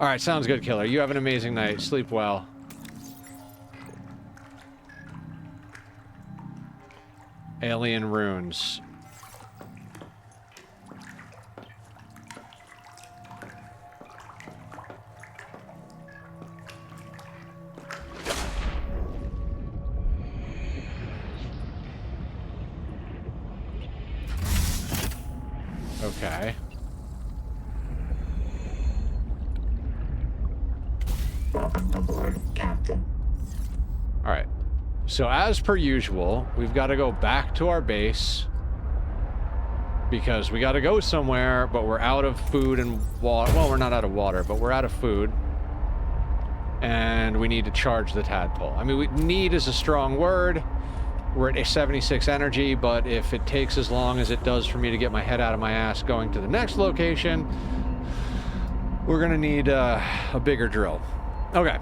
All right, sounds good, Killer. You have an amazing night. Sleep well. Alien runes. Okay. Welcome aboard, Captain. All right. So as per usual, we've got to go back to our base because we got to go somewhere, but we're out of food and water. Well, we're not out of water, but we're out of food. And we need to charge the tadpole. I mean, need is a strong word. We're at 76 energy, but if it takes as long as it does for me to get my head out of my ass going to the next location, we're going to need a bigger drill. Okay.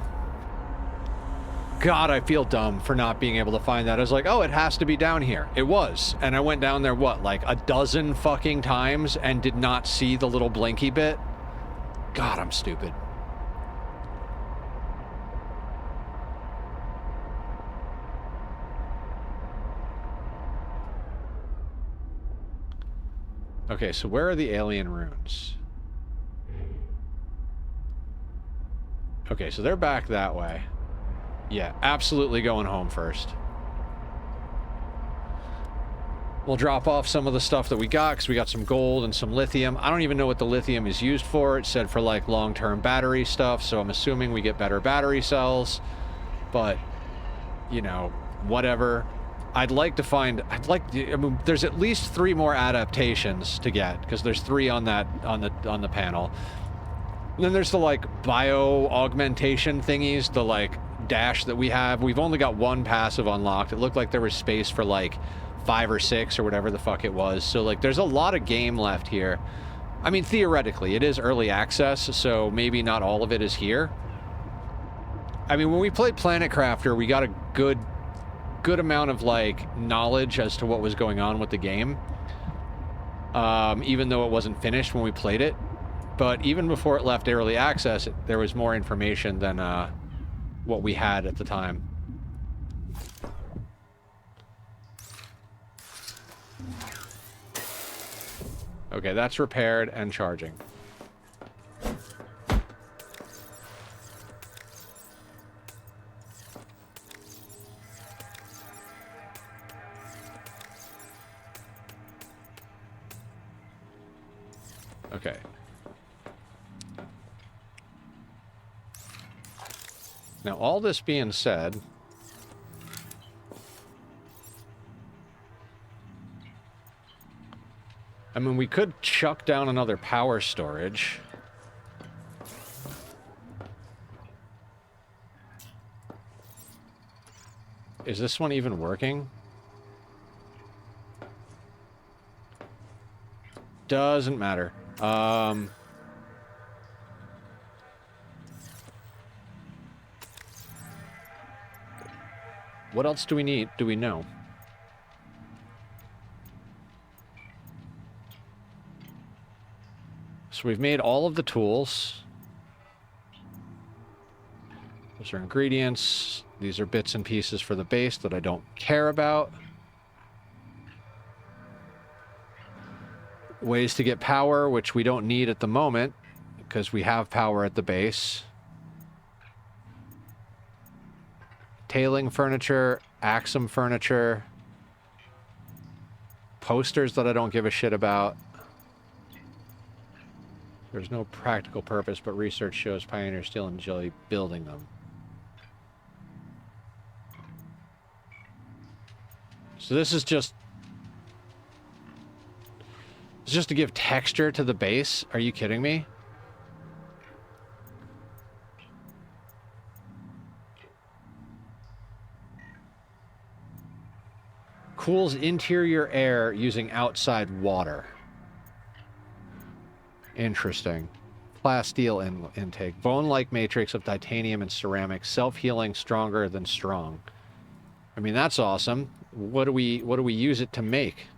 God, I feel dumb for not being able to find that. I was like, oh, it has to be down here. It was. And I went down there, what, like a dozen fucking times and did not see the little blinky bit? God, I'm stupid. Okay, so where are the alien runes? Okay, so they're back that way. Yeah, absolutely going home first. We'll drop off some of the stuff that we got, because we got some gold and some lithium. I don't even know what the lithium is used for. It said for, like, long-term battery stuff, so I'm assuming we get better battery cells. But, you know, whatever. I'd like to find... I mean, there's at least 3 more adaptations to get, because there's 3 on that, on the panel. And then there's the, like, bio-augmentation thingies, the, like, dash that we have. We've only got 1 passive unlocked. It looked like there was space for, like, 5 or 6 or whatever the fuck it was. So, like, there's a lot of game left here. I mean, theoretically, it is early access, so maybe not all of it is here. I mean, when we played Planet Crafter, we got a good amount of, like, knowledge as to what was going on with the game. Even though it wasn't finished when we played it. But even before it left early access, there was more information than what we had at the time. Okay, that's repaired and charging. Okay. Now, all this being said, I mean, we could chuck down another power storage. Is this one even working? Doesn't matter. What else do we need? Do we know? So we've made all of the tools. Those are ingredients. These are bits and pieces for the base that I don't care about. Ways to get power, which we don't need at the moment, because we have power at the base. Tailing furniture, Axum furniture. Posters that I don't give a shit about. There's no practical purpose, but research shows pioneers still enjoy building them. So this is just... It's just to give texture to the base? Are you kidding me? Cools interior air using outside water. Interesting. Plasteel intake. Bone-like matrix of titanium and ceramic. Self-healing, stronger than strong. I mean, that's awesome. What do we use it to make?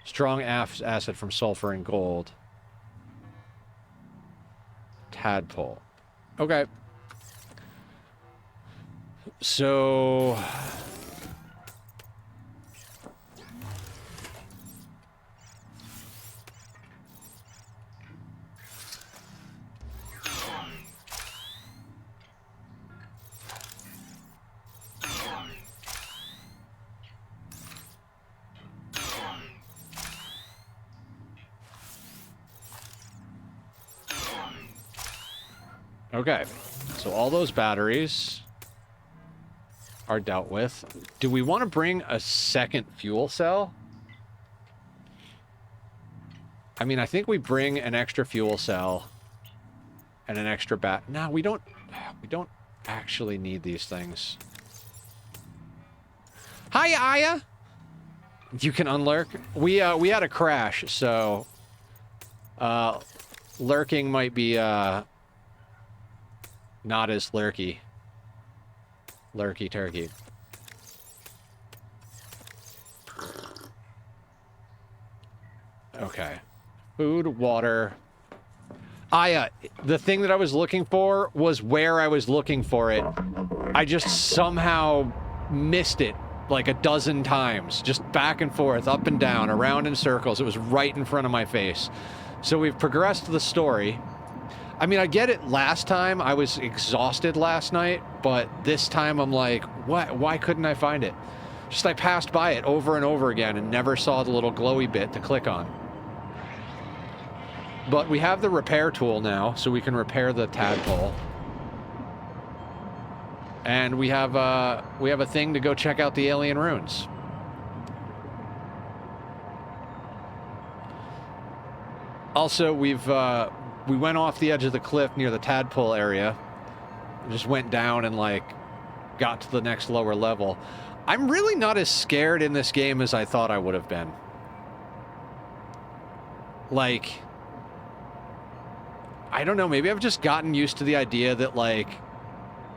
Strong acid from sulfur and gold. Tadpole. Okay. So... Okay, so all those batteries are dealt with. Do we want to bring a second fuel cell? I mean, I think we bring an extra fuel cell and an extra No, we don't actually need these things. Hi, Aya! You can unlurk. We had a crash, so lurking might be not as lurky. Lurky turkey. Okay. Food, water. The thing that I was looking for was where I was looking for it. I just somehow missed it like a dozen times. Just back and forth, up and down, around in circles. It was right in front of my face. So we've progressed the story. I mean, I get it last time. I was exhausted last night, but this time I'm like, what? Why couldn't I find it? Just I passed by it over and over again and never saw the little glowy bit to click on. But we have the repair tool now, so we can repair the tadpole. And we have a thing to go check out the alien ruins. Also, we went off the edge of the cliff near the tadpole area. Just went down and, like, got to the next lower level. I'm really not as scared in this game as I thought I would have been. Like, I don't know, maybe I've just gotten used to the idea that, like,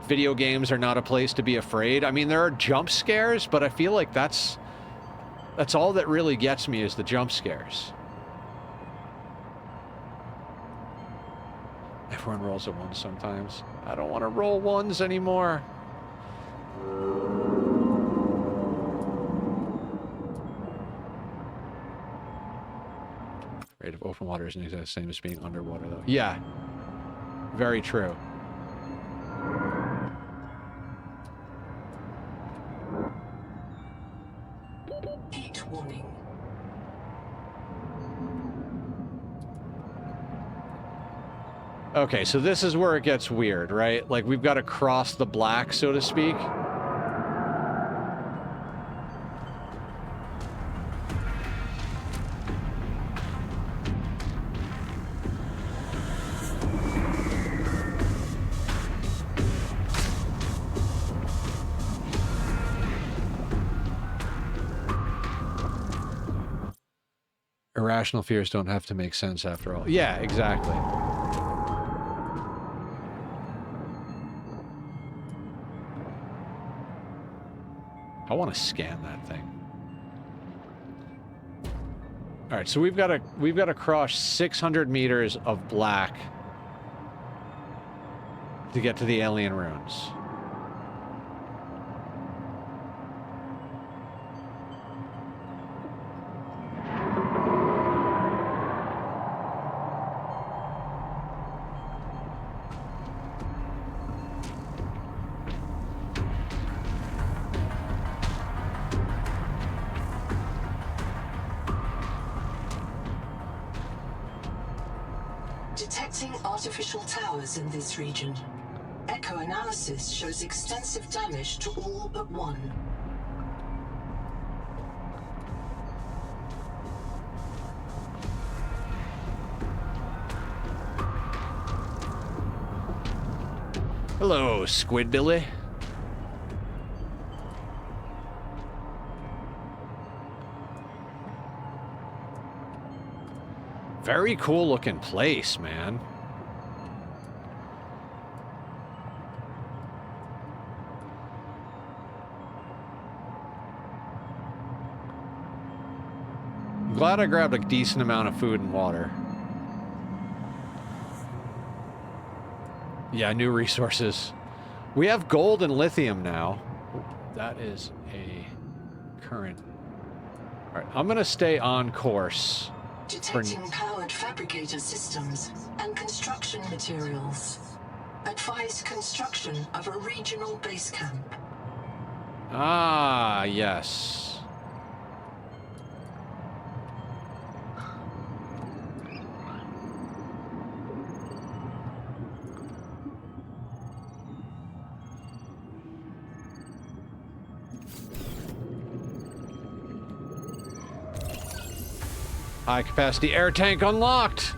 video games are not a place to be afraid. I mean, there are jump scares, but I feel like that's all that really gets me is the jump scares. Everyone rolls a 1 sometimes. I don't want to roll 1s anymore. Rate of open water isn't exactly the same as being underwater, though. Yeah. Very true. Heat warning. Okay, so this is where it gets weird, right? Like, we've got to cross the black, so to speak. Irrational fears don't have to make sense after all. Yeah, exactly. I want to scan that thing. All right, so we've got to cross 600 meters of black to get to the alien ruins. Detecting artificial towers in this region. Echo analysis shows extensive damage to all but one. Hello, Squidbilly. Very cool looking place, man. I'm glad I grabbed a decent amount of food and water. Yeah, new resources. We have gold and lithium now. That is a current. All right, I'm gonna stay on course. Detecting powered fabricator systems and construction materials. Advise construction of a regional base camp. Ah, yes. High capacity air tank unlocked.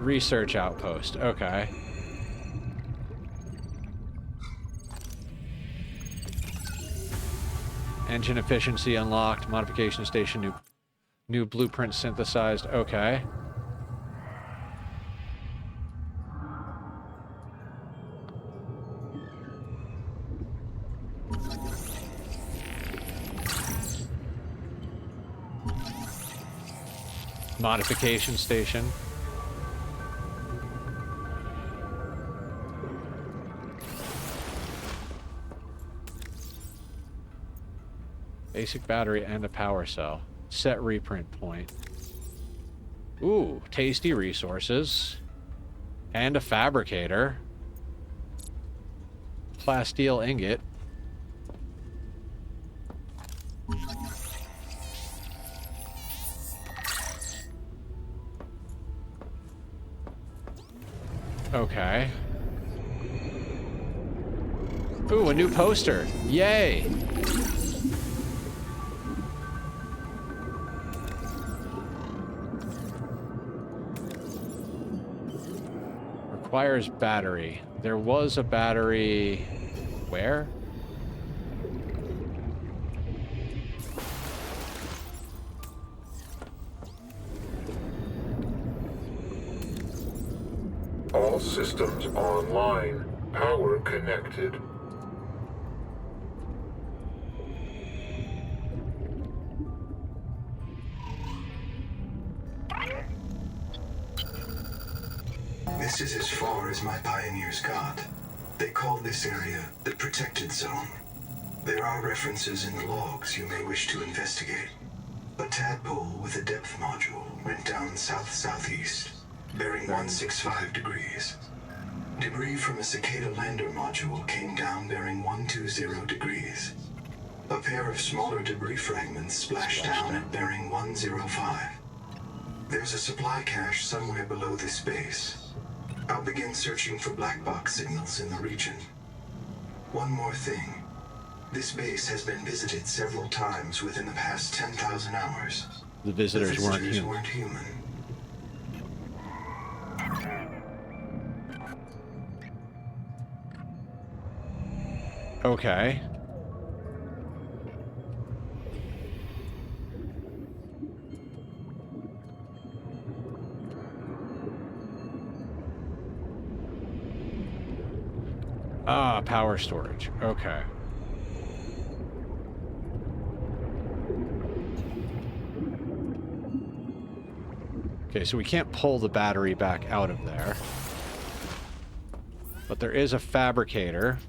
Research outpost. Okay. Engine efficiency unlocked. Modification station. New blueprint synthesized. Okay. Modification station. Basic battery and a power cell. Set reprint point. Ooh, tasty resources. And a fabricator. Plasteel ingot. Okay. Ooh, a new poster. Yay! Requires battery. There was a battery... Where? All systems online. Power connected. This is as far as my pioneers got. They called this area the Protected Zone. There are references in the logs you may wish to investigate. A tadpole with a depth module went down south-southeast, bearing 165 degrees. Debris from a cicada lander module came down bearing 120 degrees. A pair of smaller debris fragments splashed down at bearing 105. There's a supply cache somewhere below this base. I'll begin searching for black box signals in the region. One more thing. This base has been visited several times within the past 10,000 hours. The visitors weren't human. weren't human. Okay. Ah, power storage. Okay. Okay, so we can't pull the battery back out of there. But there is a fabricator.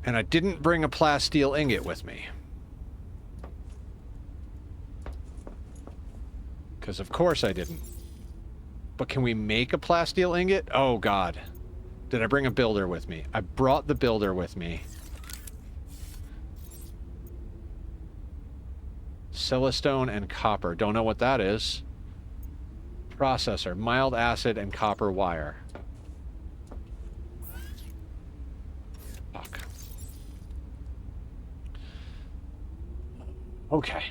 And I didn't bring a plasteel ingot with me. Because of course I didn't. But can we make a plasteel ingot? Oh god. Did I bring a builder with me? I brought the builder with me. Silestone and copper. Don't know what that is. Processor. Mild acid and copper wire. Fuck. Okay.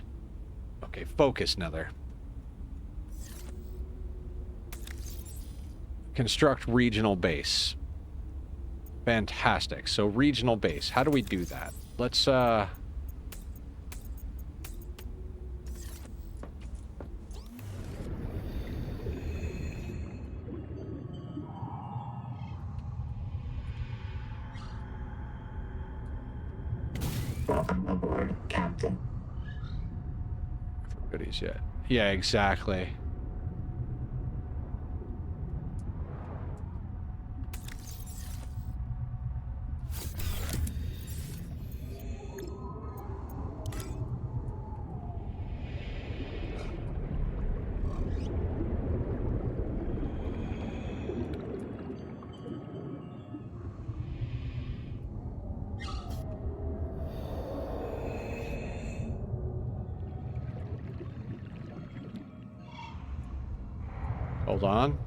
Okay, focus, Nether. Construct regional base. Fantastic. So regional base. How do we do that? Let's Welcome aboard, Captain. goodies yet. Yeah, exactly. Hold on.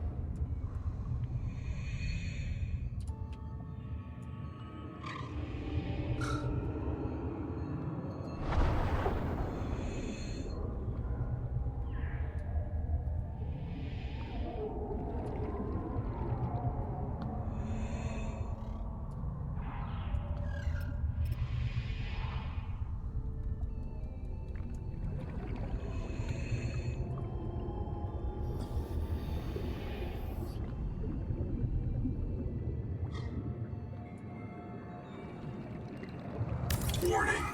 Warning.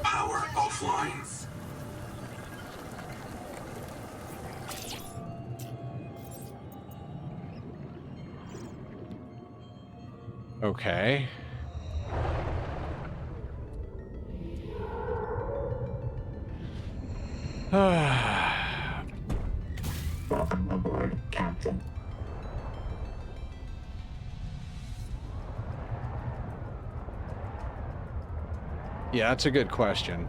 Power offline. Okay. Welcome aboard, Captain. Yeah, that's a good question.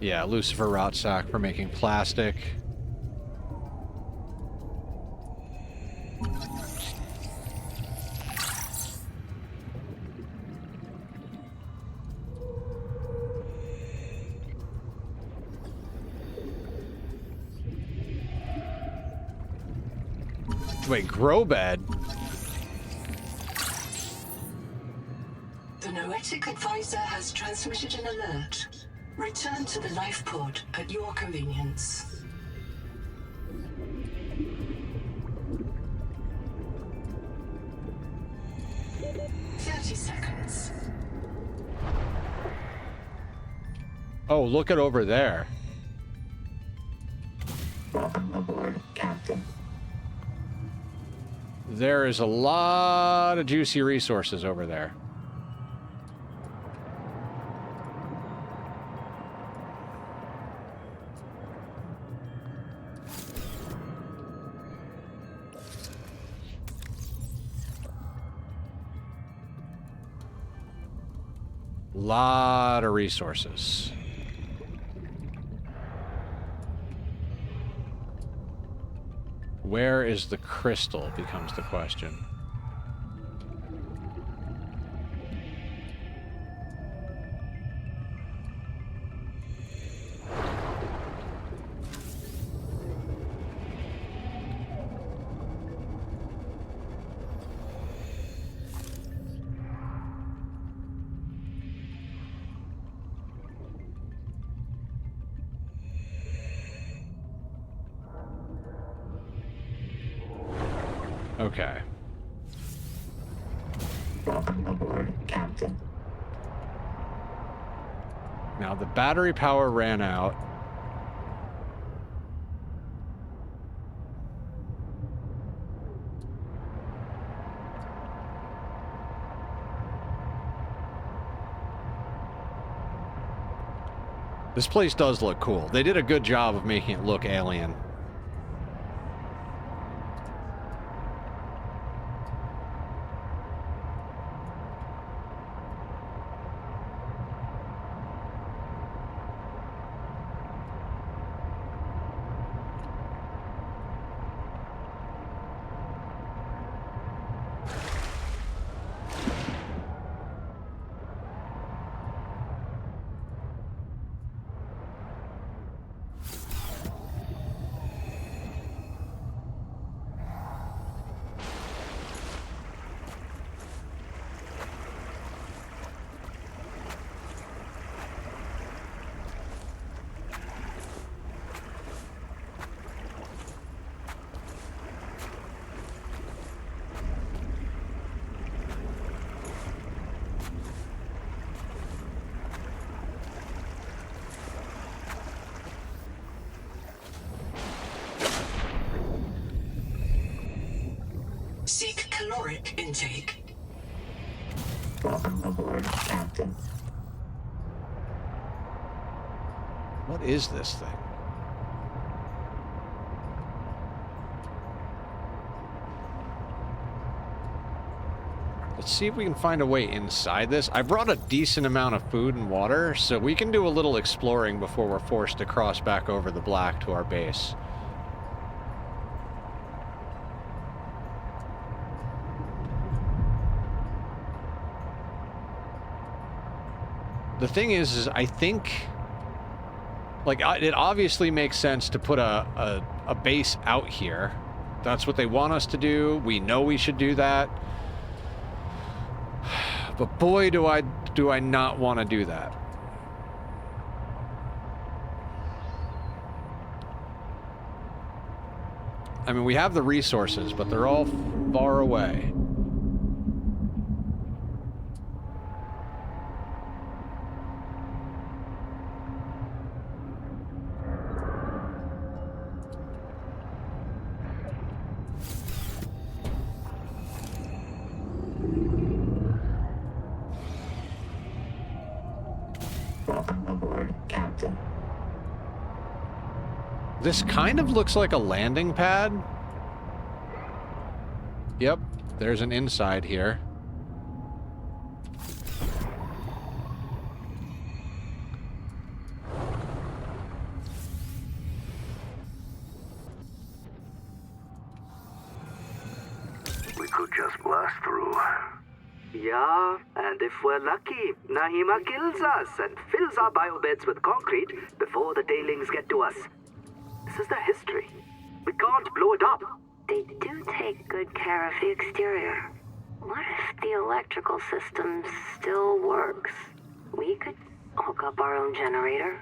Yeah, Lucifer rot sack for making plastic. Wait, grow bed? The Noetic Advisor has transmitted an alert. Return to the life pod at your convenience. Seconds. Oh, look at over there. Welcome aboard, Captain. There is a lot of juicy resources over there. Lot of resources. Where is the crystal becomes the question. Okay. Welcome aboard, Captain. Now the battery power ran out. This place does look cool. They did a good job of making it look alien. Seek caloric intake. Welcome aboard, Captain. What is this thing? Let's see if we can find a way inside this. I brought a decent amount of food and water, so we can do a little exploring before we're forced to cross back over the black to our base. The thing is I think, like, it obviously makes sense to put a base out here. That's what they want us to do. We know we should do that. But boy, do I not want to do that. I mean, we have the resources, but they're all far away. Welcome aboard, Captain. This kind of looks like a landing pad. Yep, there's an inside here. We could just blast through. Yeah, and if we're lucky, Nahima kills us and fills our biobeds with concrete before the tailings get to us. This is their history. We can't blow it up. They do take good care of the exterior. What if the electrical system still works? We could hook up our own generator.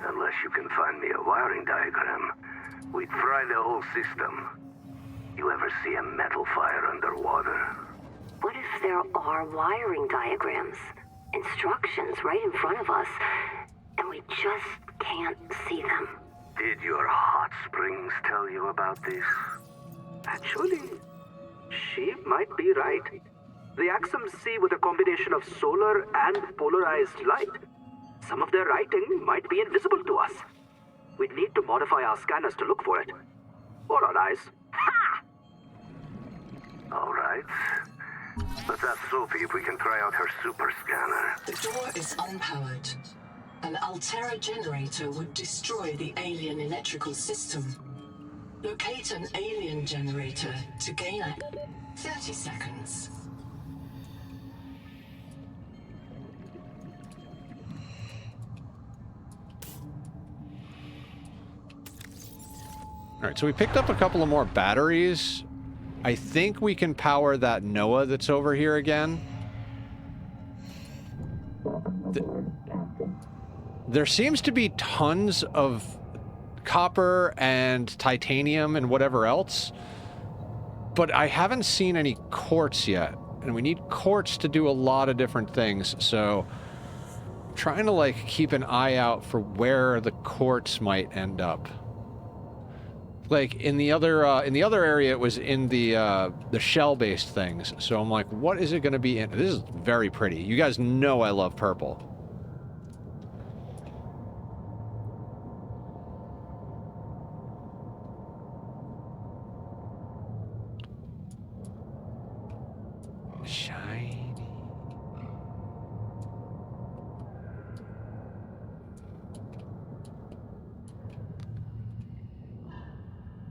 Unless you can find me a wiring diagram, we'd fry the whole system. You ever see a metal fire underwater? What if there are wiring diagrams, instructions right in front of us, and we just can't see them? Did your hot springs tell you about this? Actually, she might be right. The Axums see with a combination of solar and polarized light. Some of their writing might be invisible to us. We'd need to modify our scanners to look for it. Or our eyes. Ha! All right. Let's ask Sophie if we can try out her super scanner. The door is unpowered. An Altera generator would destroy the alien electrical system. Locate an alien generator to gain 30 seconds. All right, so we picked up a couple of more batteries. I think we can power that Noah that's over here again. There seems to be tons of copper and titanium and whatever else, but I haven't seen any quartz yet, and we need quartz to do a lot of different things, so I'm trying to like keep an eye out for where the quartz might end up. Like in the other area, it was in the shell-based things. So I'm like, what is it going to be in? This is very pretty. You guys know I love purple. Shiny.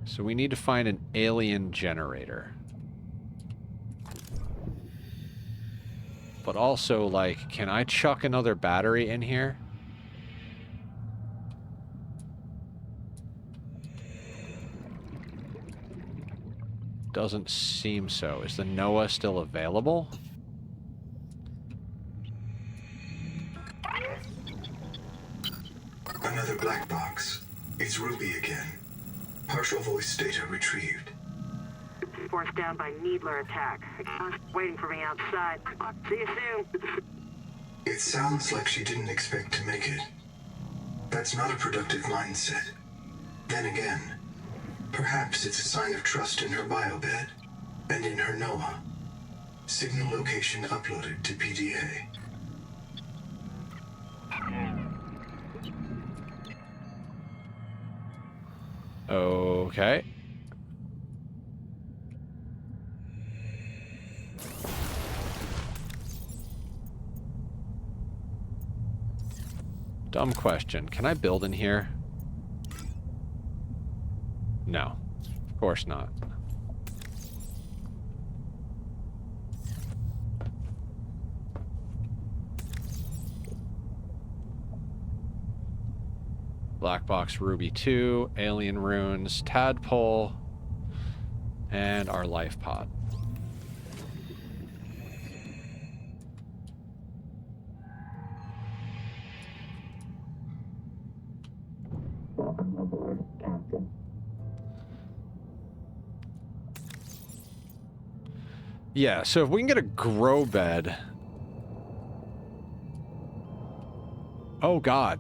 So we need to find an alien generator. But also, like, can I chuck another battery in here? Doesn't seem so. Is the Noah still available? Another black box. It's Ruby again. Partial voice data retrieved. Forced down by Needler attack. Waiting for me outside. See you soon. It sounds like she didn't expect to make it. That's not a productive mindset. Then again, perhaps it's a sign of trust in her biobed and in her Noah. Signal location uploaded to PDA. Okay. Dumb question. Can I build in here? No. Of course not. Black Box Ruby 2, Alien Runes, Tadpole, and our life pod. Yeah, so if we can get a grow bed. Oh, God.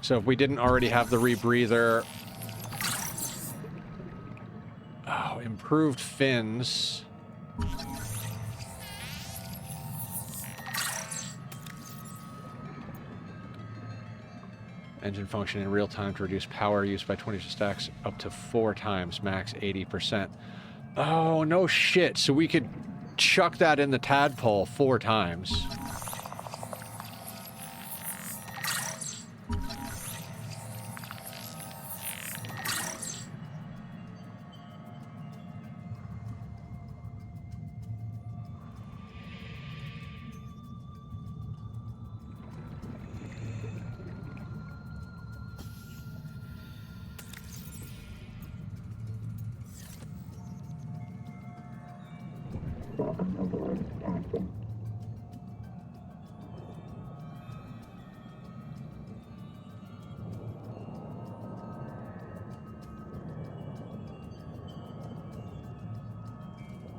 So if we didn't already have the rebreather... Oh, improved fins. Engine function in real time to reduce power use by 20 stacks up to 4 times, max 80%. Oh, no shit. So we could chuck that in the tadpole 4 times.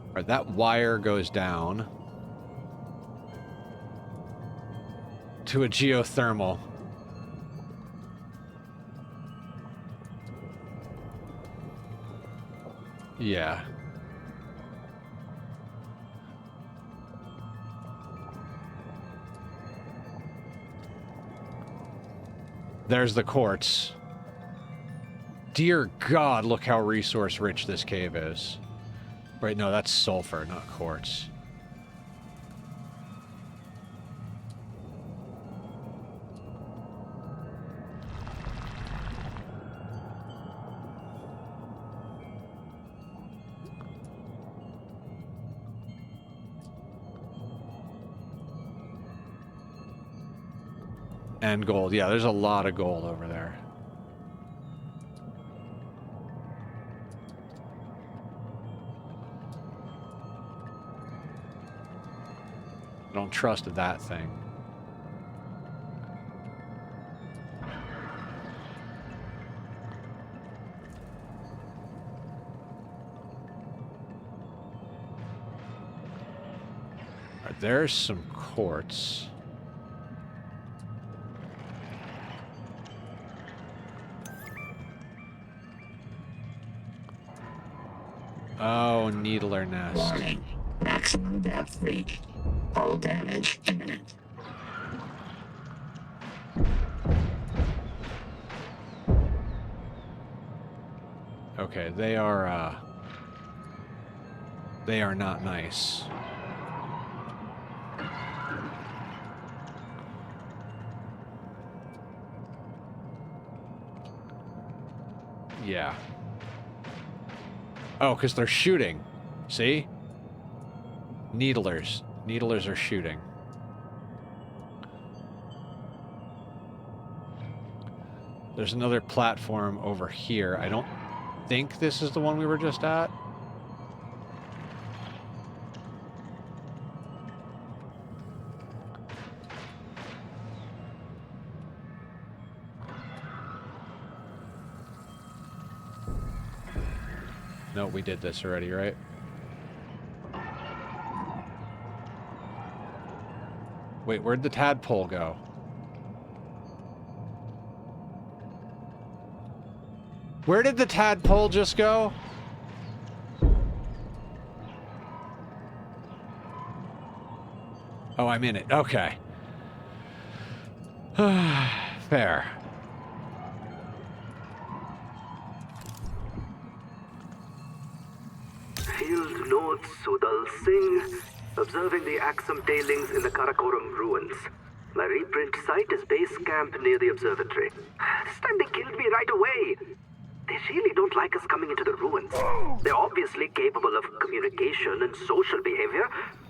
All right, that wire goes down to a geothermal. Yeah. There's the quartz. Dear God, look how resource rich this cave is. Wait, no, that's sulfur, not quartz. And gold. Yeah, there's a lot of gold over there. I don't trust that thing. Alright, there's some quartz. Oh, needler nest. Warning. Maximum depth reached. Hull damage imminent. Okay, they are not nice. Yeah. Oh, because they're shooting. See? Needlers. Needlers are shooting. There's another platform over here. I don't think this is the one we were just at. No, we did this already, right? Wait, where'd the tadpole go? Where did the tadpole just go? Oh, I'm in it. Okay. Fair. Field Notes Sudal Singh, observing the Axum tailings in the Karakoram ruins. My reprint site is base camp near the observatory. This time they killed me right away. They really don't like us coming into the ruins. They're obviously capable of communication and social behavior.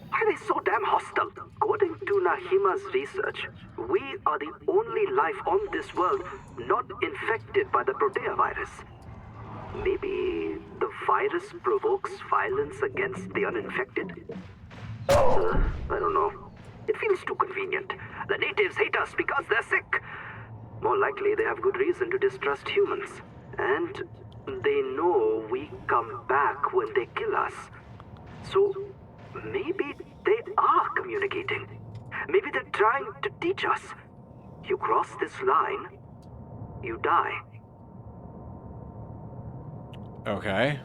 Why are they so damn hostile? According to Nahima's research, we are the only life on this world not infected by the Protea virus. Maybe the virus provokes violence against the uninfected? I don't know. It feels too convenient. The natives hate us because they're sick. More likely, they have good reason to distrust humans. And they know we come back when they kill us. So maybe they are communicating. Maybe they're trying to teach us. You cross this line, you die. Okay.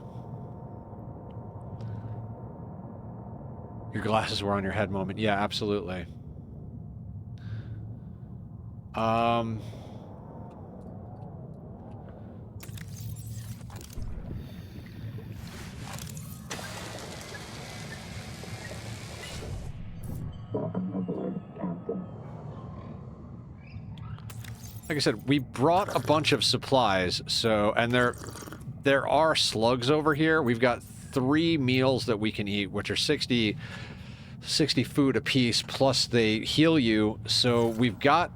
Your glasses were on your head moment. Yeah, absolutely. Like I said, we brought a bunch of supplies, so, and there are slugs over here. We've got 3 meals that we can eat, which are 60 food a piece, plus they heal you. So we've got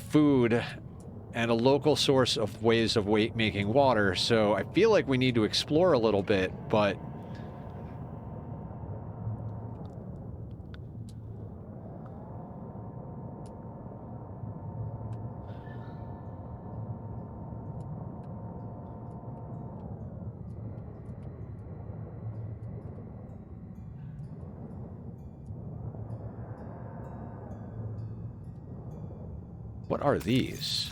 food and a local source of ways of making water. So I feel like we need to explore a little bit, but what are these?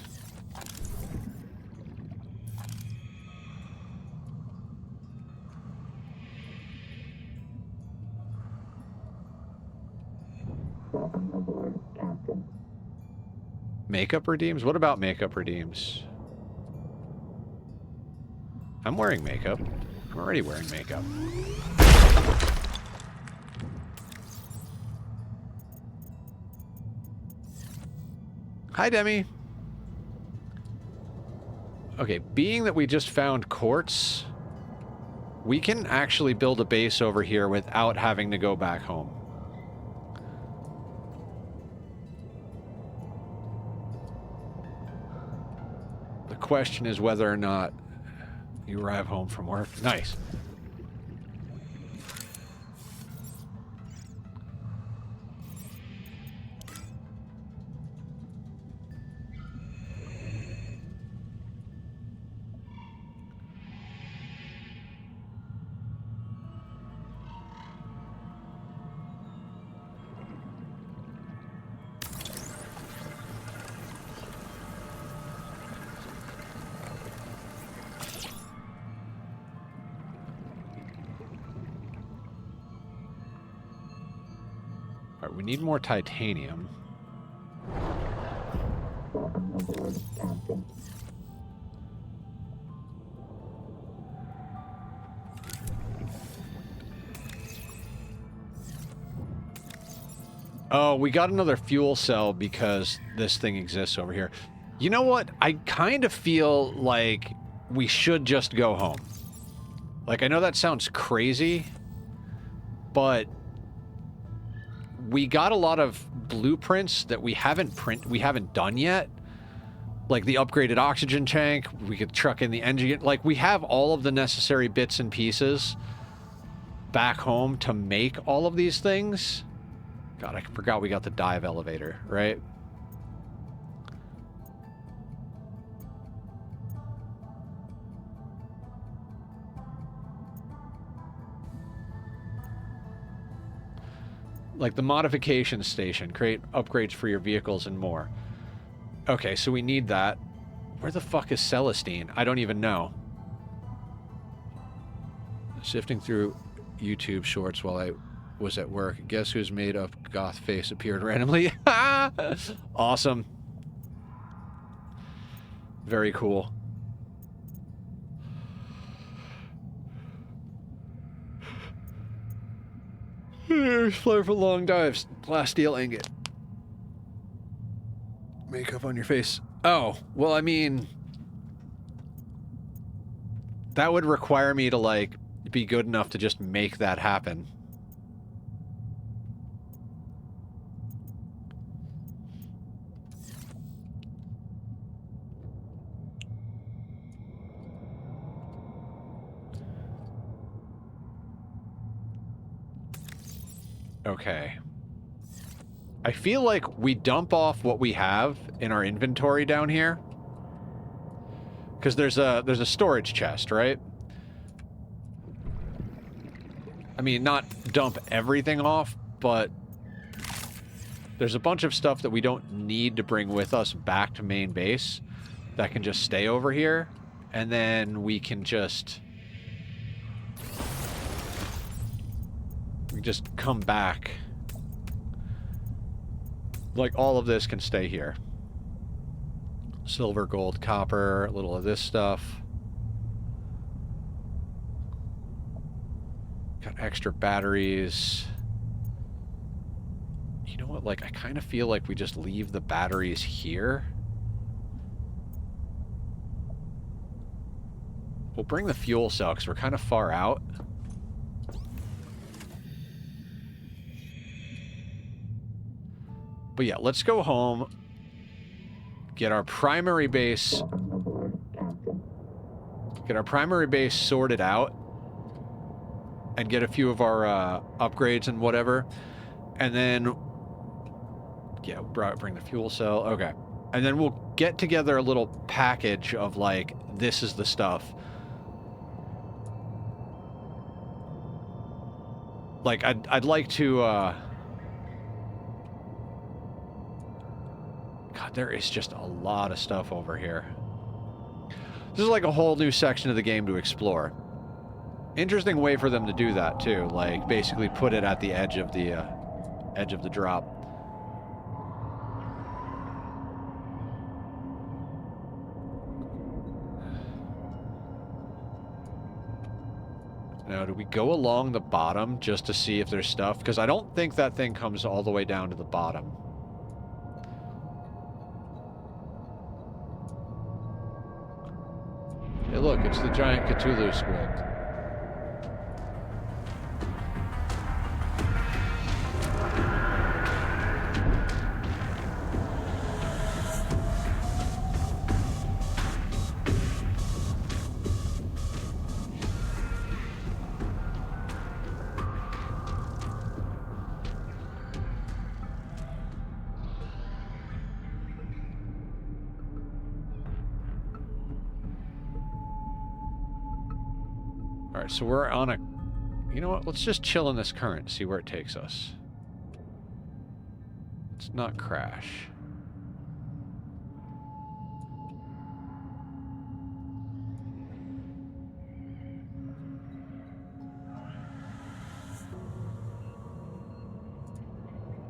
makeup redeems? What about makeup redeems? I'm wearing makeup. I'm already wearing makeup. Hi, Demi. Okay, being that we just found quartz, we can actually build a base over here without having to go back home. The question is whether or not you arrive home from work. Nice. Alright, we need more titanium. Oh, we got another fuel cell because this thing exists over here. You know what? I kind of feel like we should just go home. Like, I know that sounds crazy, but we got a lot of blueprints that we haven't done yet. Like the upgraded oxygen tank, we could truck in the engine. Like, we have all of the necessary bits and pieces back home to make all of these things. God, I forgot we got the dive elevator, right? Like the modification station, create upgrades for your vehicles and more. Okay, so we need that. Where the fuck is Celestine? I don't even know. Sifting through YouTube shorts while I was at work. Guess whose made up goth face appeared randomly? Awesome. Very cool. Flare for long dives. Glass steel ingot. Makeup on your face. Oh, well, I mean, that would require me to, like, be good enough to just make that happen. Okay. I feel like we dump off what we have in our inventory down here. Because there's a storage chest, right? I mean, not dump everything off, but there's a bunch of stuff that we don't need to bring with us back to main base that can just stay over here. And then we can just come back. Like, all of this can stay here. Silver, gold, copper, a little of this stuff. Got extra batteries. You know what? Like, I kind of feel like we just leave the batteries here. We'll bring the fuel cell because we're kind of far out. But yeah, let's go home, get our primary base sorted out, and get a few of our upgrades and whatever, and then, yeah, bring the fuel cell, okay. And then we'll get together a little package of, like, this is the stuff. Like, I'd like to, God, there is just a lot of stuff over here. This is like a whole new section of the game to explore. Interesting way for them to do that too. Like, basically put it at the edge of the drop. Now, do we go along the bottom just to see if there's stuff? Because I don't think that thing comes all the way down to the bottom. Hey, look, it's the giant Cthulhu squid. Alright, so we're on a... You know what? Let's just chill in this current, see where it takes us. Let's not crash.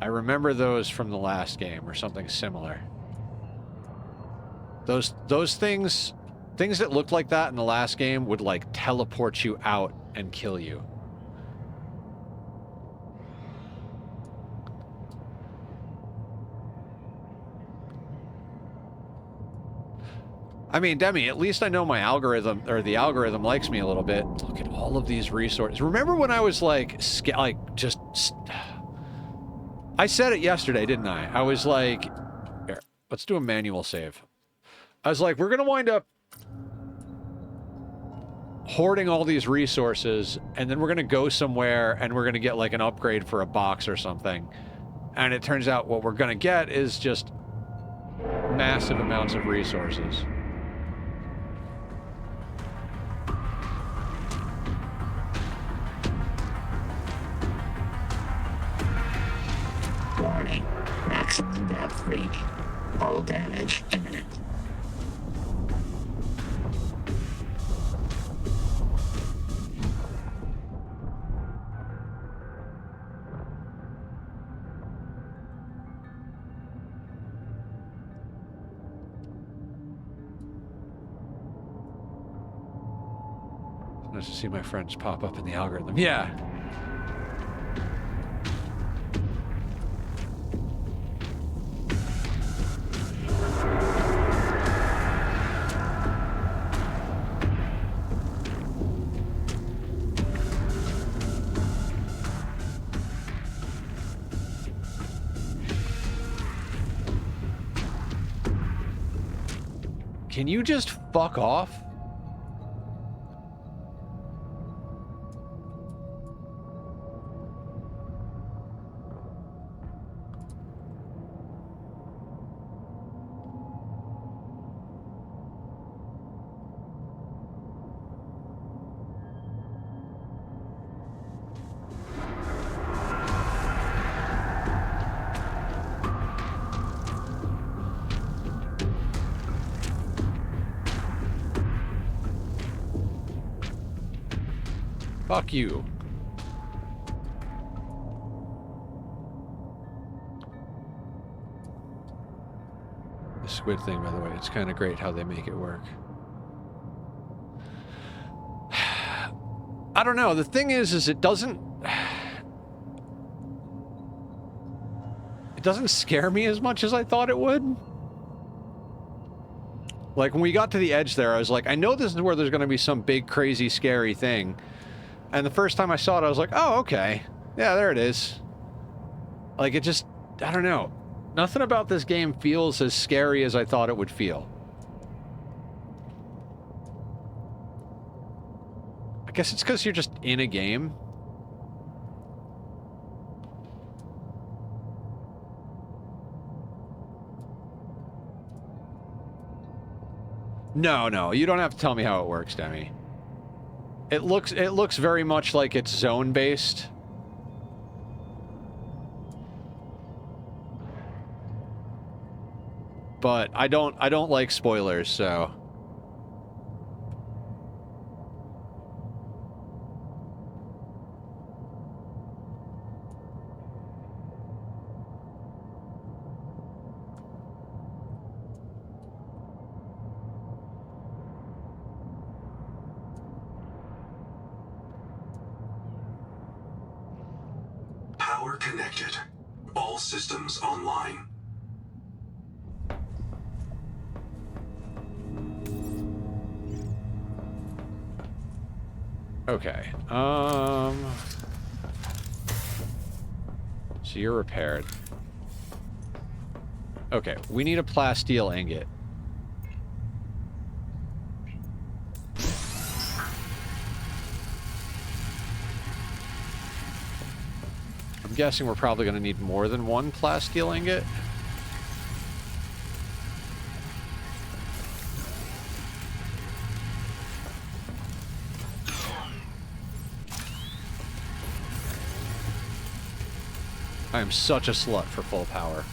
I remember those from the last game, or something similar. Those things that looked like that in the last game would, like, teleport you out and kill you. I mean, Demi, at least I know my algorithm, or the algorithm likes me a little bit. Look at all of these resources. Remember when I was, like, I said it yesterday, didn't I? I was like... Here, let's do a manual save. I was like, we're gonna wind up hoarding all these resources, and then we're gonna go somewhere and we're gonna get like an upgrade for a box or something. And it turns out what we're gonna get is just massive amounts of resources. Warning. Maximum depth reach. Hull damage imminent. Nice to see my friends pop up in the algorithm. Yeah. Can you just fuck off? Fuck you. The squid thing, by the way, it's kind of great how they make it work. I don't know. The thing is it doesn't scare me as much as I thought it would. Like, when we got to the edge there, I was like, I know this is where there's going to be some big, crazy, scary thing. And the first time I saw it, I was like, oh, okay. Yeah, there it is. Like, it just... I don't know. Nothing about this game feels as scary as I thought it would feel. I guess it's because you're just in a game. No, you don't have to tell me how it works, Demi. It looks very much like it's zone-based. But I don't like spoilers, so... connected. All systems online. Okay. So you're repaired. Okay, we need a plasteel ingot. I'm guessing we're probably going to need more than one plasteel ingot. I am such a slut for full power.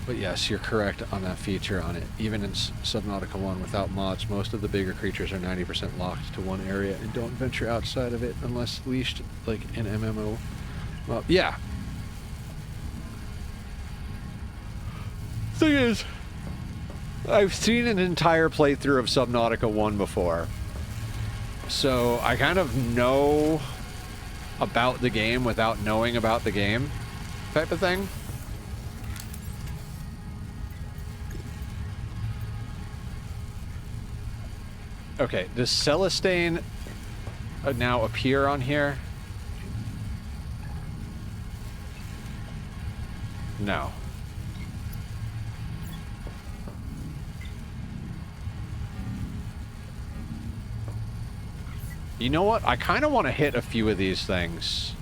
But yes, you're correct on that feature on it. Even in Subnautica 1, without mods, most of the bigger creatures are 90% locked to one area and don't venture outside of it unless leashed, like in MMO. Well, yeah. Thing is, I've seen an entire playthrough of Subnautica 1 before. So I kind of know about the game without knowing about the game, type of thing. Okay, does Celestane now appear on here? No. You know what? I kind of want to hit a few of these things.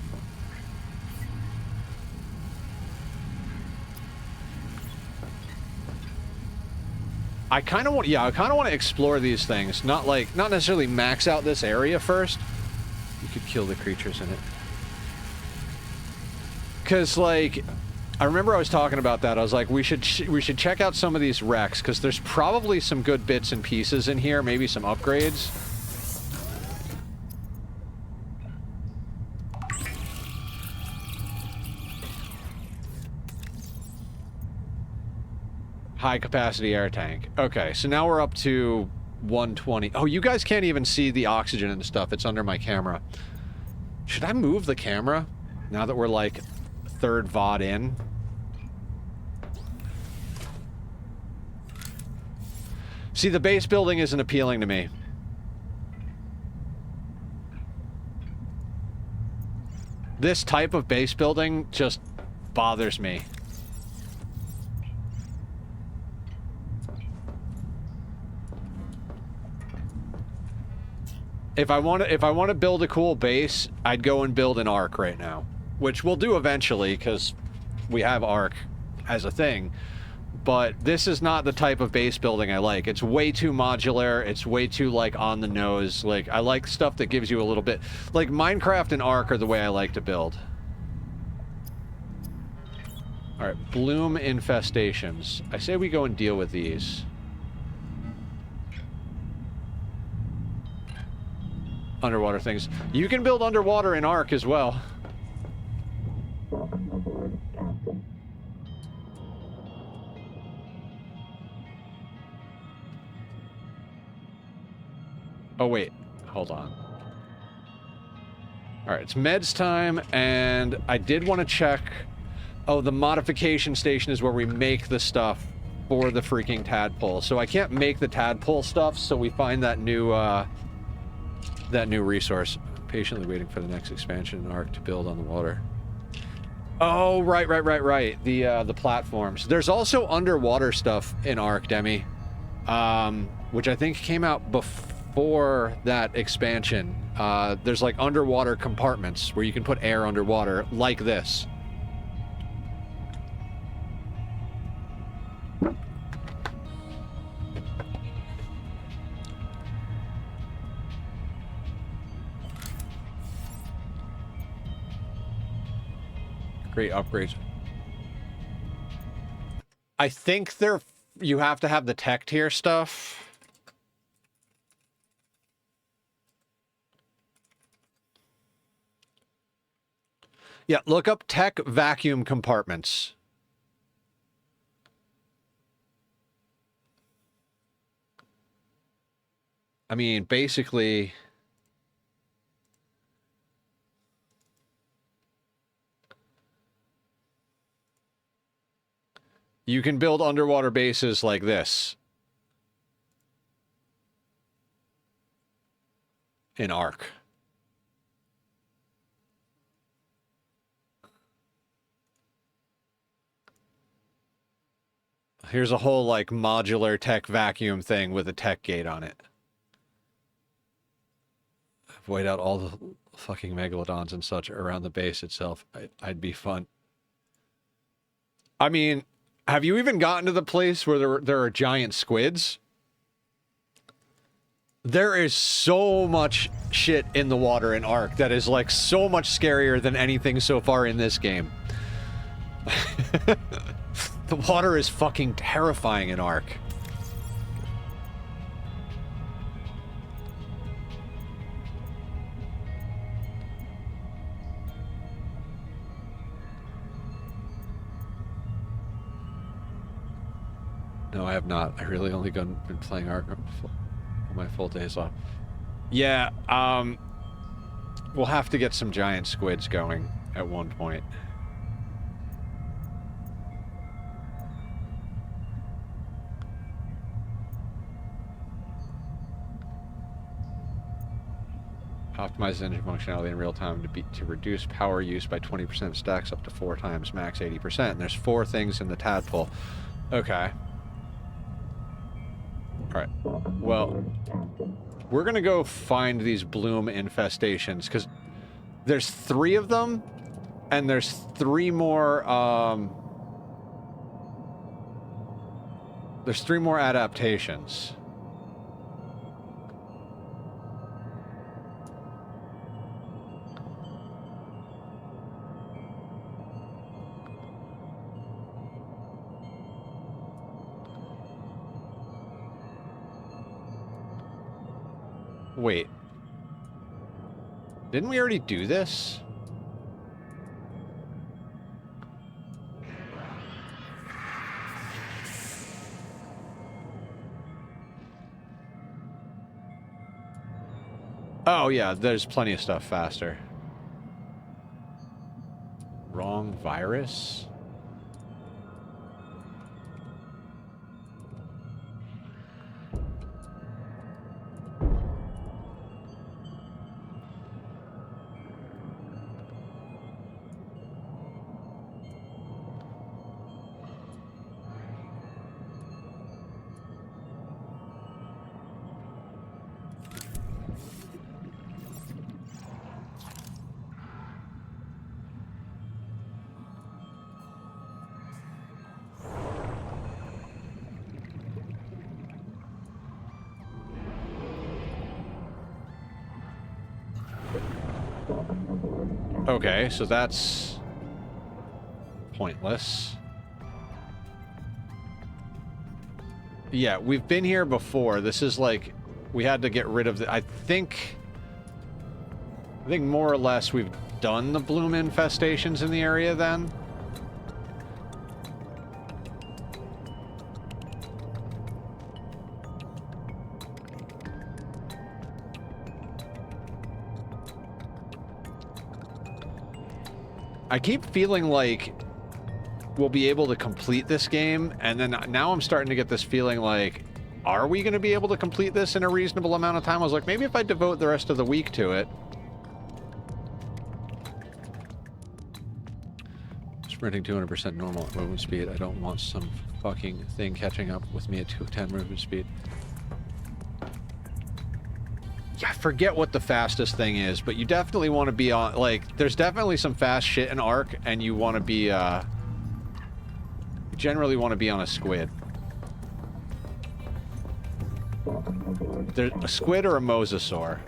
I kind of want, yeah, I kind of want to explore these things. Not necessarily max out this area first. You could kill the creatures in it. Because, like, I remember I was talking about that. I was like, we should check out some of these wrecks, because there's probably some good bits and pieces in here, maybe some upgrades. High capacity air tank. Okay, so now we're up to 120. Oh, you guys can't even see the oxygen and stuff. It's under my camera. Should I move the camera now that we're like third VOD in? See, the base building isn't appealing to me. This type of base building just bothers me. If I want to build a cool base, I'd go and build an Ark right now, which we'll do eventually because we have Ark as a thing. But this is not the type of base building I like. It's way too modular. It's way too, like, on the nose. Like, I like stuff that gives you a little bit... Like, Minecraft and Ark are the way I like to build. Alright, bloom infestations. I say we go and deal with these. Underwater things. You can build underwater in Ark as well. Oh, wait. Hold on. Alright, it's meds time, and I did want to check... Oh, the modification station is where we make the stuff for the freaking tadpole. So I can't make the tadpole stuff, so we find that new resource. Patiently waiting for the next expansion in Ark to build on the water. Oh, right. The platforms. There's also underwater stuff in Ark, Demi. Which I think came out before that expansion. There's like underwater compartments where you can put air underwater, like this. Great upgrades. I think you have to have the tech tier stuff. Yeah, look up tech vacuum compartments. I mean, basically... You can build underwater bases like this. In Ark. Here's a whole, like, modular tech vacuum thing with a tech gate on it. Void out all the fucking megalodons and such around the base itself. I'd be fun. I mean, have you even gotten to the place where there are giant squids? There is so much shit in the water in Ark that is, like, so much scarier than anything so far in this game. The water is fucking terrifying in Ark. No, I have not. I really only been playing Ark on my full days off. Yeah, we'll have to get some giant squids going at one point. Optimize engine functionality in real time to reduce power use by 20%, stacks up to 4 times, max 80%. And there's 4 things in the tadpole. Okay. Alright. Well, we're gonna go find these bloom infestations, because there's 3 of them, and there's 3 more, there's 3 more adaptations. Wait. Didn't we already do this? Oh yeah, there's plenty of stuff faster. Wrong virus? Okay, so that's pointless. Yeah, we've been here before. This is like, we had to get rid of the, I think more or less we've done the bloom infestations in the area then. I keep feeling like we'll be able to complete this game, and then now I'm starting to get this feeling like, are we going to be able to complete this in a reasonable amount of time? I was like, maybe if I devote the rest of the week to it. Sprinting 200% normal at movement speed. I don't want some fucking thing catching up with me at 210 movement speed. Yeah, I forget what the fastest thing is, but you definitely want to be on, like, there's definitely some fast shit in Ark, and you want to be, you generally want to be on a squid. There's a squid or a mosasaur.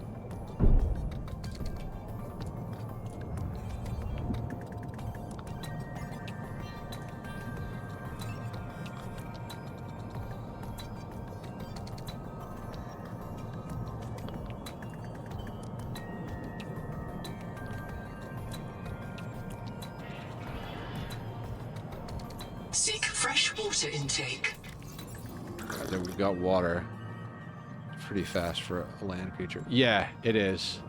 Seek fresh water intake. There we've got water. Pretty fast for a land creature. Yeah, it is.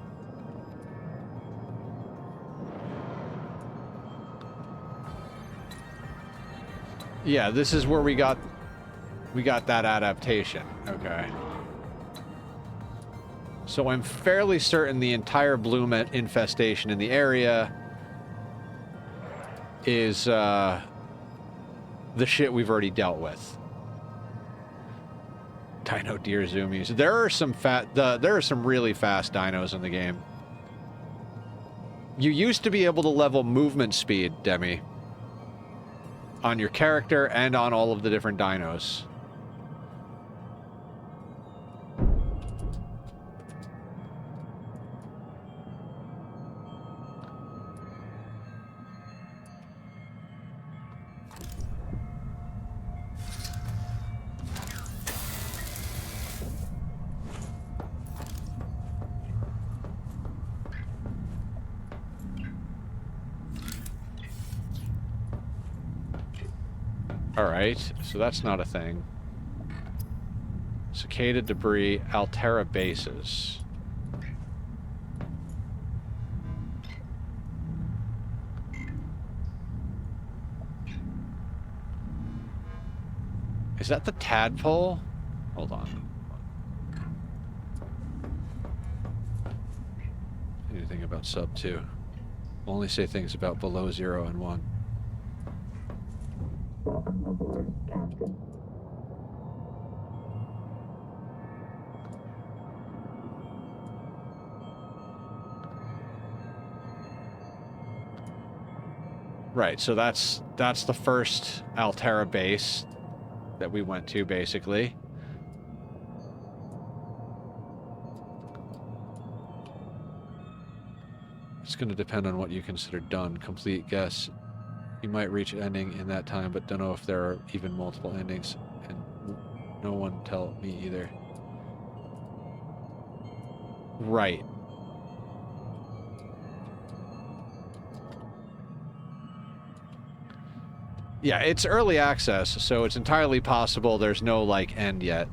Yeah, this is where we got that adaptation. Okay. So I'm fairly certain the entire bloom infestation in the area is the shit we've already dealt with. Dino deer zoomies. There are some there are some really fast dinos in the game. You used to be able to level movement speed, Demi, on your character and on all of the different dinos. Alright, so that's not a thing. Cicada debris, Altera bases. Is that the tadpole? Hold on. Anything about sub 2? Only say things about below 0 and 1. Welcome aboard, Captain. Right, so that's the first Altera base that we went to, basically. It's going to depend on what you consider done. Complete guess. You might reach an ending in that time, but don't know if there are even multiple endings, and no one tell me either. Right. Yeah, it's early access, so it's entirely possible there's no, like, end yet.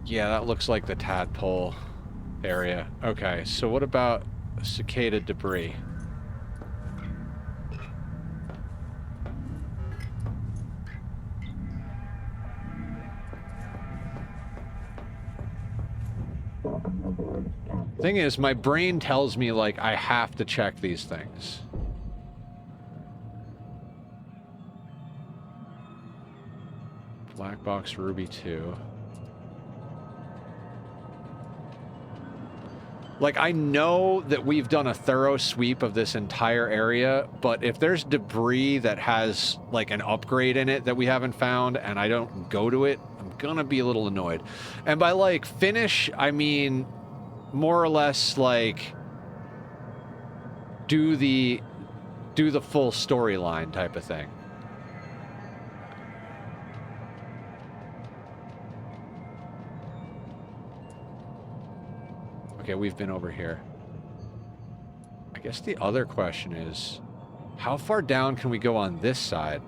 Yeah, that looks like the tadpole area. Okay, so what about cicada debris? Welcome aboard, Captain. Thing is, my brain tells me, like, I have to check these things. Black box ruby 2. Like, I know that we've done a thorough sweep of this entire area, but if there's debris that has, like, an upgrade in it that we haven't found, and I don't go to it, I'm gonna be a little annoyed. And by, like, finish, I mean more or less, like, do the full storyline type of thing. Okay, we've been over here. I guess the other question is, how far down can we go on this side?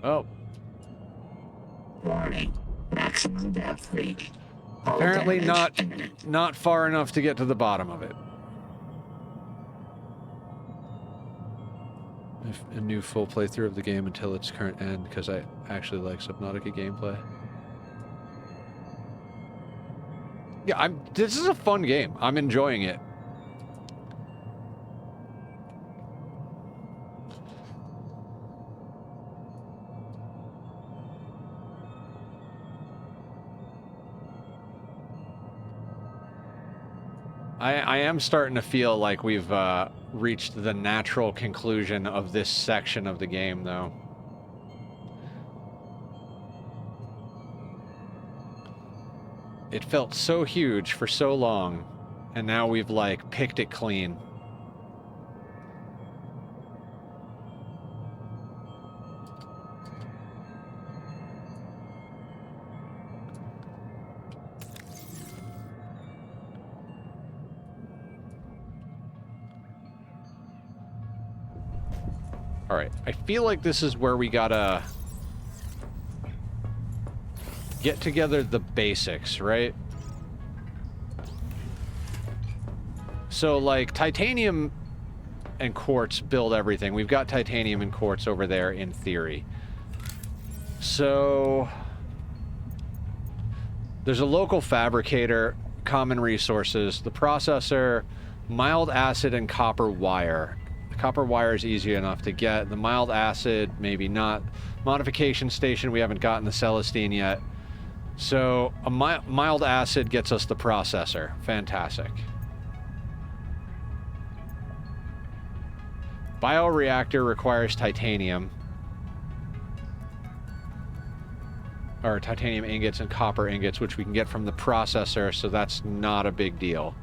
Oh. Warning. Maximum depth reached. Apparently not far enough to get to the bottom of it. A new full playthrough of the game until its current end, because I actually like Subnautica gameplay. Yeah, this is a fun game. I'm enjoying it. I am starting to feel like we've reached the natural conclusion of this section of the game, though. It felt so huge for so long, and now we've, like, picked it clean. Alright, I feel like this is where we gotta get together the basics, right? So, like, titanium and quartz build everything. We've got titanium and quartz over there in theory. So, there's a local fabricator, common resources, the processor, mild acid, and copper wire. Copper wire is easy enough to get. The mild acid, maybe not. Modification station, we haven't gotten the Celestine yet. So a mild acid gets us the processor. Fantastic. Bioreactor requires titanium. Or titanium ingots and copper ingots, which we can get from the processor, so that's not a big deal.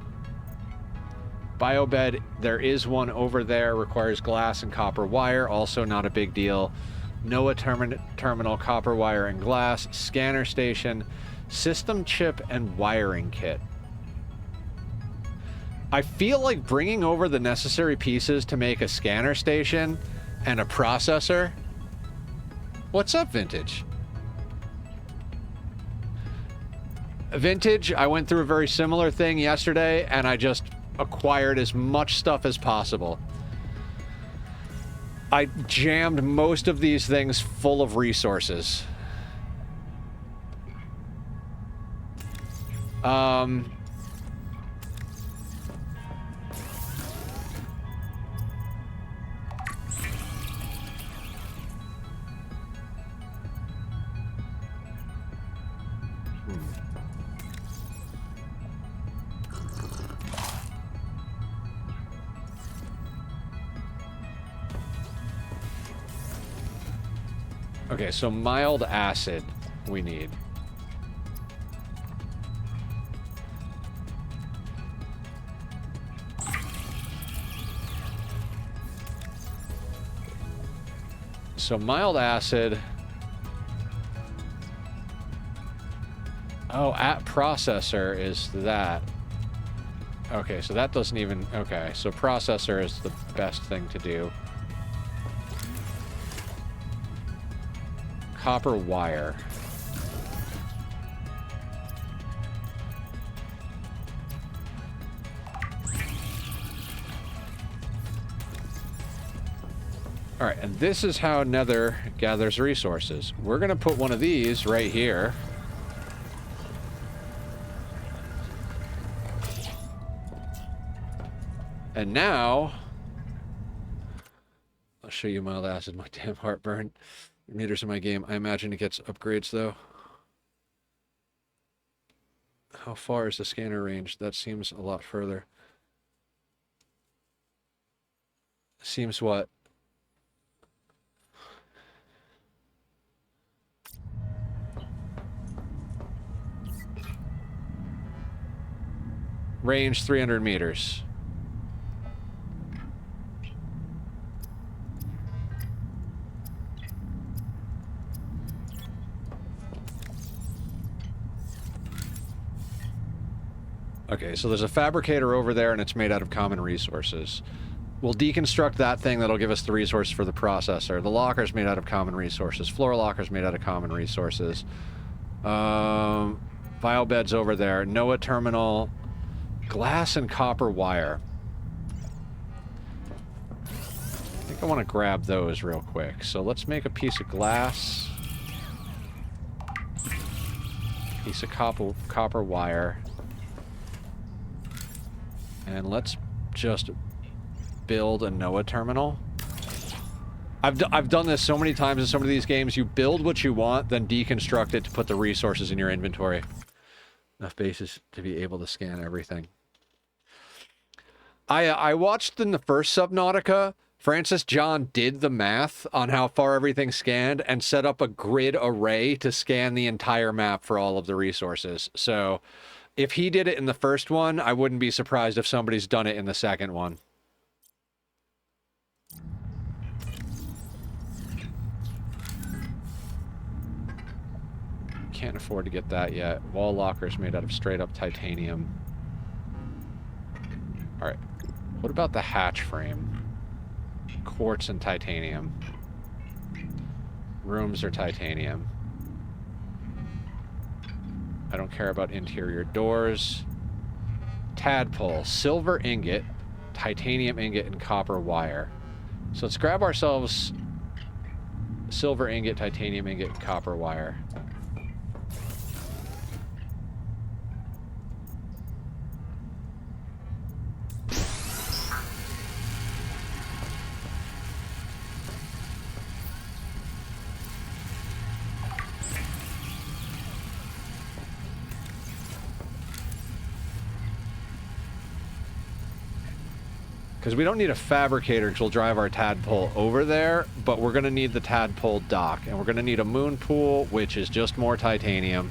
Biobed, there is one over there, requires glass and copper wire, also not a big deal. NOAA terminal, copper wire and glass, scanner station, system chip, and wiring kit. I feel like bringing over the necessary pieces to make a scanner station and a processor. What's up, Vintage? Vintage, I went through a very similar thing yesterday, and I just acquired as much stuff as possible. I jammed most of these things full of resources. Okay, so mild acid we need. So mild acid. Oh, at processor is that. Okay, so that doesn't even... Okay, so processor is the best thing to do. Copper wire. All right, and this is how Nether gathers resources. We're gonna put one of these right here. And now, I'll show you mild acid, my damn heartburn. Meters in my game. I imagine it gets upgrades, though. How far is the scanner range? That seems a lot further. Seems what? Range 300 meters. Okay, so there's a fabricator over there, and it's made out of common resources. We'll deconstruct that thing that'll give us the resource for the processor. The locker's made out of common resources. Floor locker's made out of common resources. Vial bed's over there. NOAA terminal. Glass and copper wire. I think I want to grab those real quick. So let's make a piece of glass. Piece of copper wire. And let's just build a NOAA terminal. I've done this so many times in some of these games. You build what you want, then deconstruct it to put the resources in your inventory. Enough bases to be able to scan everything. I watched in the first Subnautica, Francis John did the math on how far everything scanned and set up a grid array to scan the entire map for all of the resources. So if he did it in the first one, I wouldn't be surprised if somebody's done it in the second one. Can't afford to get that yet. Wall lockers made out of straight up titanium. Alright. What about the hatch frame? Quartz and titanium. Rooms are titanium. I don't care about interior doors. Tadpole. Silver ingot, titanium ingot, and copper wire. So let's grab ourselves silver ingot, titanium ingot, and copper wire. Because we don't need a fabricator, which will drive our tadpole over there, but we're going to need the tadpole dock. And we're going to need a moon pool, which is just more titanium.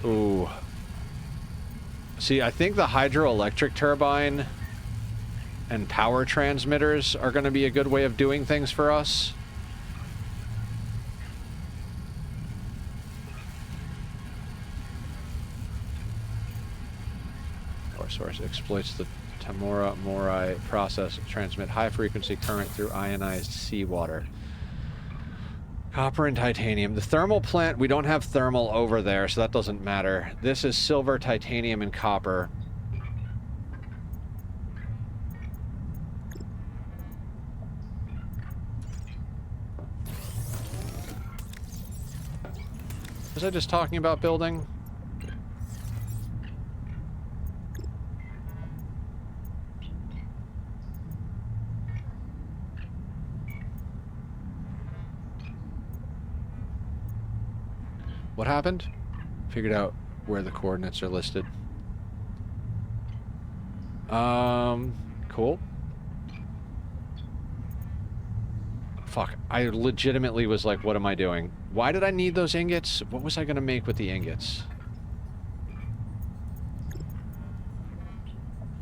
Ooh. See, I think the hydroelectric turbine and power transmitters are going to be a good way of doing things for us. Power source exploits the Tamura Morai process to transmit high-frequency current through ionized seawater. Copper and titanium. The thermal plant, we don't have thermal over there, so that doesn't matter. This is silver, titanium, and copper. Was I just talking about building? What happened? Figured out where the coordinates are listed. Cool. Fuck, I legitimately was like, what am I doing? Why did I need those ingots? What was I gonna make with the ingots?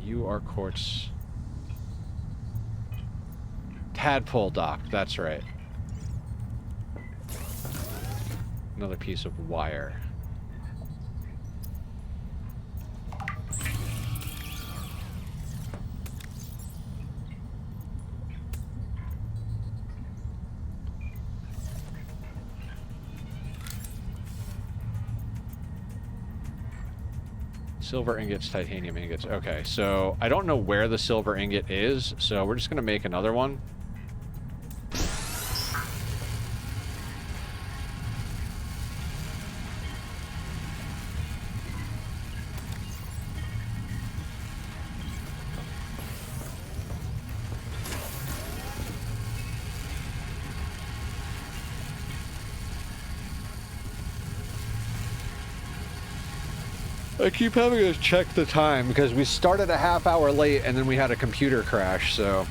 You are quartz. Tadpole dock, that's right. Another piece of wire. Silver ingots, titanium ingots. Okay, so I don't know where the silver ingot is, so we're just going to make another one. I keep having to check the time because we started a half hour late and then we had a computer crash, so.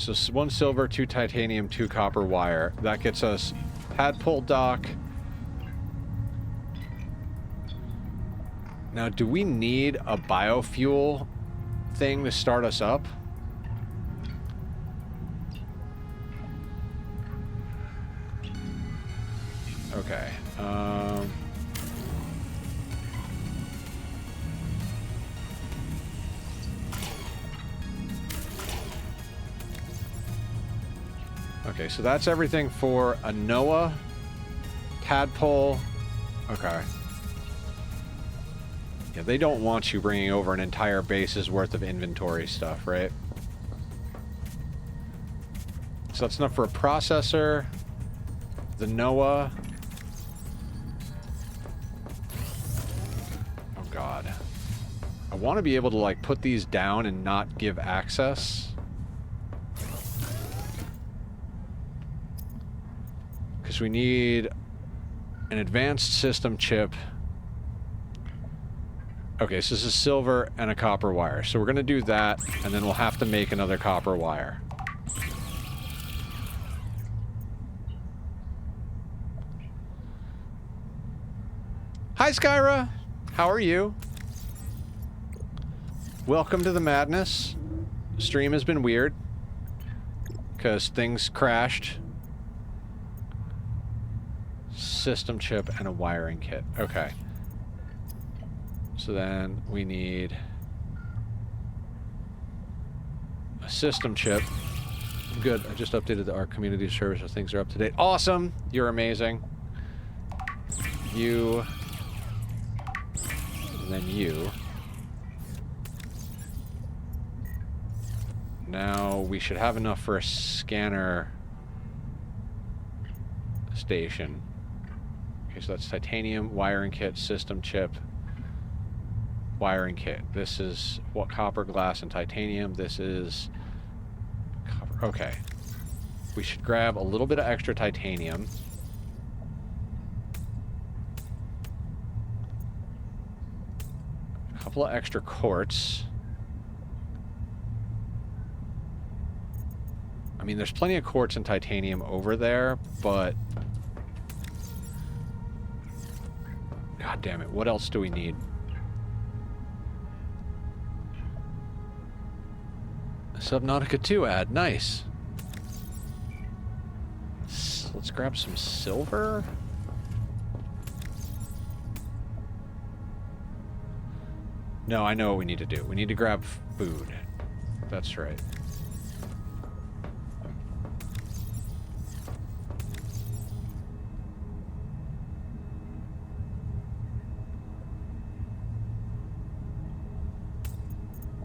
So 1 silver, 2 titanium, 2 copper wire. That gets us tadpole dock. Now, do we need a biofuel thing to start us up? Okay. Okay, so that's everything for a Noah, tadpole. Okay. Yeah, they don't want you bringing over an entire base's worth of inventory stuff, right? So that's enough for a processor. The Noah. Oh god. I want to be able to like put these down and not give access. Because we need an advanced system chip. Okay, so this is silver and a copper wire. So we're going to do that, and then we'll have to make another copper wire. Hi, Skyra. How are you? Welcome to the madness. Stream has been weird because things crashed. System chip and a wiring kit. Okay. So then we need a system chip. Good. I just updated our community service so things are up to date. Awesome. You're amazing. You. And then you. Now we should have enough for a scanner station. Okay, so that's titanium, wiring kit, system chip, wiring kit. This is what copper, glass, and titanium. This is copper. Okay. We should grab a little bit of extra titanium. A couple of extra quartz. I mean, there's plenty of quartz and titanium over there, but god damn it, what else do we need? A Subnautica 2 ad, nice. Let's grab some silver. No, I know what we need to do. We need to grab food. That's right.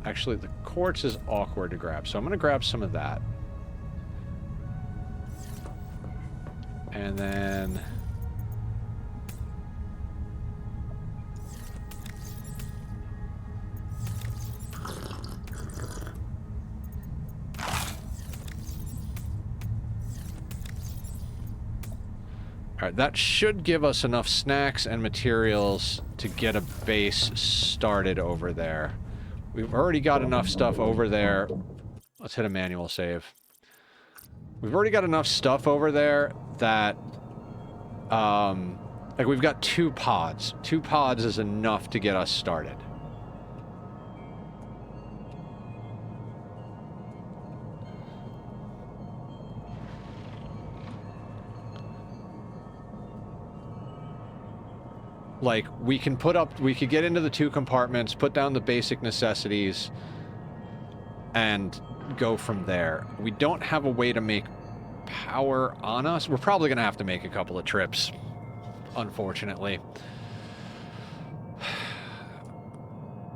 Actually, the quartz is awkward to grab, so I'm going to grab some of that. And then alright, that should give us enough snacks and materials to get a base started over there. We've already got enough stuff over there. Let's hit a manual save. We've already got enough stuff over there that, like we've got 2 pods. 2 pods is enough to get us started. Like, we can put up, we could get into the 2 compartments, put down the basic necessities, and go from there. We don't have a way to make power on us. We're probably going to have to make a couple of trips, unfortunately.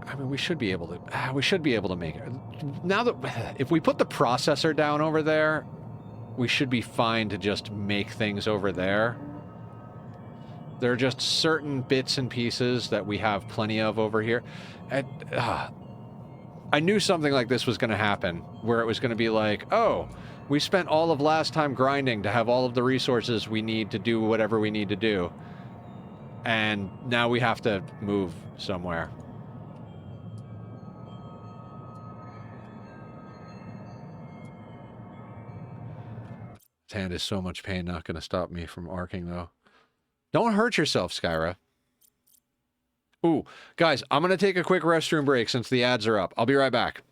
I mean, we should be able to make it. Now that, if we put the processor down over there, we should be fine to just make things over there. There are just certain bits and pieces that we have plenty of over here. And, I knew something like this was going to happen, where it was going to be like, oh, we spent all of last time grinding to have all of the resources we need to do whatever we need to do. And now we have to move somewhere. His hand is so much pain, not going to stop me from arcing, though. Don't hurt yourself, Skyra. Ooh, guys, I'm going to take a quick restroom break since the ads are up. I'll be right back.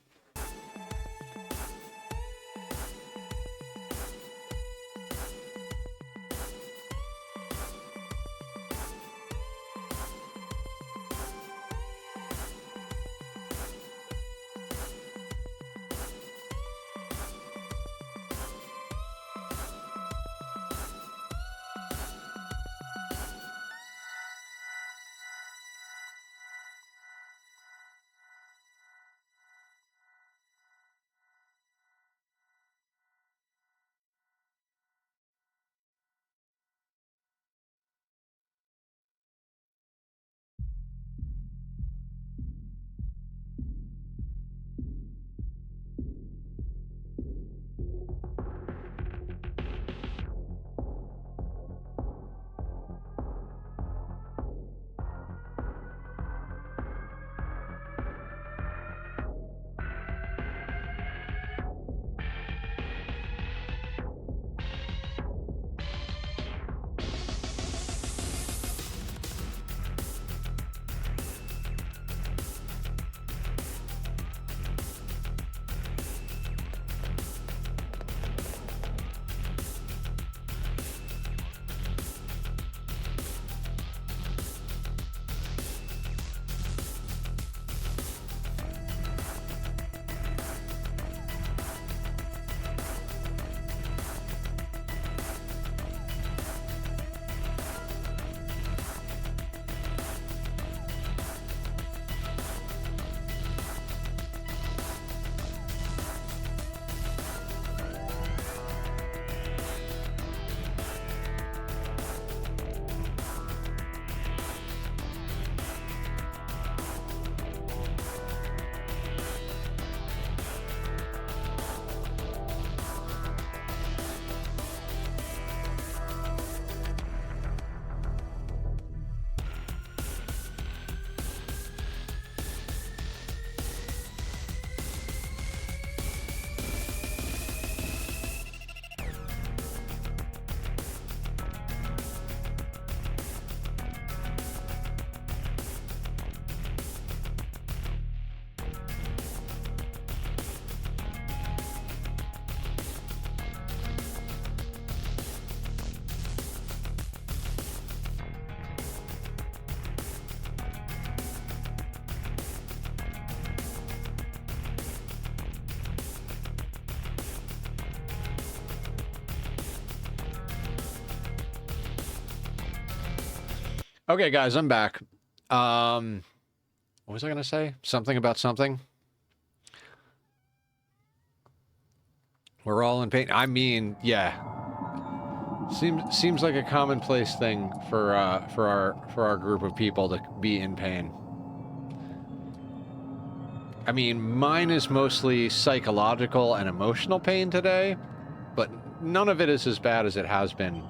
Okay, guys, I'm back. What was I going to say? Something about something? We're all in pain. I mean, yeah. Seems like a commonplace thing for our group of people to be in pain. I mean, mine is mostly psychological and emotional pain today, but none of it is as bad as it has been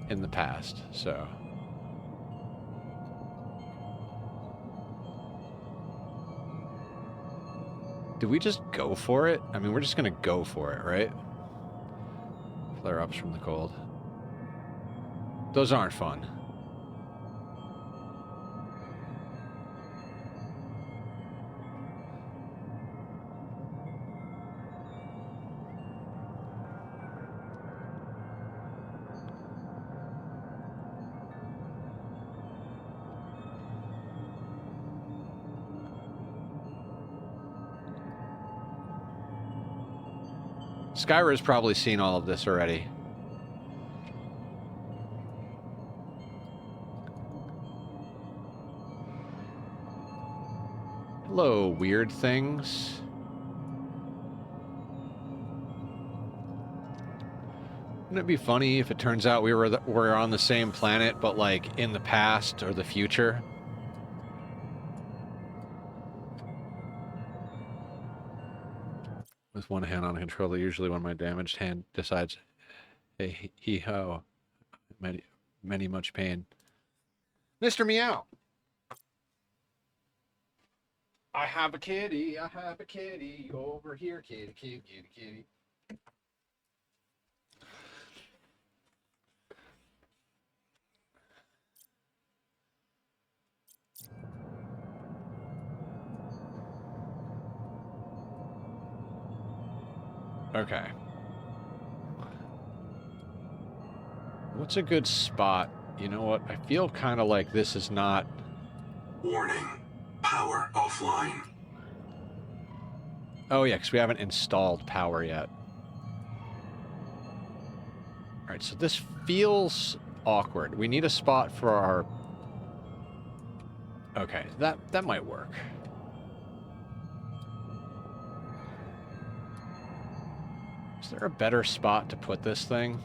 in the past, so... Do we just go for it? I mean, we're just gonna go for it, right? Flare-ups from the cold. Those aren't fun. Skyra's probably seen all of this already. Hello, weird things. Wouldn't it be funny if it turns out we're on the same planet, but like in the past or the future? With one hand on a controller, usually when my damaged hand decides, hey, hee-ho, many much pain. Mr. Meow! I have a kitty over here, kitty. Okay. What's a good spot? You know what? I feel kind of like this is not... Warning. Power offline. Oh, yeah, because we haven't installed power yet. Alright, so this feels awkward. We need a spot for our... Okay, that might work. Is there a better spot to put this thing?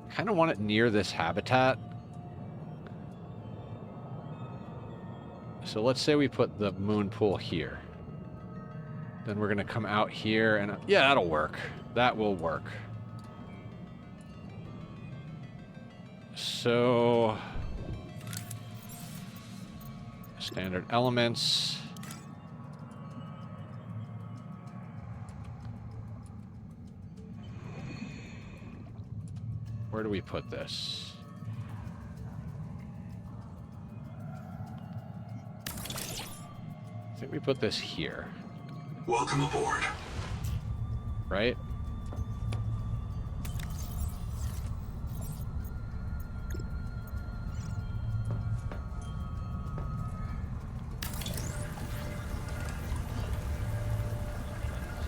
I kind of want it near this habitat. So let's say we put the moon pool here. Then we're going to come out here and... Yeah, that'll work. That will work. So... Standard elements... Where do we put this? I think we put this here. Welcome aboard. Right?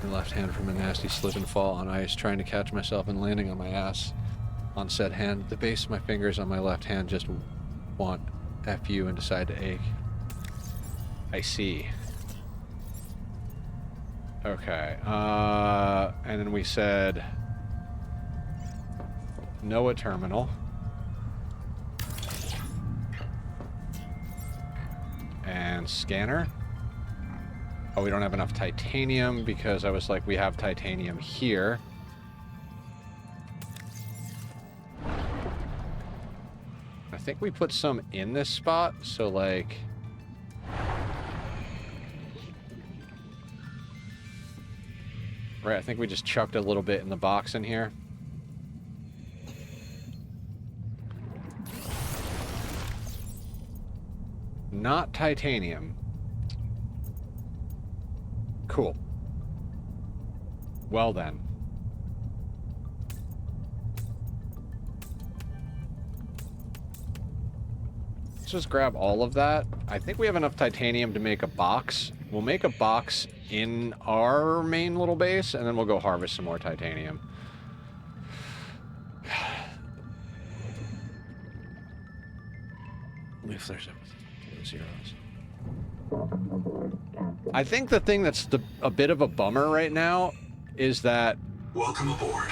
Left hand from a nasty slip and fall on ice, trying to catch myself and landing on my ass. On said hand, the base of my fingers on my left hand just want F you and decide to ache. I see. Okay, and then we said Noah terminal. And scanner. Oh, we don't have enough titanium because I was like, we have titanium here. I think we put some in this spot, so like... Right, I think we just chucked a little bit in the box in here. Not titanium. Cool. Well then. Let's just grab all of that. I think we have enough titanium to make a box. We'll make a box in our main little base, and then we'll go harvest some more titanium. If there's zeros. I think the thing that's a bit of a bummer right now is that... Welcome aboard.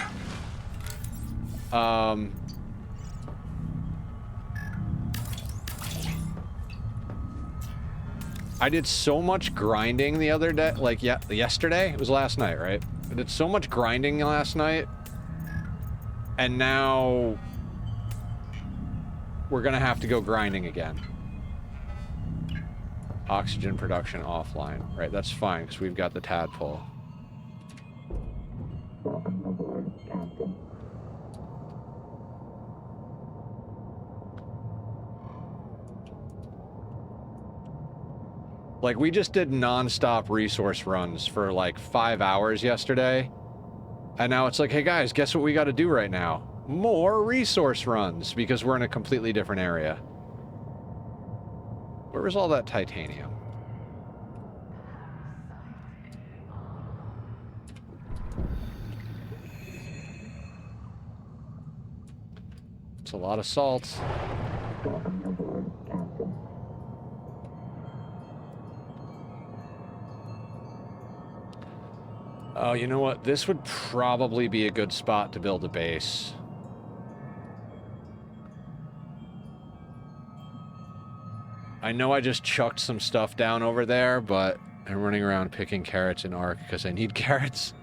I did so much grinding the other day, like yesterday? It was last night, right? I did so much grinding last night, and now we're gonna have to go grinding again. Oxygen production offline. Right, that's fine, because we've got the tadpole. Like, we just did non-stop resource runs for like 5 hours yesterday. And now it's like, hey guys, guess what we got to do right now? More resource runs, because we're in a completely different area. Where was all that titanium? It's a lot of salt. Oh, you know what? This would probably be a good spot to build a base. I know I just chucked some stuff down over there, but I'm running around picking carrots in Ark because I need carrots.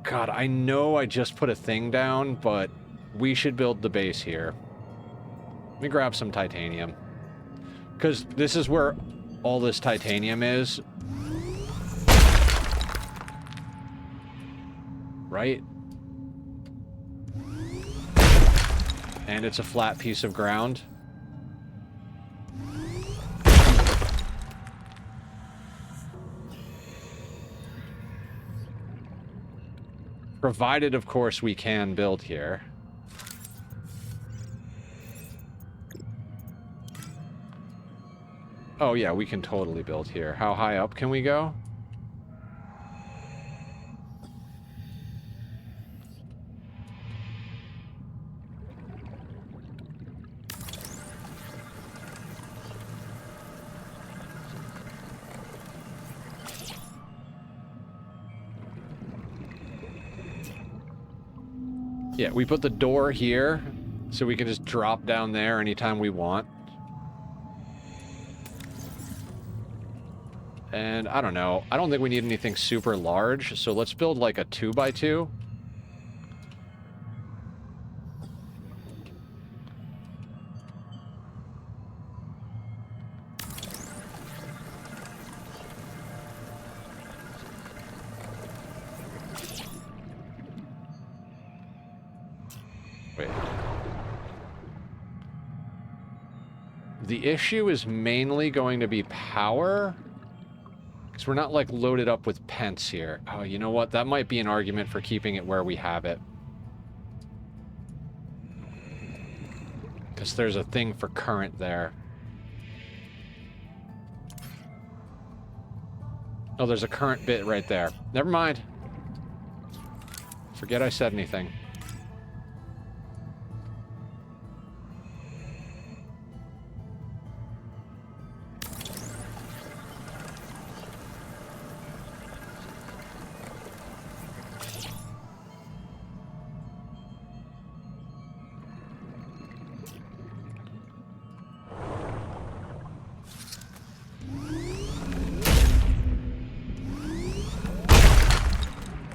God, I know I just put a thing down, but we should build the base here. Let me grab some titanium. Because this is where all this titanium is. Right? And it's a flat piece of ground. Provided, of course, we can build here. Oh yeah, we can totally build here. How high up can we go? Yeah, we put the door here, so we can just drop down there anytime we want. And I don't know. I don't think we need anything super large, so let's build like a 2x2. Wait. The issue is mainly going to be power. Because we're not, like, loaded up with pence here. Oh, you know what? That might be an argument for keeping it where we have it. Because there's a thing for current there. Oh, there's a current bit right there. Never mind. Forget I said anything.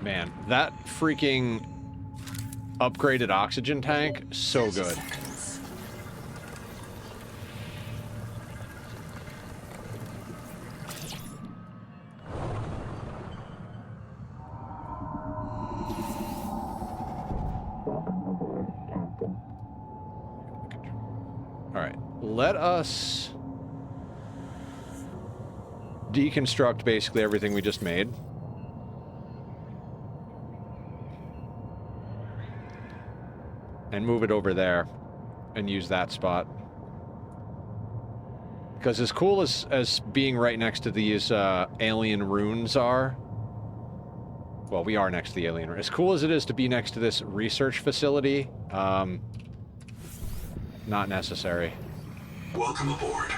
Man, that freaking upgraded oxygen tank, so good. Alright, let us deconstruct basically everything we just made. And move it over there and use that spot. Because as cool as being right next to these alien ruins are, well, we are next to the alien ruins. As cool as it is to be next to this research facility, not necessary. Welcome aboard.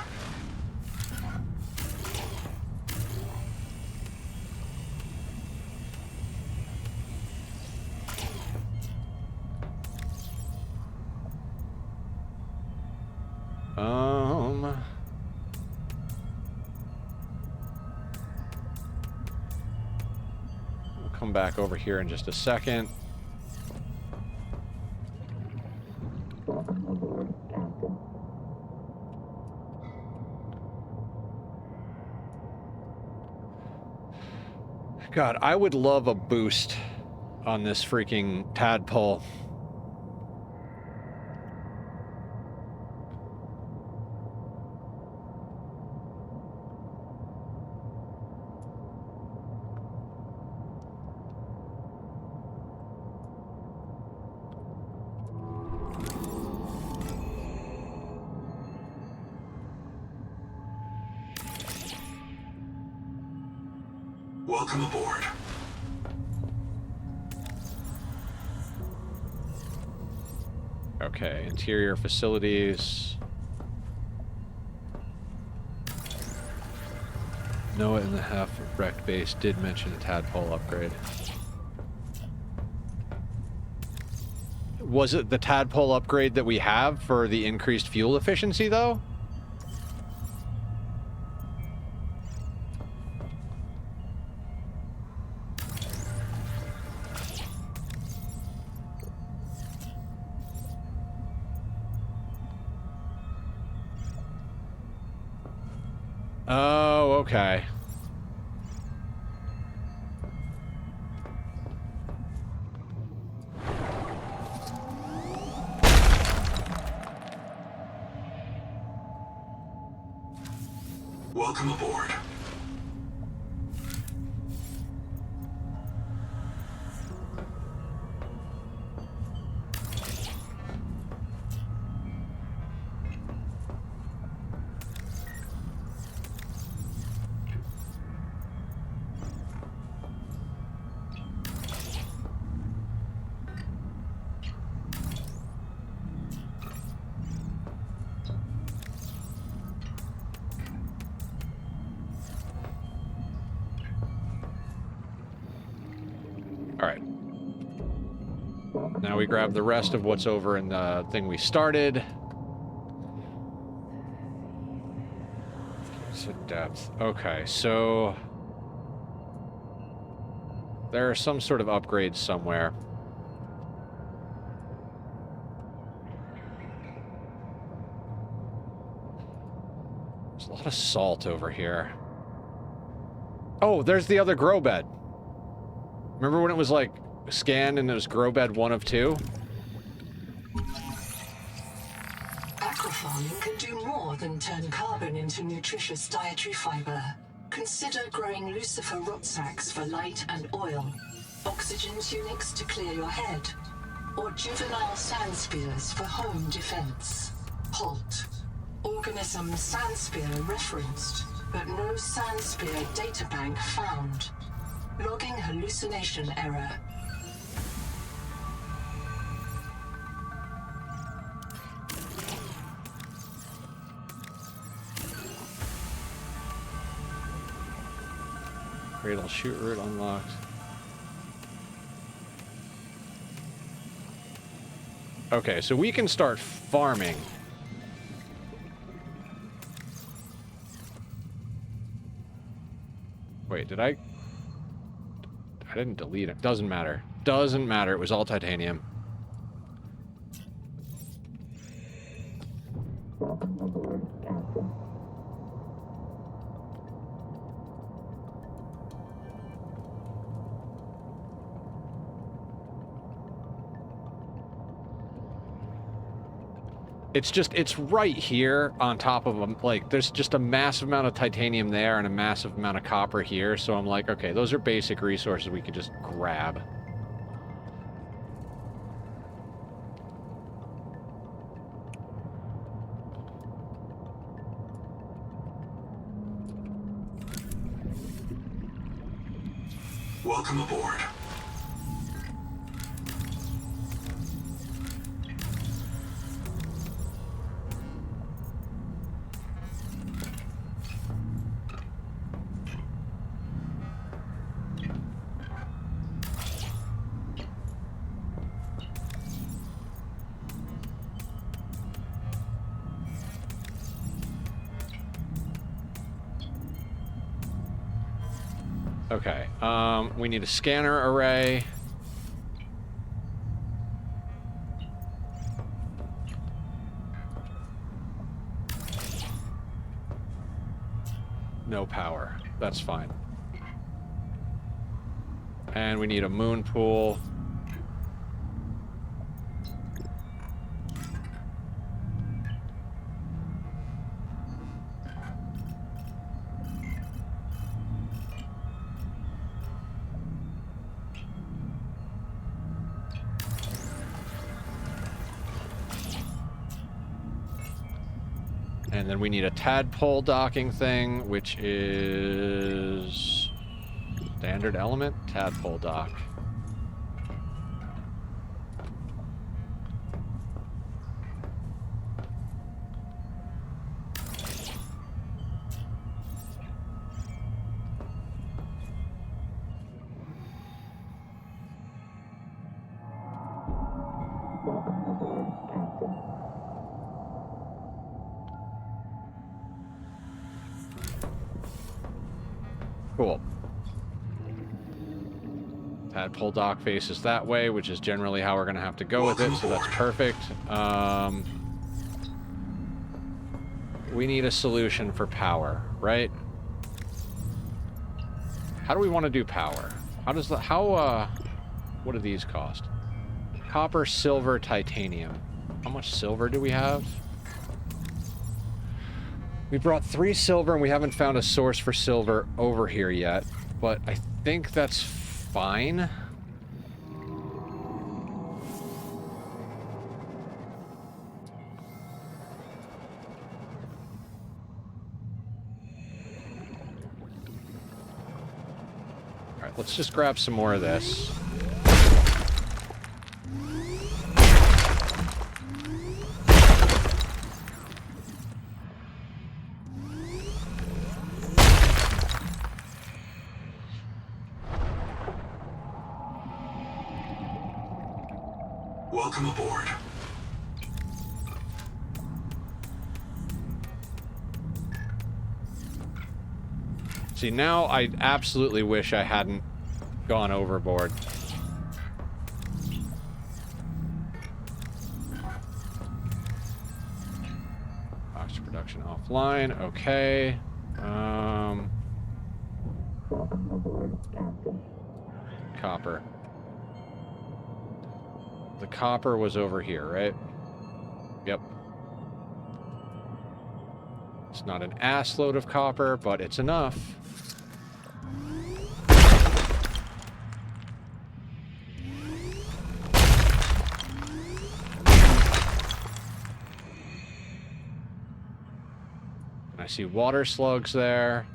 We'll come back over here in just a second. God, I would love a boost on this freaking tadpole. Welcome aboard. Okay, interior facilities. Noah in the half-wrecked base did mention a tadpole upgrade. Was it the tadpole upgrade that we have for the increased fuel efficiency, though? Oh, okay. Welcome aboard. All right. Now we grab the rest of what's over in the thing we started. So depth. Okay, so there are some sort of upgrades somewhere. There's a lot of salt over here. Oh, there's the other grow bed. Remember when it was like scanned and it was grow bed 1 of 2? Aquafarming can do more than turn carbon into nutritious dietary fiber. Consider growing lucifer rot sacks for light and oil, oxygen tunics to clear your head, or juvenile sand spears for home defense. Halt. Organism sand spear referenced, but no sand spear databank found. Logging hallucination error. Cradle shoot route unlocked. Okay, so we can start farming. Wait, did I didn't delete it. Doesn't matter. Doesn't matter. It was all titanium. It's right here on top of them. Like, there's just a massive amount of titanium there and a massive amount of copper here. So I'm like, okay, those are basic resources we could just grab. Welcome aboard. Okay, we need a scanner array. No power. That's fine. And we need a moon pool. And then we need a tadpole docking thing, which is standard element, tadpole dock. Cool. Tadpole dock faces that way, which is generally how we're going to have to go with it, so that's perfect. We need a solution for power, right? How do we want to do power? How does the, what do these cost? Copper, silver, titanium. How much silver do we have? We brought 3 silver and we haven't found a source for silver over here yet, but I think that's fine. Alright, let's just grab some more of this. Welcome aboard. See, now I absolutely wish I hadn't gone overboard. Oxygen production offline, okay. Copper. The copper was over here, right? Yep. It's not an ass load of copper, but it's enough. And I see water slugs there.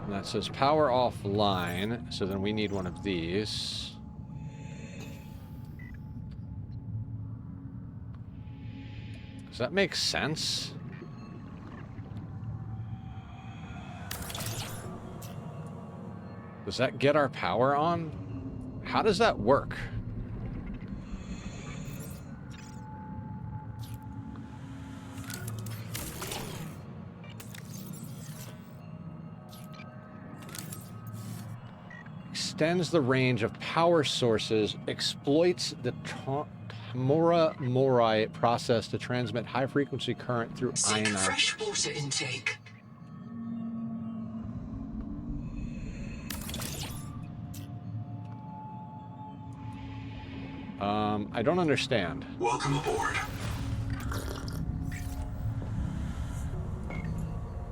And that says power offline, so then we need one of these. Does that make sense? Does that get our power on? How does that work? Extends the range of power sources, exploits the Morai process to transmit high-frequency current through Seek ionized. fresh water intake. I don't understand. Welcome aboard.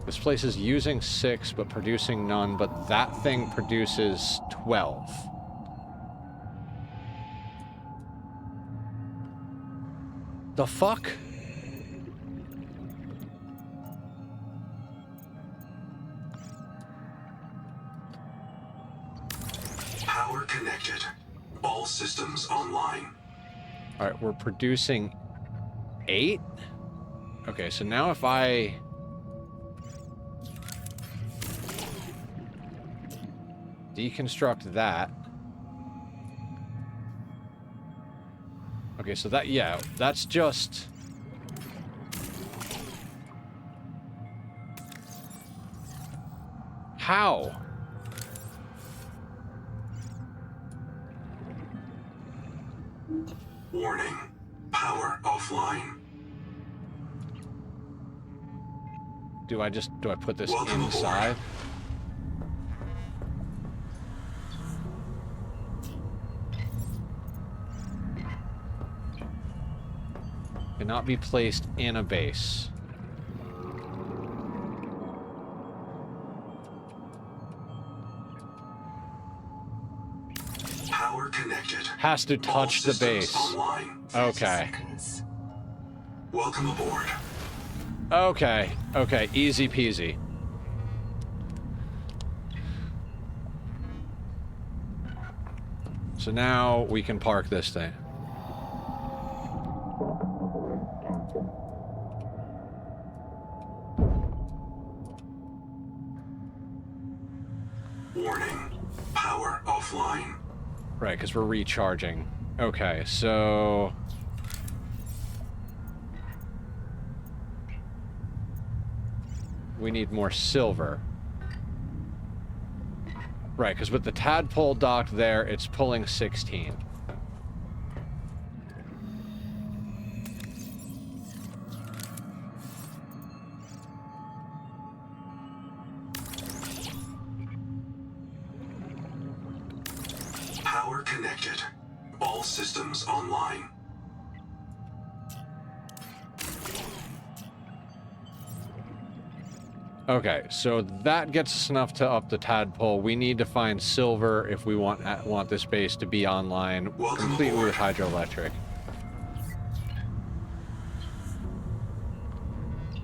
This place is using 6, but producing none, but that thing produces 12. The fuck? Power connected. All systems online. Alright, we're producing 8? Okay, so now if I... deconstruct that. Okay, so that, yeah, that's just... How? Warning. Power offline. Do I put this Welcome inside? aboard. Cannot be placed in a base. Power connected. Has to touch the base. Online. Okay. Welcome aboard. Okay. Okay. Easy peasy. So now we can park this thing. Right, because we're recharging. Okay, so... we need more silver. Right, because with the tadpole docked there, it's pulling 16. Power connected. All systems online. Okay, so that gets us enough to up the tadpole. We need to find silver if we want this base to be online, Welcome completely aboard. with hydroelectric.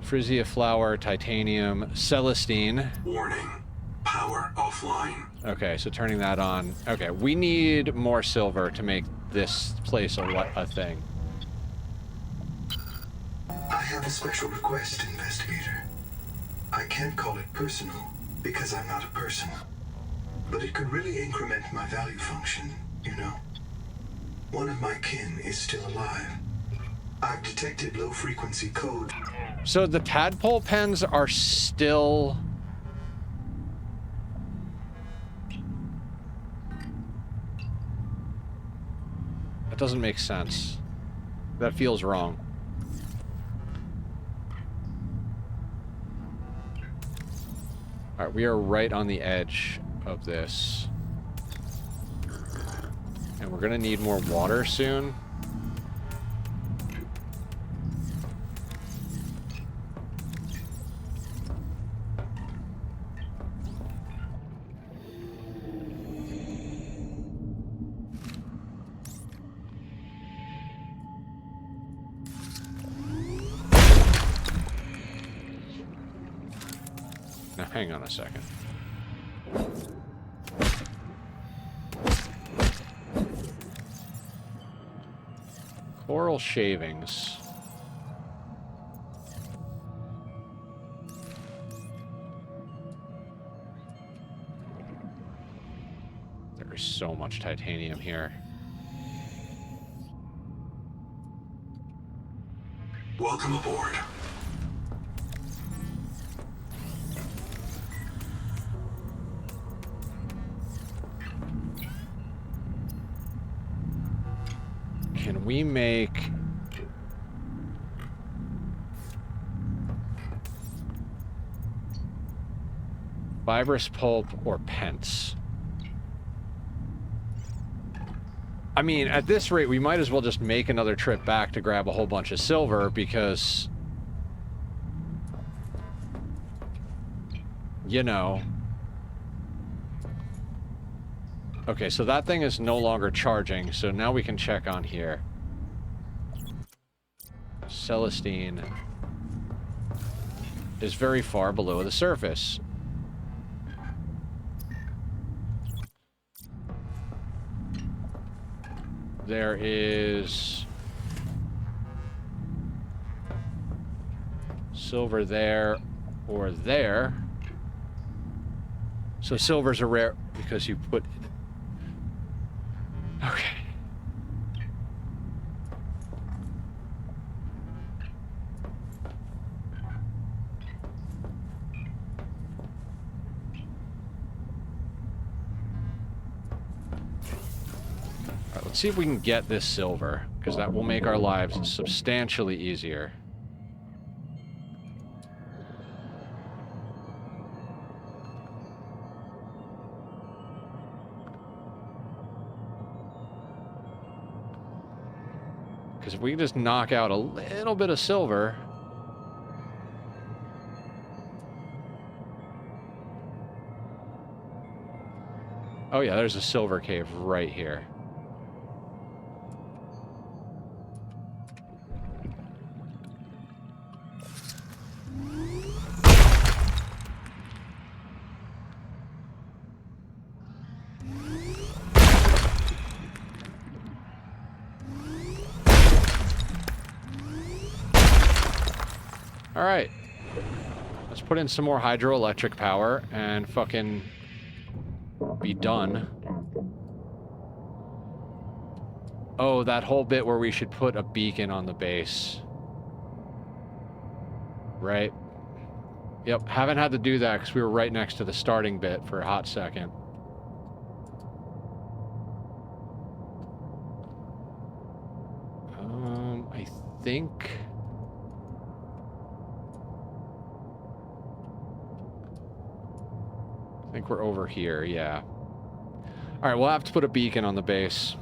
Frisia flower, titanium, celestine. Warning. Power offline. Okay, so turning that on. Okay, we need more silver to make this place a thing. I have a special request, investigator. I can't call it personal, because I'm not a person. But it could really increment my value function, you know. One of my kin is still alive. I've detected low-frequency code. So the tadpole pens are still... That doesn't make sense. That feels wrong. Alright, we are right on the edge of this. And we're gonna need more water soon. Now, hang on a second. Coral shavings. There is so much titanium here. Welcome aboard. Can we make... fibrous pulp or pence? I mean, at this rate, we might as well just make another trip back to grab a whole bunch of silver, because... you know... Okay, so that thing is no longer charging, so now we can check on here. Celestine is very far below the surface. There is silver there or there. So silver's a rare because you put... Okay. All right, let's see if we can get this silver, because that will make our lives substantially easier. Because if we can just knock out a little bit of silver... Oh yeah, there's a silver cave right here. All right, let's put in some more hydroelectric power and fucking be done. Oh, that whole bit where we should put a beacon on the base. Right? Yep, haven't had to do that because we were right next to the starting bit for a hot second. I think... I think we're over here, yeah. Alright, we'll have to put a beacon on the base.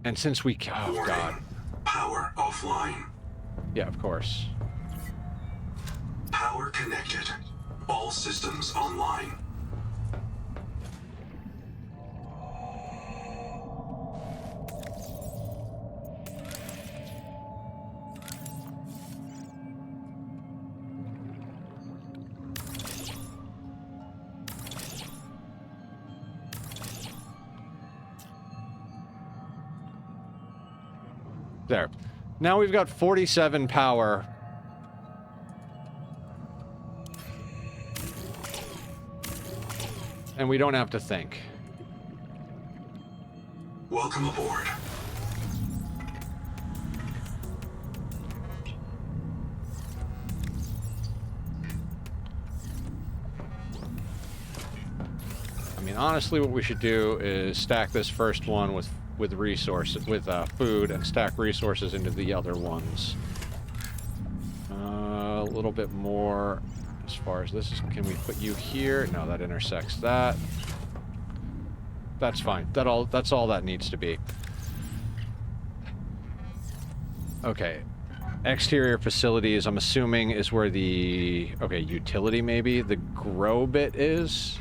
And since we... Oh, Warning. God. Power offline. Yeah, of course. Power connected. All systems online. There. Now we've got 47 power. And we don't have to think. Welcome aboard. I mean, honestly, what we should do is stack this first one with resources, with food, and stack resources into the other ones. A little bit more as far as this is. Can we put you here? No, that intersects that. That's fine. That's all that needs to be. Okay. Exterior facilities, I'm assuming, is where the... Okay, utility maybe? The grow bit is?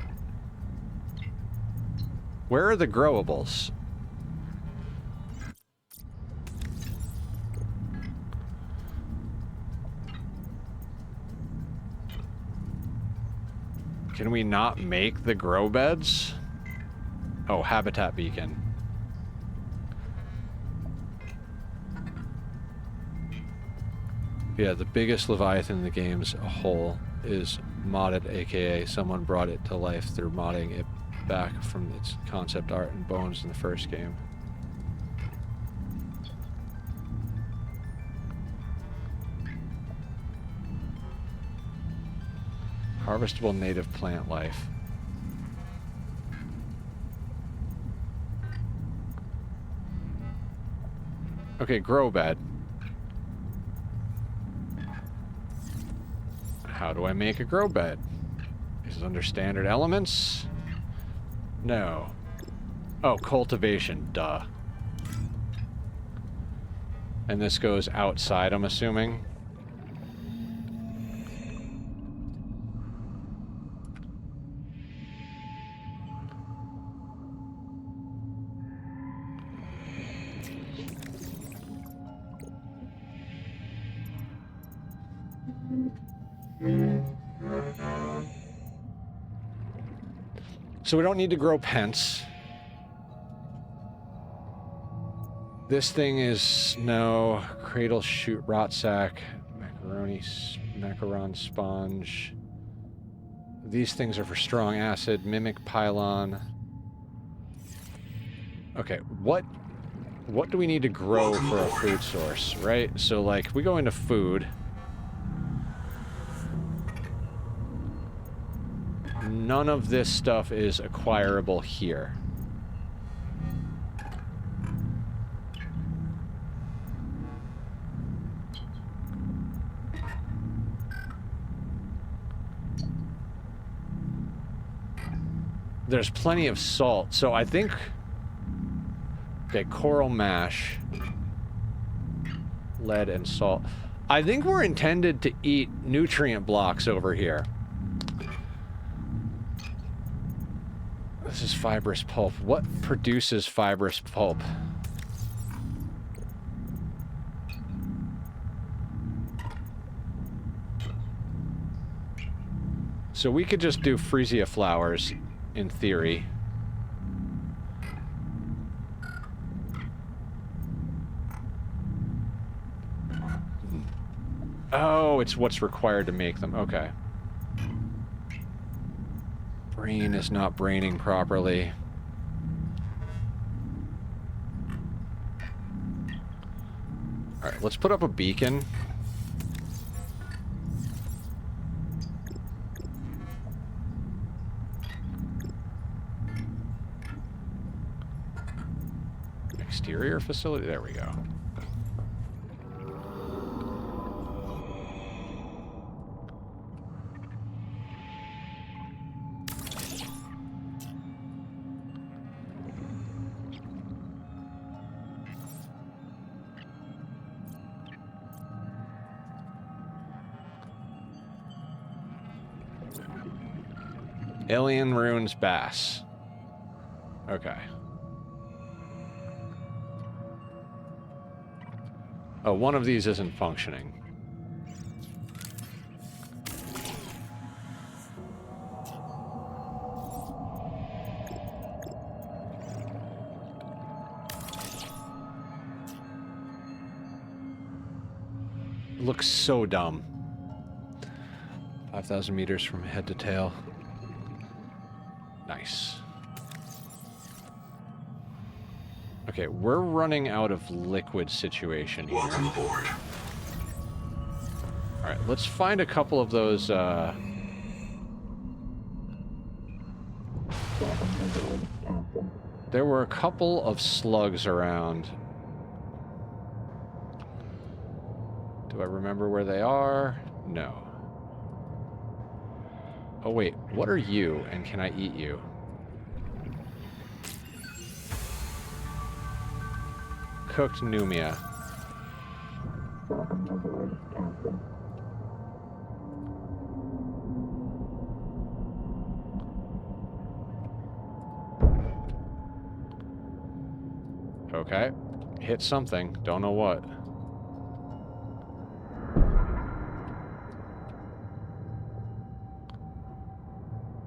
Where are the growables? Can we not make the grow beds? Oh, habitat beacon. Yeah, the biggest Leviathan in the game's a whole is modded, aka someone brought it to life through modding it back from its concept art and bones in the first game. Harvestable native plant life. Okay, grow bed. How do I make a grow bed? Is it under standard elements? No. Oh, cultivation, duh. And this goes outside, I'm assuming. So we don't need to grow pence. This thing is no cradle shoot rot sack, macaron sponge. These things are for strong acid, mimic pylon. Okay, what do we need to grow for a food source, right? So like we go into food. None of this stuff is acquirable here. There's plenty of salt, so I think... Okay, coral mash. Lead and salt. I think we're intended to eat nutrient blocks over here. This is fibrous pulp. What produces fibrous pulp? So we could just do freesia flowers in theory. Oh, it's what's required to make them. Okay. Brain is not braining properly. Alright, let's put up a beacon. Exterior facility? There we go. Alien Ruins Bass. Okay. Oh, one of these isn't functioning. It looks so dumb. 5,000 meters from head to tail. Nice. Okay, we're running out of liquid situation here. Welcome aboard. Alright, let's find a couple of those, There were a couple of slugs around. Do I remember where they are? No. Oh wait, what are you, and can I eat you? Cooked Numia. Okay. Hit something. Don't know what.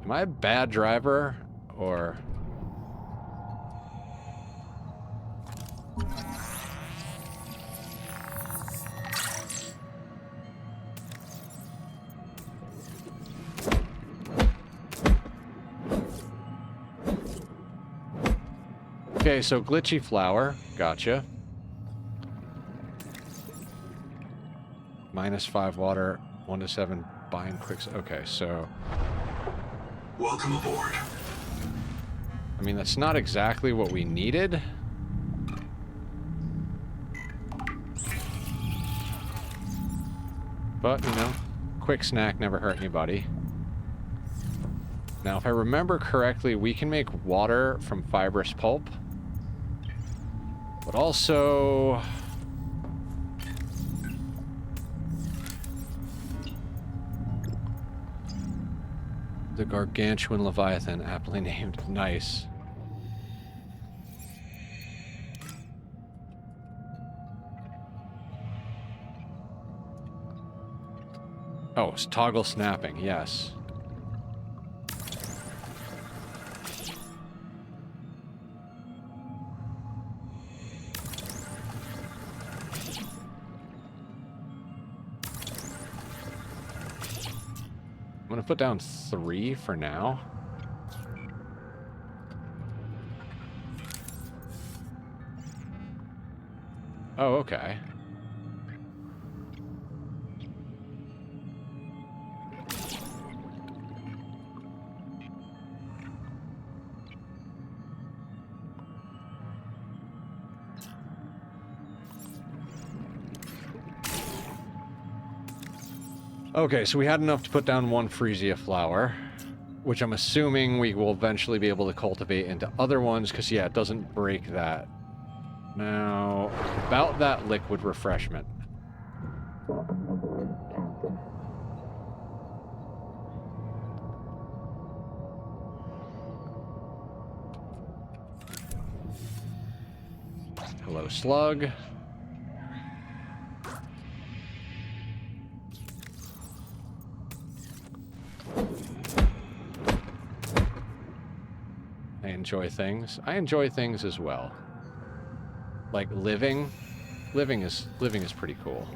Am I a bad driver, or... Okay, so glitchy flower. Gotcha. -5 water, 1 to 7 bind quicks. Okay, so... Welcome aboard. I mean, that's not exactly what we needed. But, you know, quick snack never hurt anybody. Now, if I remember correctly, we can make water from fibrous pulp. But also... the gargantuan leviathan, aptly named. Nice. Oh, it's toggle snapping, yes. I'm gonna put down 3 for now. Oh, okay. Okay, so we had enough to put down 1 Freesia flower, which I'm assuming we will eventually be able to cultivate into other ones, because, yeah, it doesn't break that. Now, about that liquid refreshment. Hello, slug. enjoy things. I enjoy things as well. Like living. Living is pretty cool.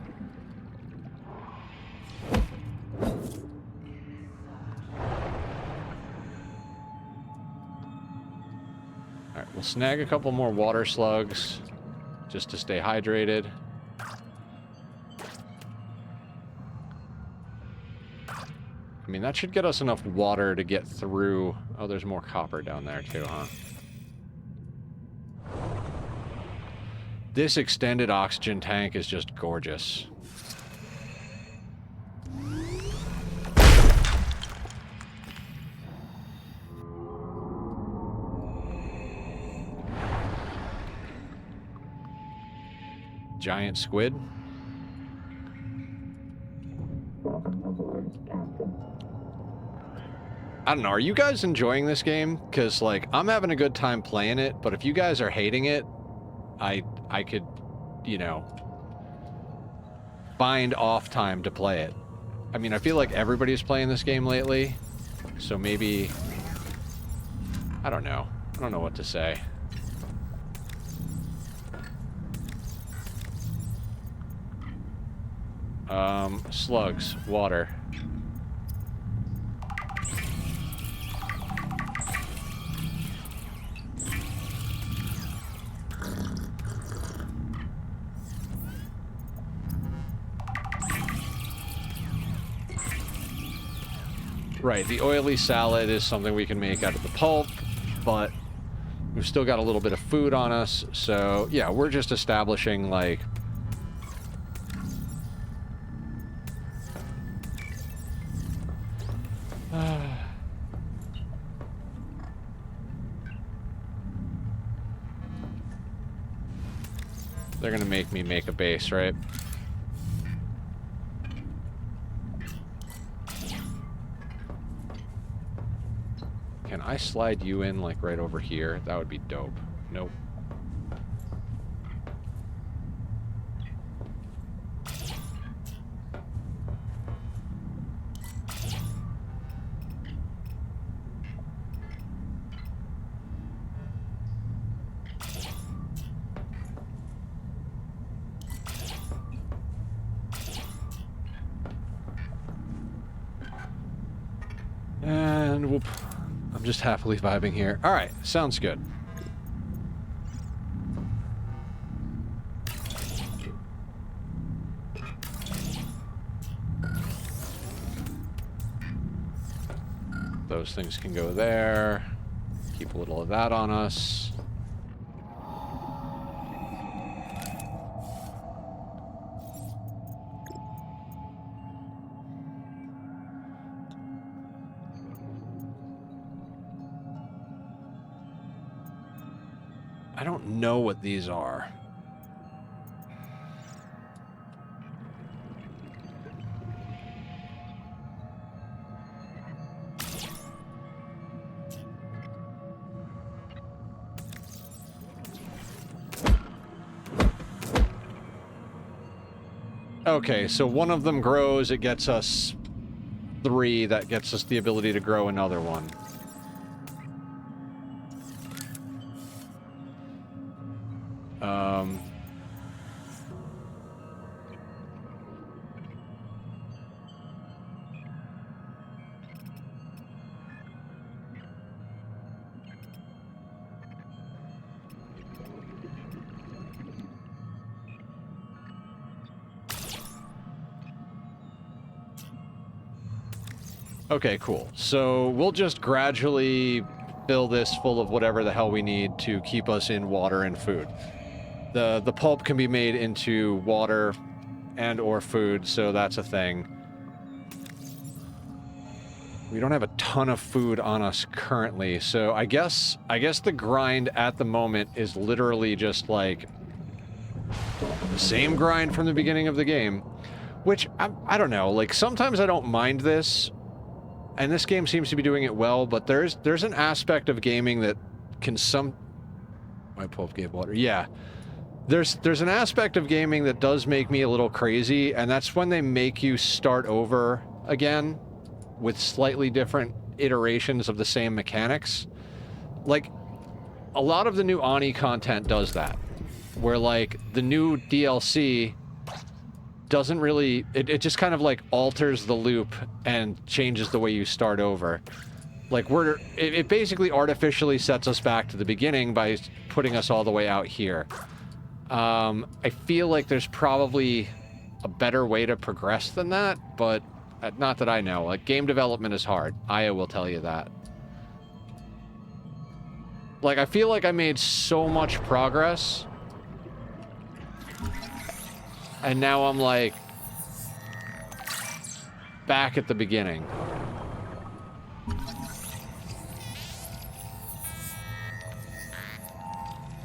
Alright, we'll snag a couple more water slugs just to stay hydrated. I mean, that should get us enough water to get through... Oh, there's more copper down there too, huh? This extended oxygen tank is just gorgeous. Giant squid. I don't know, are you guys enjoying this game? Because, like, I'm having a good time playing it, but if you guys are hating it, I could, you know, find off time to play it. I mean, I feel like everybody's playing this game lately, so maybe... I don't know. I don't know what to say. Slugs, water. Right, the oily salad is something we can make out of the pulp, but we've still got a little bit of food on us, so yeah, we're just establishing, like... They're gonna make me make a base, right? Can I slide you in, like, right over here? That would be dope. Nope. And whoop. I'm just happily vibing here. Alright, sounds good. Those things can go there. Keep a little of that on us. I don't know what these are. Okay, so one of them grows, it gets us 3, that gets us the ability to grow another one. Okay, cool. So we'll just gradually fill this full of whatever the hell we need to keep us in water and food. The pulp can be made into water and or food, so that's a thing. We don't have a ton of food on us currently, so I guess the grind at the moment is literally just like the same grind from the beginning of the game, which I don't know, like sometimes I don't mind this. And this game seems to be doing it well, but there's an aspect of gaming that can My pulp gave water. Yeah. There's an aspect of gaming that does make me a little crazy, and that's when they make you start over again with slightly different iterations of the same mechanics. Like, a lot of the new Ani content does that. Where, like, the new DLC doesn't really... It just kind of, like, alters the loop and changes the way you start over. Like, it basically artificially sets us back to the beginning by putting us all the way out here. I feel like there's probably a better way to progress than that, but not that I know. Like, game development is hard. Aya will tell you that. Like, I feel like I made so much progress, and now I'm, like, back at the beginning.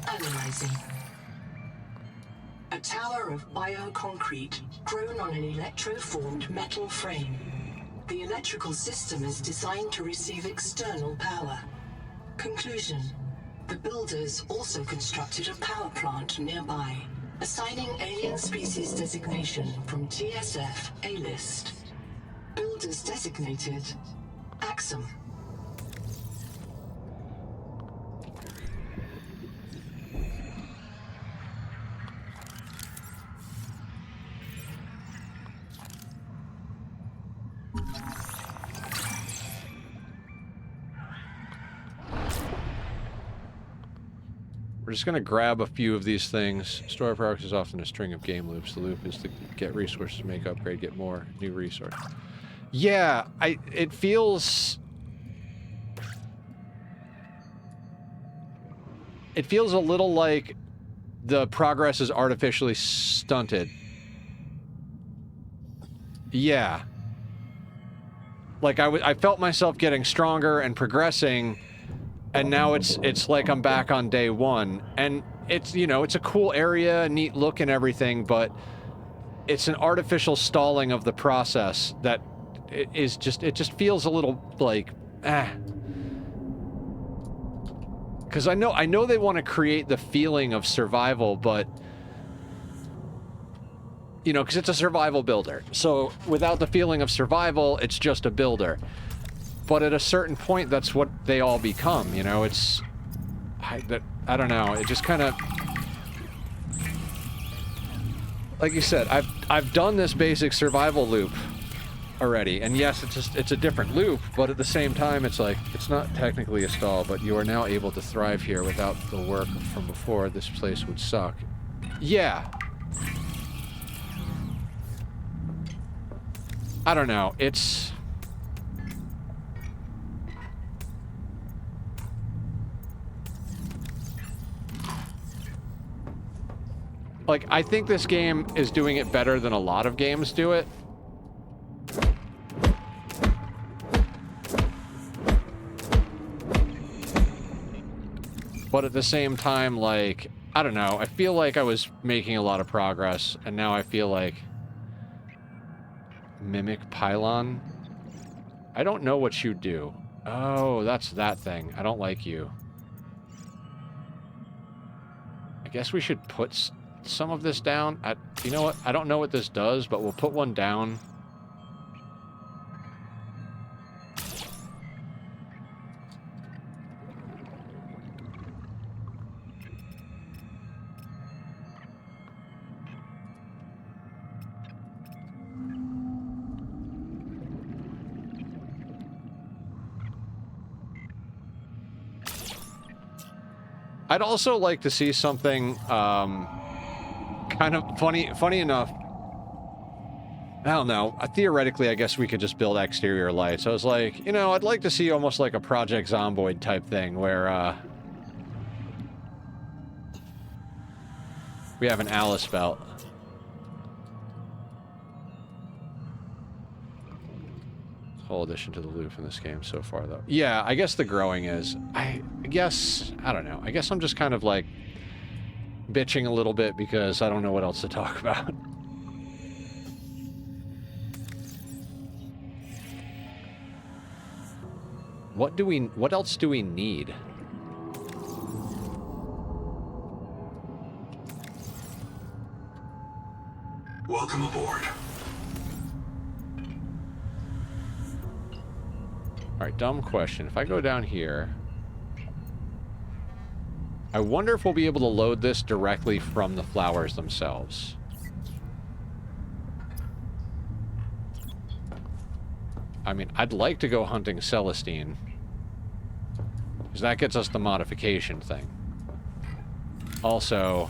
Analyzing. A tower of bioconcrete grown on an electroformed metal frame. The electrical system is designed to receive external power. Conclusion. The builders also constructed a power plant nearby, assigning alien species designation from TSF A-list. Builders designated Axum. We're just gonna grab a few of these things. Store of progress is often a string of game loops. The loop is to get resources, make upgrade, get more new resource. Yeah, it feels a little like the progress is artificially stunted. Yeah. Like I felt myself getting stronger and progressing, and now it's like I'm back on day one. And it's, you know, it's a cool area, neat look and everything, but it's an artificial stalling of the process that it just feels a little like, Because I know they want to create the feeling of survival, but, you know, because it's a survival builder. So without the feeling of survival, it's just a builder. But at a certain point, that's what they all become, you know? It's... I don't know, it just kind of... Like you said, I've done this basic survival loop already, and yes, it's a different loop, but at the same time, it's like, it's not technically a stall, but you are now able to thrive here without the work from before. This place would suck. Yeah. I don't know, it's... Like, I think this game is doing it better than a lot of games do it. But at the same time, like, I don't know, I feel like I was making a lot of progress, and now I feel like... Mimic pylon? I don't know what you do. Oh, that's that thing. I don't like you. I guess we should put some of this down. You know what? I don't know what this does, but we'll put one down. I'd also like to see something, kind of funny enough. I don't know. Theoretically, I guess we could just build exterior lights. I was like, you know, I'd like to see almost like a Project Zomboid type thing where, we have an Alice belt. Whole addition to the loop in this game so far, though. Yeah, I guess the growing is... I guess... I don't know. I guess I'm just kind of, like, bitching a little bit because I don't know what else to talk about. What else do we need? Welcome aboard. Alright, dumb question. If I go down here... I wonder if we'll be able to load this directly from the flowers themselves. I mean, I'd like to go hunting Celestine, because that gets us the modification thing. Also,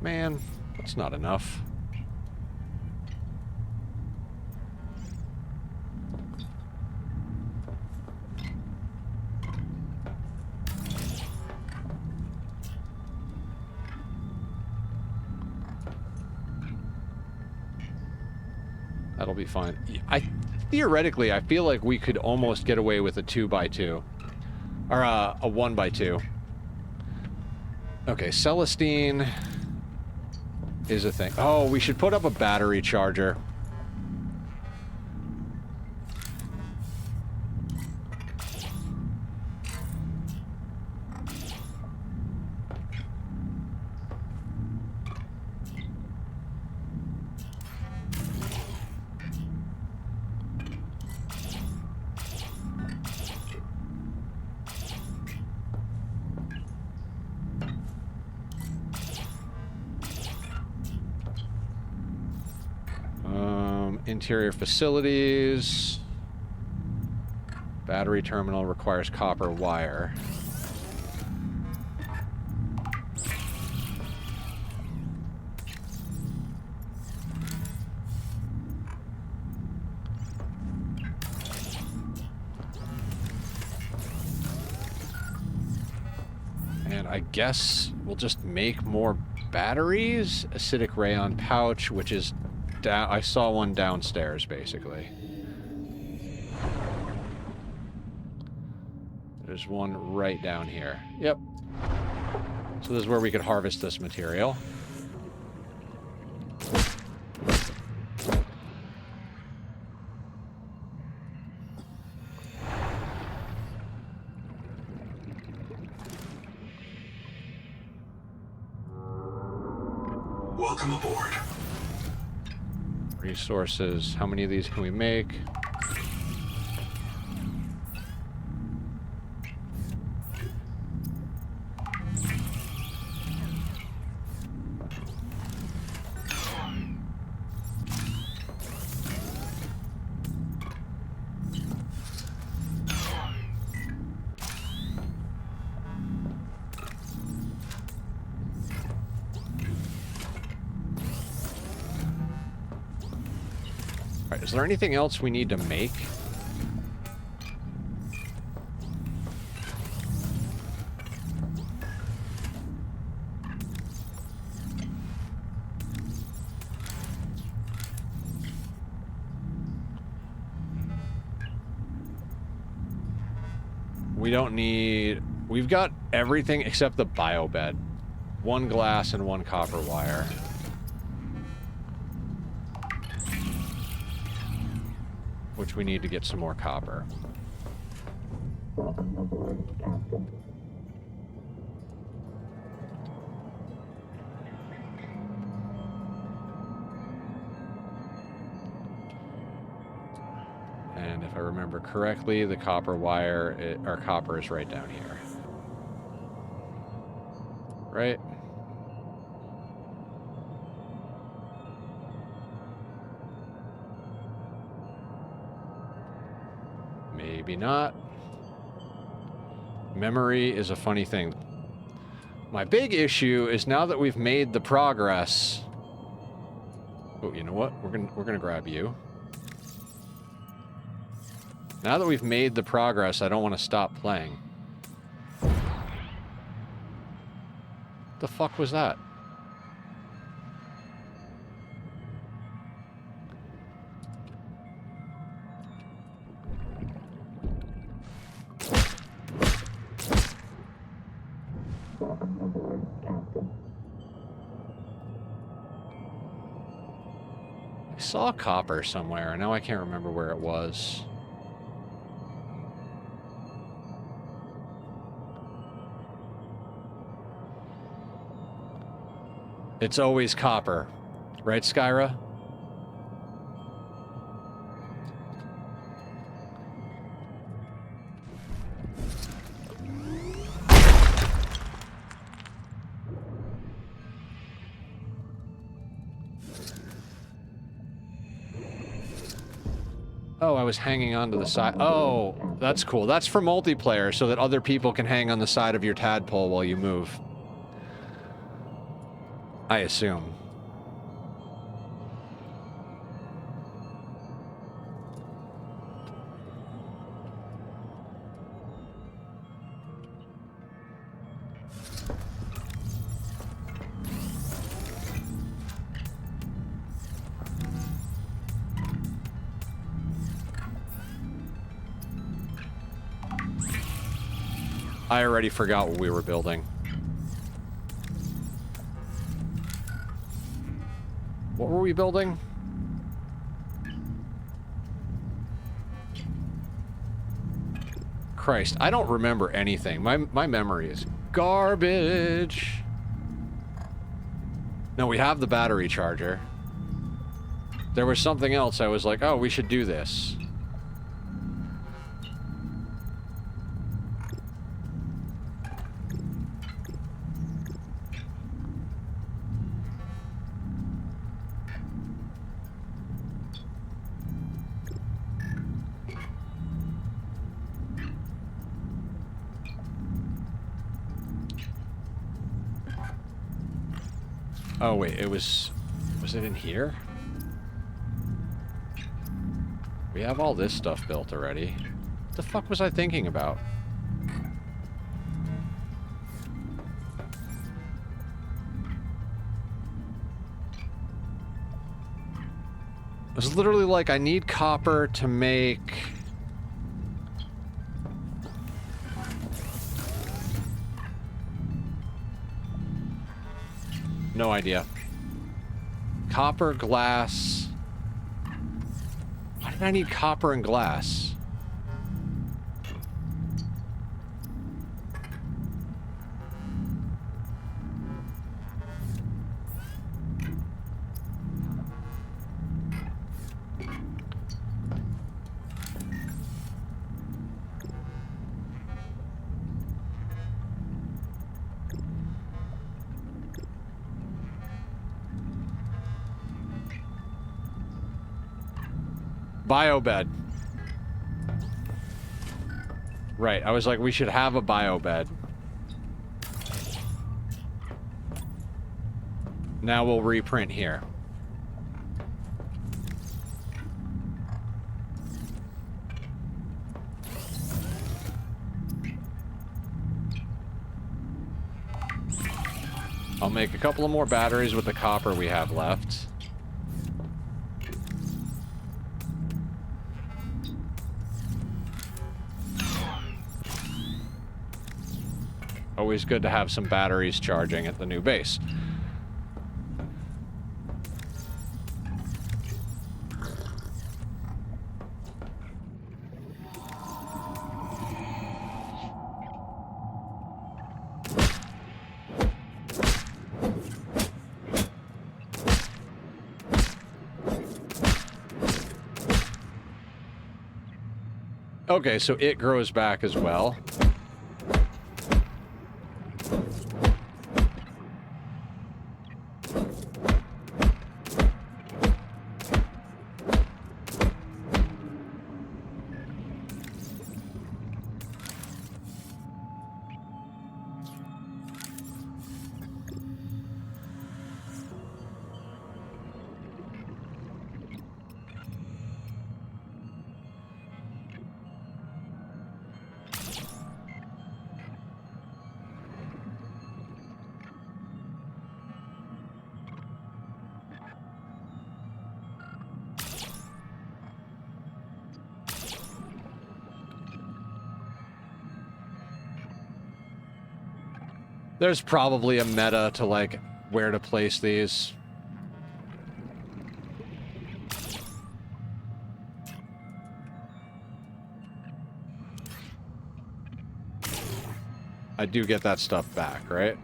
man, that's not enough. That'll be fine. Theoretically, I feel like we could almost get away with a 2x2. Or a 1x2. Okay, Celestine is a thing. Oh, we should put up a battery charger. Interior facilities. Battery terminal requires copper wire. And I guess we'll just make more batteries. Acidic rayon pouch, which is down. I saw one downstairs, basically. There's one right down here. Yep. So this is where we could harvest this material. Welcome aboard. Resources. How many of these can we make? Is there anything else we need to make? We don't need... We've got everything except the biobed. 1 glass and 1 copper wire. Which we need to get some more copper. Welcome aboard, Captain. And if I remember correctly, the copper wire, or copper is right down here. Right? Maybe not. Memory is a funny thing. My big issue is now that we've made the progress. Oh, you know what? We're gonna grab you. Now that we've made the progress, I don't want to stop playing. The fuck was that? Welcome aboard, Captain. I saw copper somewhere, and now I can't remember where it was. It's always copper. Right, Skyra? Oh, I was hanging onto the side. Oh, that's cool. That's for multiplayer, so that other people can hang on the side of your tadpole while you move. I assume. I already forgot what we were building. What were we building? Christ, I don't remember anything. My memory is garbage. No, we have the battery charger. There was something else I was like, oh, we should do this. Oh, wait, was it in here? We have all this stuff built already. What the fuck was I thinking about? It was literally like, I need copper to make... No idea. Copper, glass... Why did I need copper and glass? Biobed. Right, I was like, we should have a biobed. Now we'll reprint here. I'll make a couple of more batteries with the copper we have left. Always good to have some batteries charging at the new base. Okay, so it grows back as well. There's probably a meta to, like, where to place these. I do get that stuff back, right?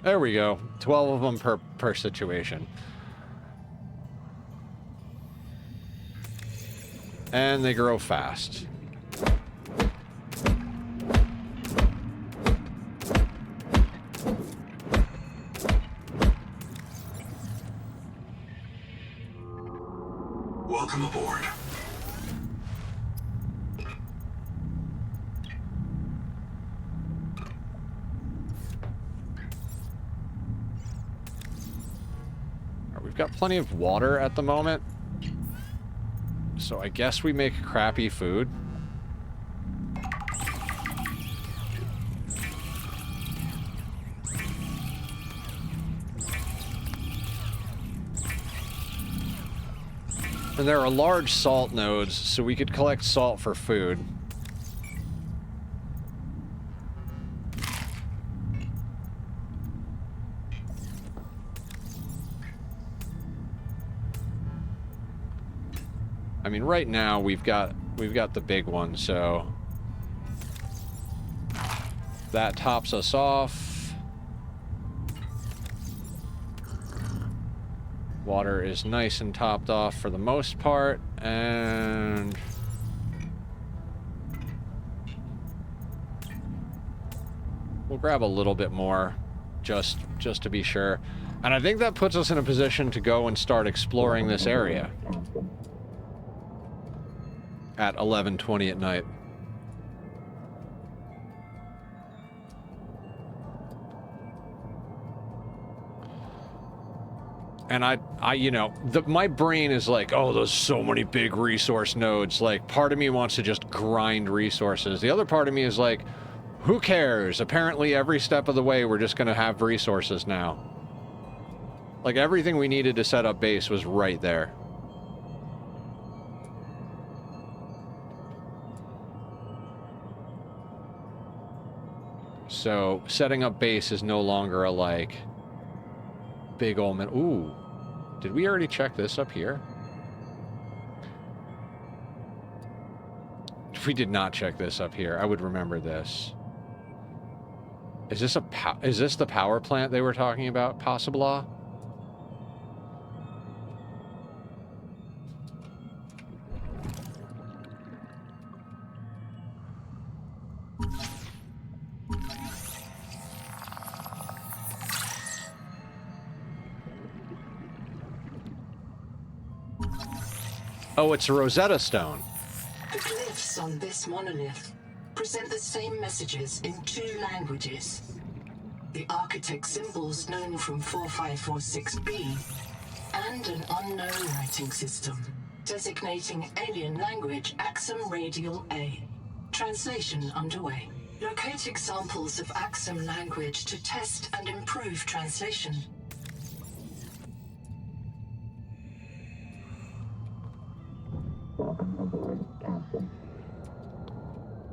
There we go. 12 of them per situation. And they grow fast. Welcome aboard. We've got plenty of water at the moment. So I guess we make crappy food. And there are large salt nodes, so we could collect salt for food. I mean, right now we've got the big one, so that tops us off. Water is nice and topped off for the most part, and we'll grab a little bit more just to be sure. And I think that puts us in a position to go and start exploring this area at 11:20 at night. And I you know, my brain is like, oh, there's so many big resource nodes. Like, part of me wants to just grind resources. The other part of me is like, who cares? Apparently every step of the way we're just gonna have resources now. Like, everything we needed to set up base was right there. So, setting up base is no longer a, like, big old man. Ooh. Did we already check this up here? We did not check this up here. I would remember this. Is this is this the power plant they were talking about? Possibly? Oh, it's a Rosetta Stone. The glyphs on this monolith present the same messages in 2 languages. The architect symbols known from 4546B, and an unknown writing system designating alien language Axum Radial A. Translation underway. Locate examples of Axum language to test and improve translation.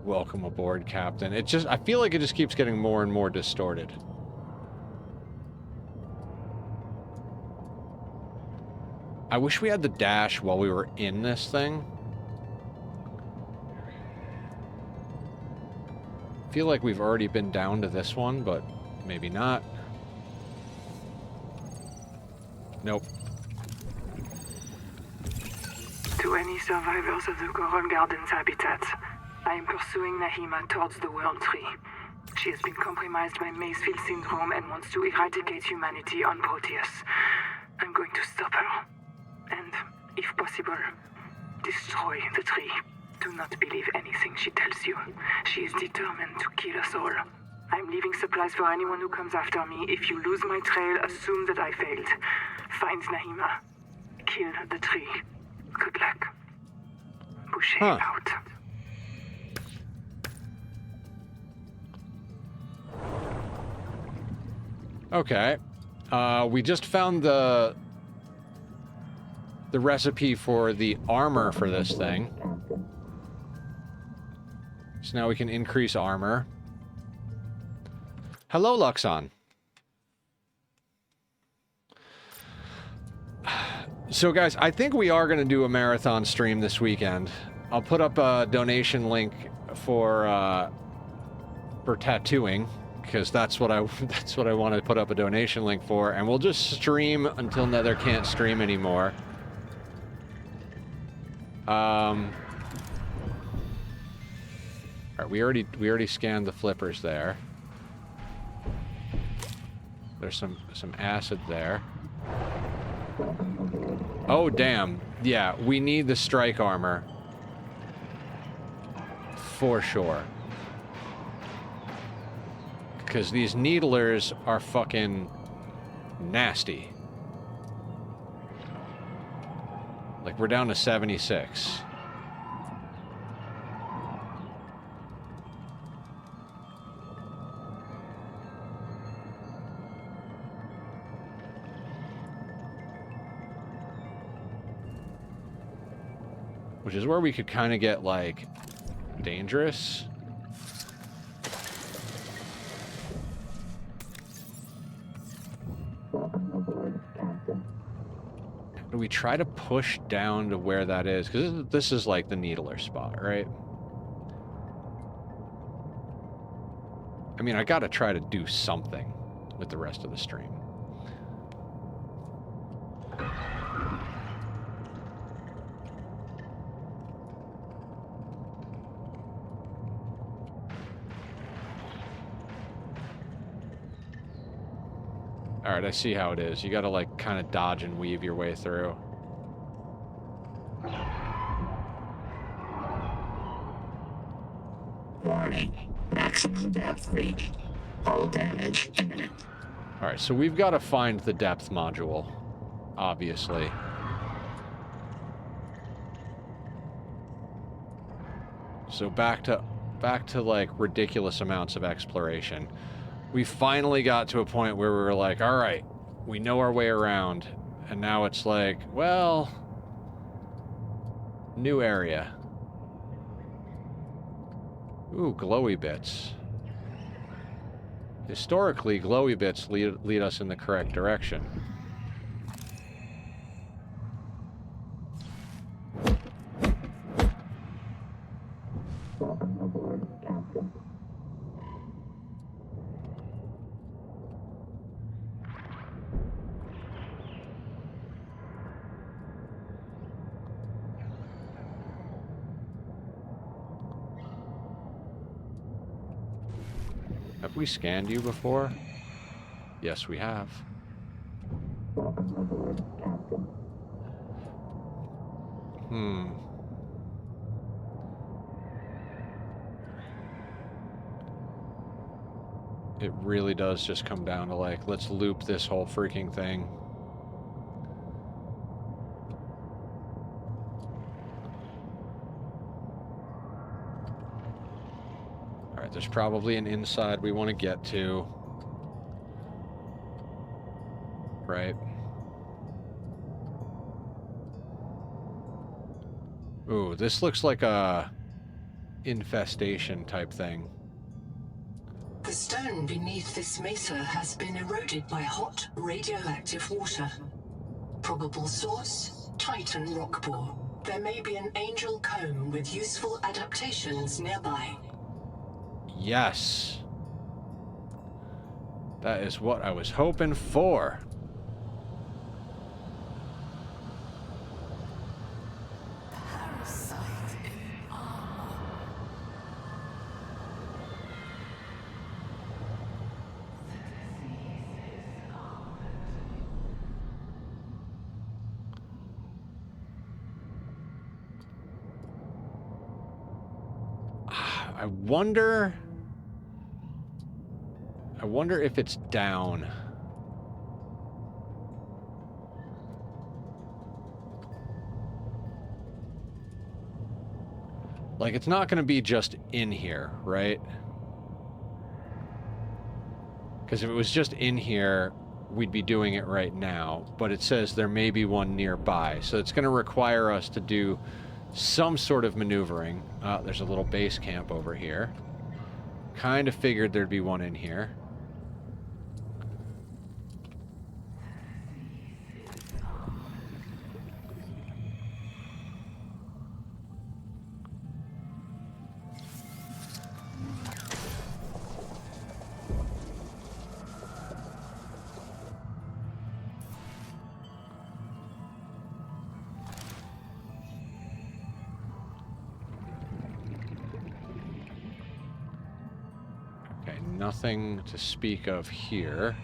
Welcome aboard, Captain. It just, I feel like it just keeps getting more and more distorted. I wish we had the dash while we were in this thing. I feel like we've already been down to this one, but maybe not. Nope. To any survivors of the Coral Gardens habitat, I am pursuing Nahima towards the World Tree. She has been compromised by Macefield syndrome and wants to eradicate humanity on Proteus. I'm going to stop her. And, if possible, destroy the tree. Do not believe anything she tells you. She is determined to kill us all. I'm leaving supplies for anyone who comes after me. If you lose my trail, assume that I failed. Find Nahima. Kill the tree. Good luck. Boucher out. Okay. We just found the recipe for the armor for this thing. So now we can increase armor. Hello, Luxon. So guys, I think we are going to do a marathon stream this weekend. I'll put up a donation link for tattooing. because that's what I want to put up a donation link for, and we'll just stream until Nether can't stream anymore. All right, we already scanned the flippers there. There's some acid there. Oh damn. Yeah, we need the strike armor. For sure. Because these needlers are fucking nasty. Like, we're down to 76. Which is where we could kind of get, like, dangerous. Do we try to push down to where that is? Because this is like the needler spot, right? I mean, I gotta try to do something with the rest of the stream. Alright, I see how it is. You gotta, like, kind of dodge and weave your way through. Warning. Maximum depth reached. Hull damage imminent. Alright, so we've got to find the depth module. Obviously. So back to like, ridiculous amounts of exploration. We finally got to a point where we were like, all right, we know our way around. And now it's like, well, new area. Ooh, glowy bits. Historically, glowy bits lead us in the correct direction. Have we scanned you before? Yes, we have. It really does just come down to, like, let's loop this whole freaking thing. Alright, there's probably an inside we want to get to. Right. Ooh, this looks like a infestation type thing. The stone beneath this mesa has been eroded by hot, radioactive water. Probable source, Titan rock bore. There may be an angel comb with useful adaptations nearby. Yes. That is what I was hoping for. I wonder if it's down. Like, it's not going to be just in here, right? Because if it was just in here, we'd be doing it right now. But it says there may be one nearby. So it's going to require us to do some sort of maneuvering. There's a little base camp over here. Kind of figured there'd be one in here. nothing to speak of here.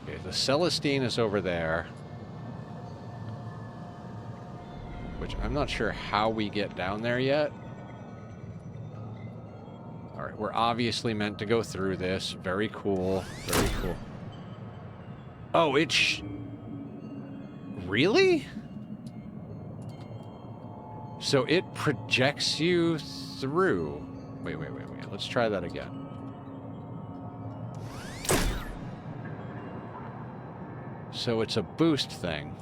Okay, the Celestine is over there. Which I'm not sure how we get down there yet. Alright, we're obviously meant to go through this. Very cool. Very cool. Oh, it's... Really? So it projects you through. Wait. Let's try that again. So it's a boost thing.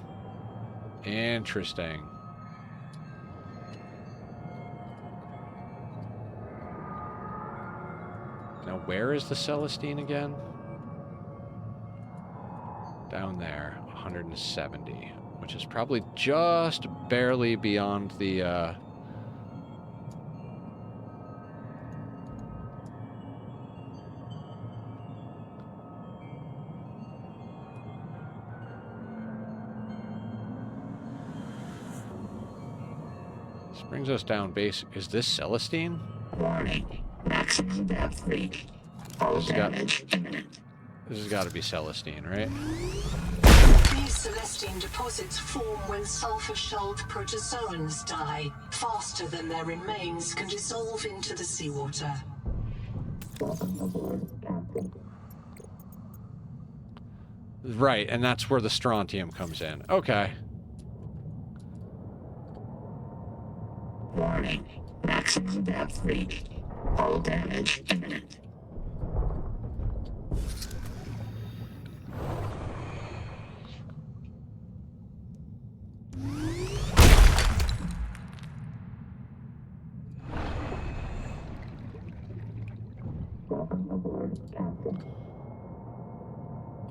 Interesting. Now, where is the Celestine again? Down there, 170, which is probably just barely beyond the, This brings us down base. Is this Celestine? Warning. Maximum depth reached. All damage imminent. This has got to be Celestine, right? These Celestine deposits form when sulfur-shelled protozoans die, faster than their remains can dissolve into the seawater. Right, and that's where the strontium comes in. Okay. Warning. Maximum depth reached. All damage imminent.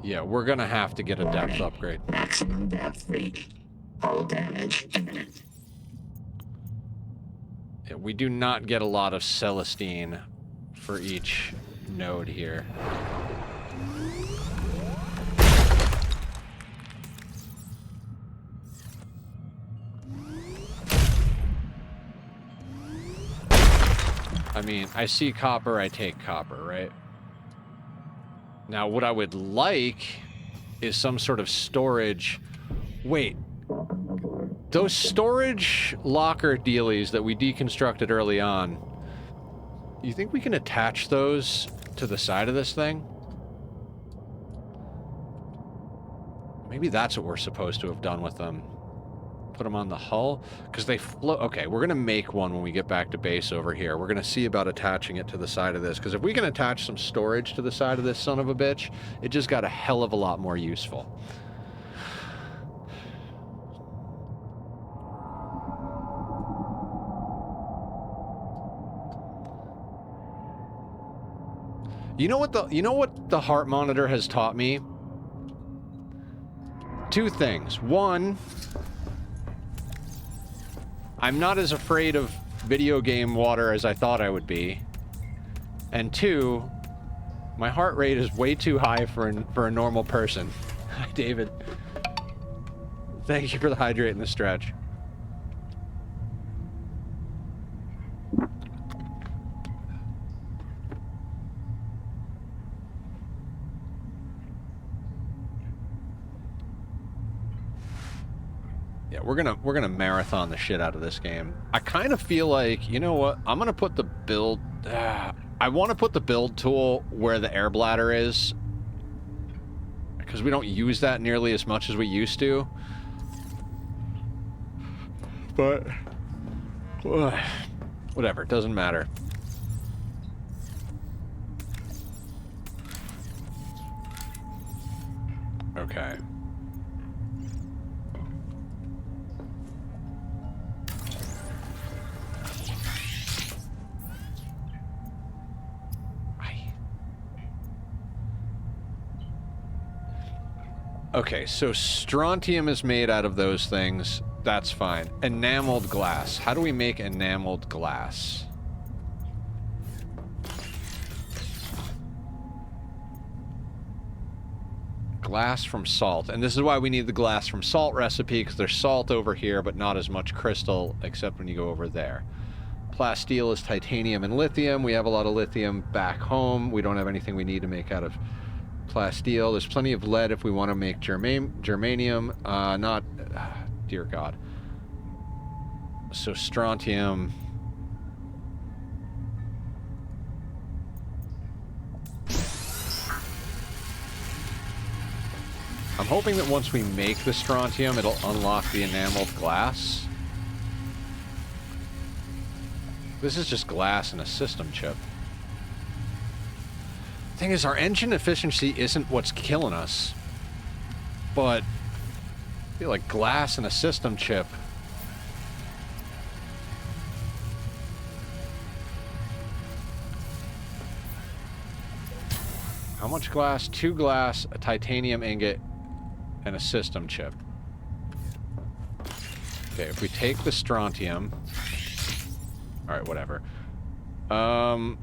Yeah, we're gonna have to get a depth upgrade. Maximum depth reached. All damage imminent. Yeah, we do not get a lot of Celestine for each node here. I mean, I see copper, I take copper, right? Now, what I would like is some sort of storage. Wait. Those storage locker dealies that we deconstructed early on, you think we can attach those to the side of this thing? Maybe that's what we're supposed to have done with them. Put them on the hull? Because they float. Okay, we're going to make one when we get back to base over here. We're going to see about attaching it to the side of this. Because if we can attach some storage to the side of this son of a bitch, it just got a hell of a lot more useful. You know what the heart monitor has taught me? Two things. One, I'm not as afraid of video game water as I thought I would be. And two, my heart rate is way too high for a normal person. Hi, David. Thank you for the hydrate and the stretch. We're gonna marathon the shit out of this game. I kind of feel like, you know what? I'm gonna put the build. I want to put the build tool where the air bladder is, because we don't use that nearly as much as we used to. But whatever, it doesn't matter. Okay. Okay, so strontium is made out of those things. That's fine. Enameled glass. How do we make enameled glass? Glass from salt. And this is why we need the glass from salt recipe, because there's salt over here, but not as much crystal, except when you go over there. Plasteel is titanium and lithium. We have a lot of lithium back home. We don't have anything we need to make out of plasteel. There's plenty of lead if we want to make germanium. Not... dear God. So strontium... I'm hoping that once we make the strontium, it'll unlock the enameled glass. This is just glass and a system chip. Thing is, our engine efficiency isn't what's killing us. But I feel like glass and a system chip. How much glass? 2 glass, a titanium ingot, and a system chip. Okay, if we take the strontium... Alright, whatever. Yeah,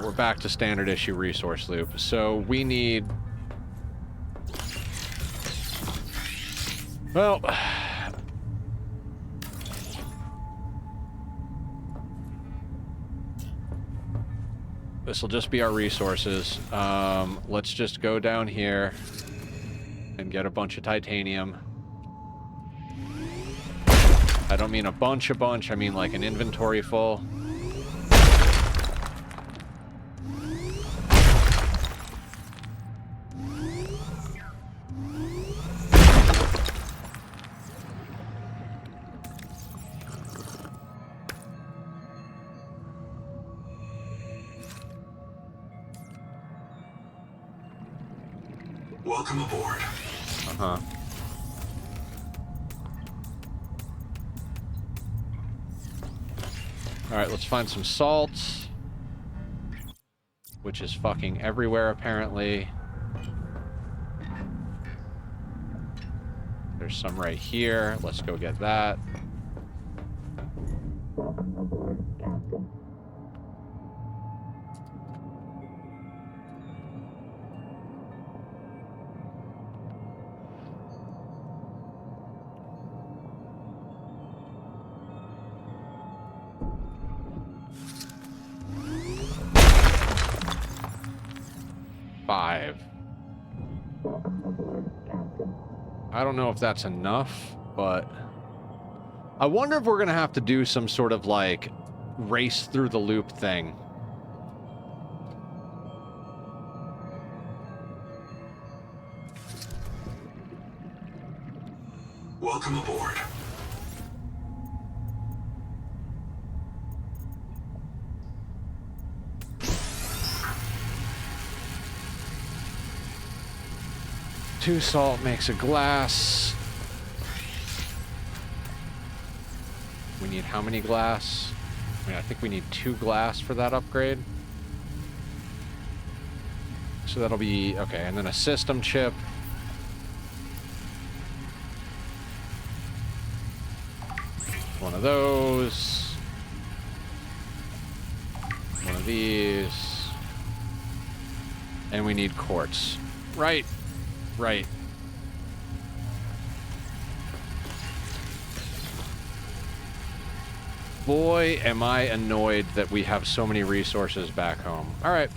we're back to standard issue resource loop. So we need... Well... This will just be our resources. Let's just go down here and get a bunch of titanium. I don't mean a bunch, I mean like an inventory full. Welcome aboard. Uh-huh. Alright, let's find some salt. Which is fucking everywhere, apparently. There's some right here. Let's go get that. I don't know if that's enough, but I wonder if we're gonna have to do some sort of like race through the loop thing. Welcome aboard. Two salt makes a glass. We need how many glass? I mean, I think we need 2 glass for that upgrade. So that'll be, okay, and then a system chip. One of those. One of these. And we need quartz. Right. Right. Boy, am I annoyed that we have so many resources back home. All right.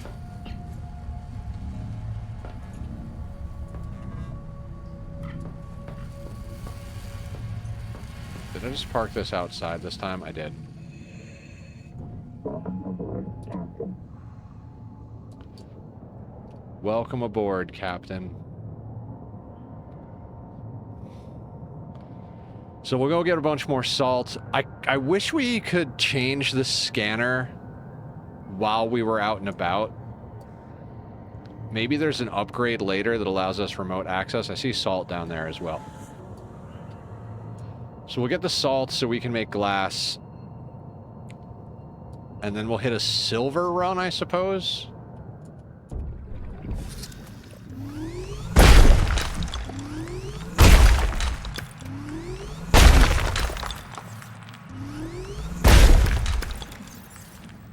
Did I just park this outside this time? I did. Welcome aboard, Captain. So we'll go get a bunch more salt. I wish we could change the scanner while we were out and about. Maybe there's an upgrade later that allows us remote access. I see salt down there as well. So we'll get the salt so we can make glass. And then we'll hit a silver run, I suppose.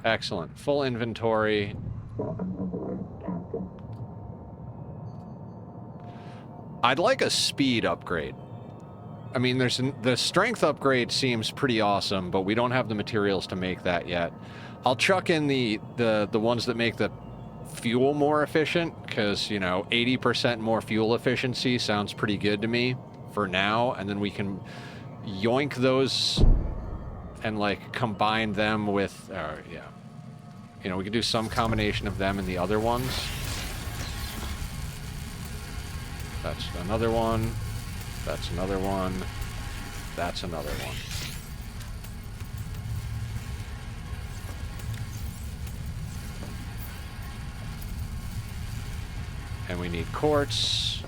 Excellent. Full inventory. I'd like a speed upgrade. I mean, the strength upgrade seems pretty awesome, but we don't have the materials to make that yet. I'll chuck in the ones that make the fuel more efficient, because, you know, 80% more fuel efficiency sounds pretty good to me for now, and then we can yoink those and, like, combine them with, yeah. You know, we can do some combination of them and the other ones. That's another one. That's another one. That's another one. And we need quartz.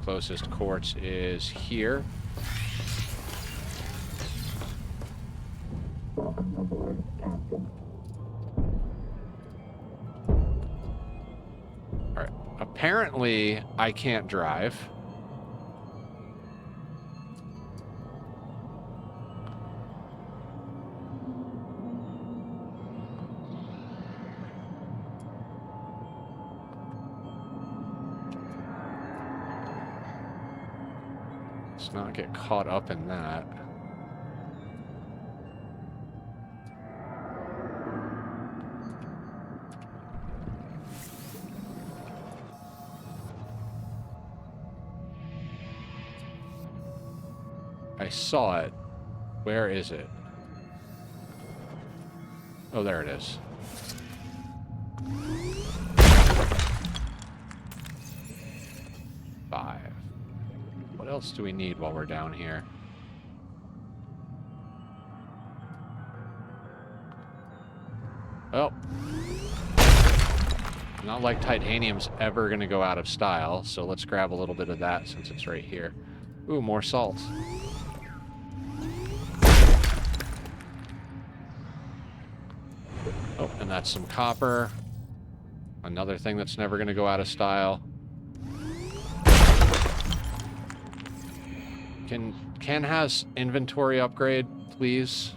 Closest quartz is here. Alright. Apparently, I can't drive. Let's not get caught up in that. I saw it. Where is it? Oh, there it is. Five. What else do we need while we're down here? Oh. Not like titanium's ever going to go out of style, so let's grab a little bit of that since it's right here. Ooh, more salt. Oh, and that's some copper. Another thing that's never going to go out of style. Can has inventory upgrade, please?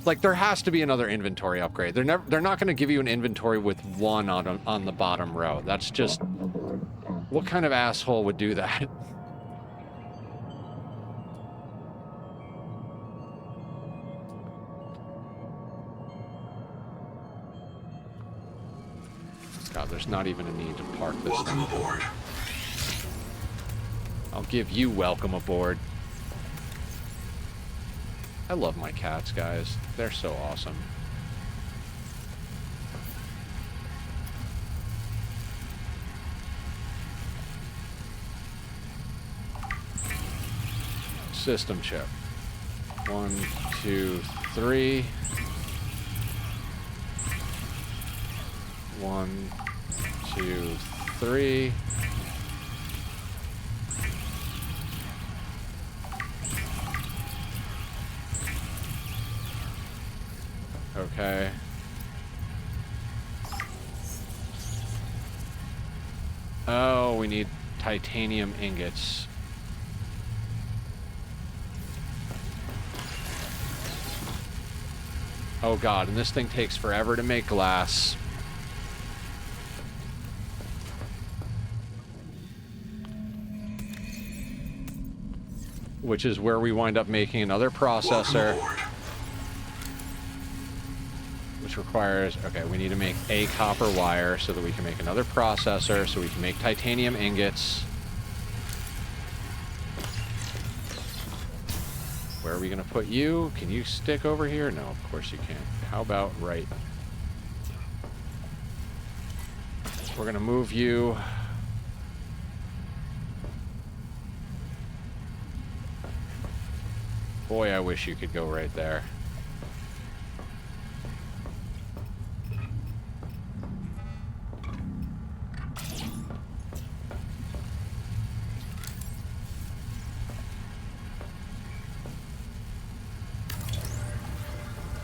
Like, there has to be another inventory upgrade. They're not going to give you an inventory with one on the bottom row. That's just... What kind of asshole would do that? God, there's not even a need to park this. Welcome aboard. I'll give you welcome aboard. I love my cats, guys. They're so awesome. System chip. 1, 2, 3. 1, 2, 3. Okay. Oh, we need titanium ingots. Oh god, and this thing takes forever to make glass. Which is where we wind up making another processor. Which requires, okay, we need to make a copper wire so that we can make another processor, so we can make titanium ingots. Where are we going to put you? Can you stick over here? No, of course you can't. How about right? We're going to move you. Boy, I wish you could go right there.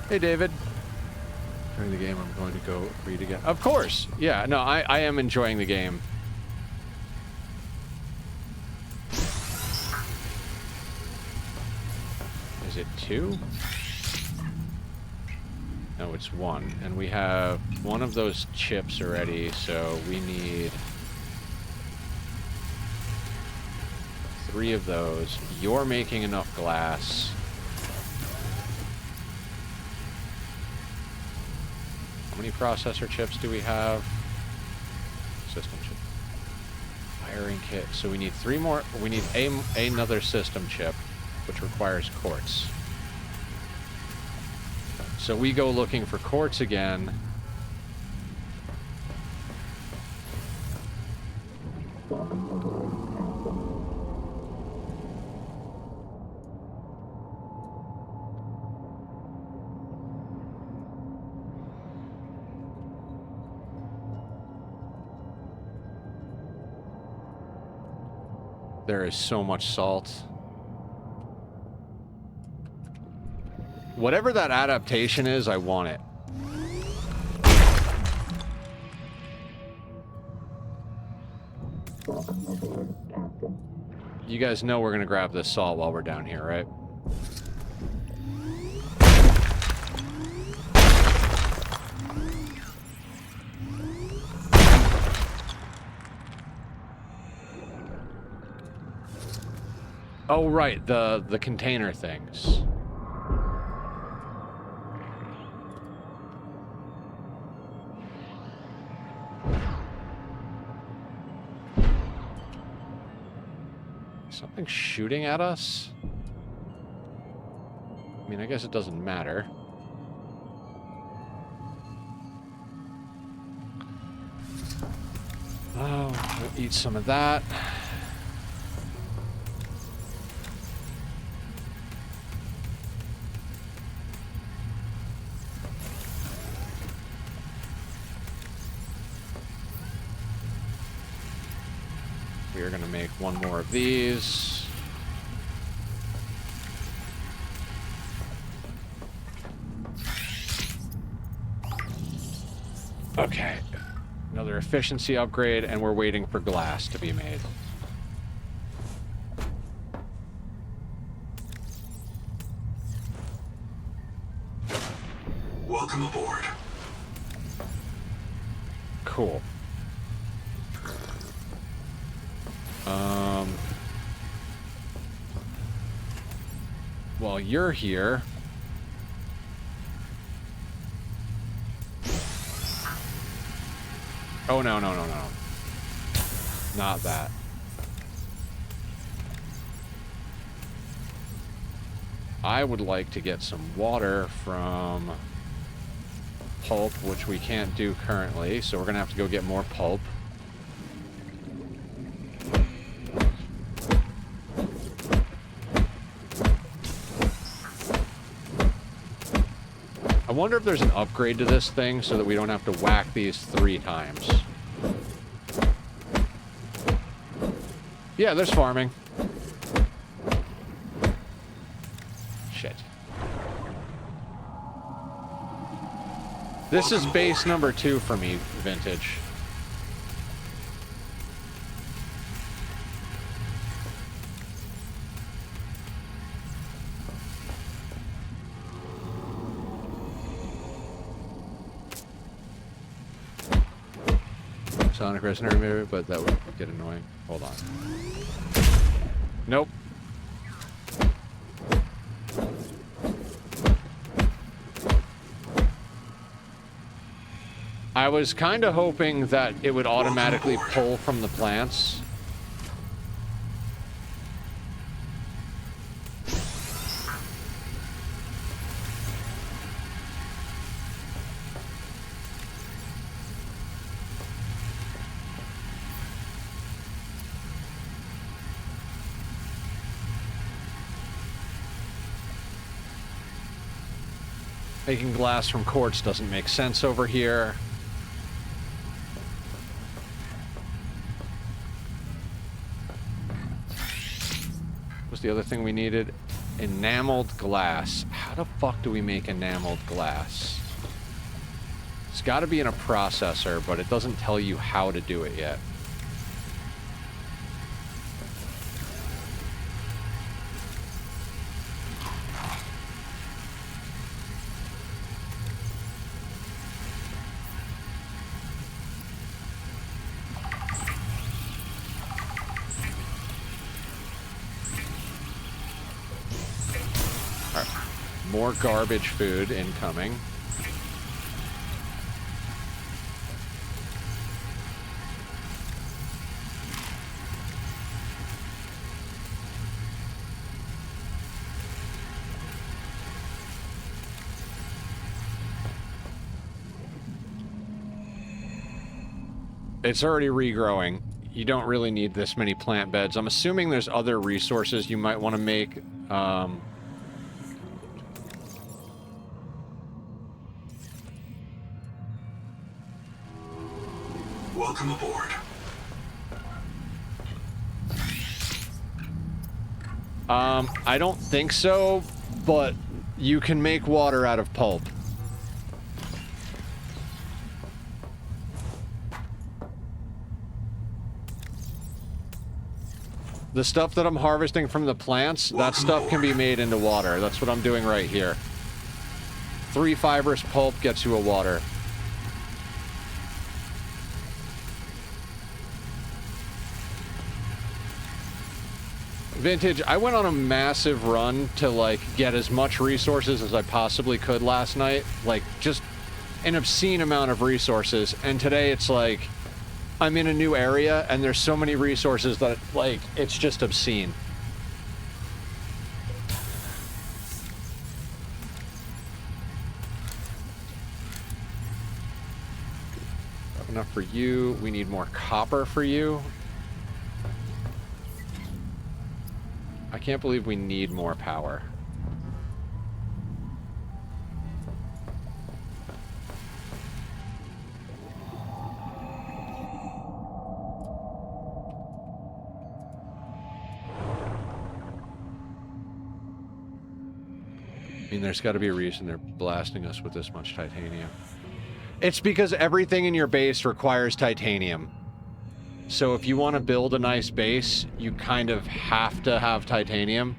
Hey, David. During the game, I'm going to go read again. Of course! Yeah, no, I am enjoying the game. Is it 2? No, it's 1. And we have 1 of those chips already, so we need 3 of those. You're making enough glass. How many processor chips do we have? System chip. Wiring kit. So we need 3 more. We need another system chip, which requires quartz. So we go looking for quartz again. There is so much salt. Whatever that adaptation is, I want it. You guys know we're gonna grab this salt while we're down here, right? Oh, right, the container things. Something shooting at us? I mean, I guess it doesn't matter. Oh, we'll eat some of that. We're gonna make 1 more of these. Okay. Another efficiency upgrade, and we're waiting for glass to be made. Welcome aboard. Cool. While you're here, oh no, not that. I would like to get some water from pulp, which we can't do currently, so we're gonna have to go get more pulp. I wonder if there's an upgrade to this thing so that we don't have to whack these 3 times. Yeah, there's farming. Shit. This is base number 2 for me, Vintage. Sonic Resonator maybe, but that would get annoying. Hold on. Nope. I was kind of hoping that it would automatically pull from the plants. Making glass from quartz doesn't make sense over here. What's the other thing we needed? Enameled glass. How the fuck do we make enameled glass? It's got to be in a processor, but it doesn't tell you how to do it yet. more garbage food incoming. It's already regrowing. You don't really need this many plant beds. I'm assuming there's other resources you might want to make. Welcome aboard. I don't think so, but you can make water out of pulp. The stuff that I'm harvesting from the plants, that stuff can be made into water. That's what I'm doing right here. 3 fibrous pulp gets you a water. Vintage, I went on a massive run to, like, get as much resources as I possibly could last night. Like, just an obscene amount of resources. And today it's like, I'm in a new area, and there's so many resources that, like, it's just obscene. Enough for you. We need more copper for you. I can't believe we need more power. I mean, there's got to be a reason they're blasting us with this much titanium. It's because everything in your base requires titanium. So if you want to build a nice base, you kind of have to have titanium.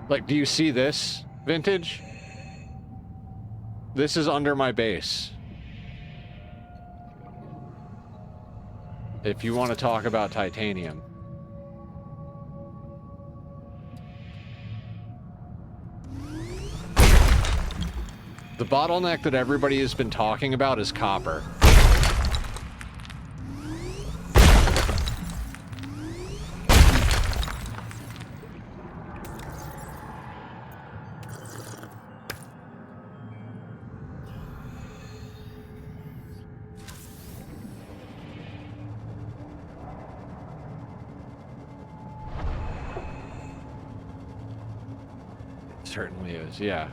Like, do you see this, Vintage? This is under my base. If you want to talk about titanium. The bottleneck that everybody has been talking about is copper. Certainly is, yeah.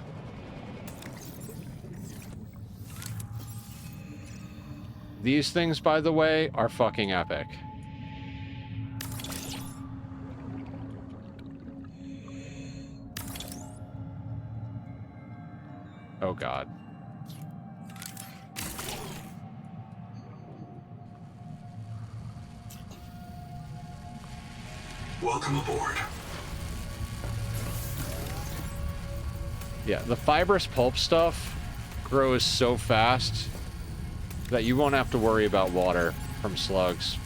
These things, by the way, are fucking epic. Oh god. Welcome aboard. Yeah, the fibrous pulp stuff grows so fast that you won't have to worry about water from slugs.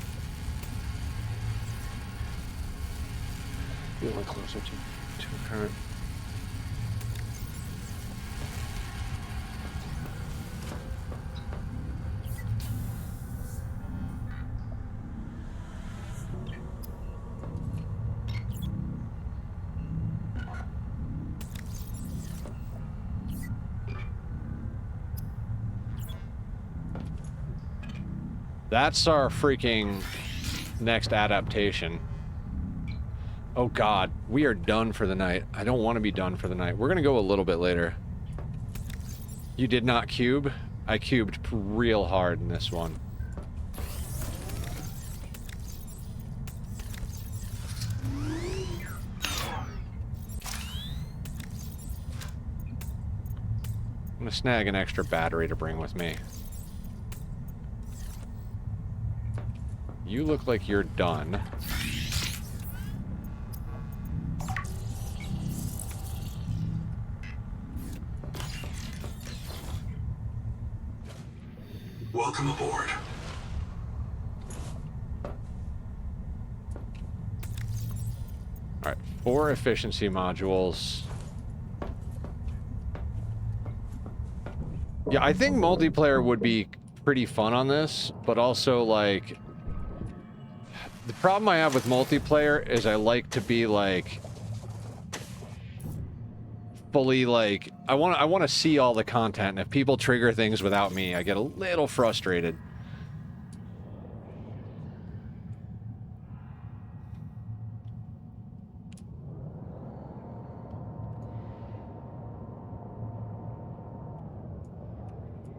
Feeling closer to a current. That's our freaking next adaptation. Oh god, we are done for the night. I don't want to be done for the night. We're gonna go a little bit later. You did not cube? I cubed real hard in this one. I'm gonna snag an extra battery to bring with me. You look like you're done. Welcome aboard. Alright, 4 efficiency modules. Yeah, I think multiplayer would be pretty fun on this, but also, like... The problem I have with multiplayer is I like to be, like... fully, like... I want to see all the content, and if people trigger things without me, I get a little frustrated.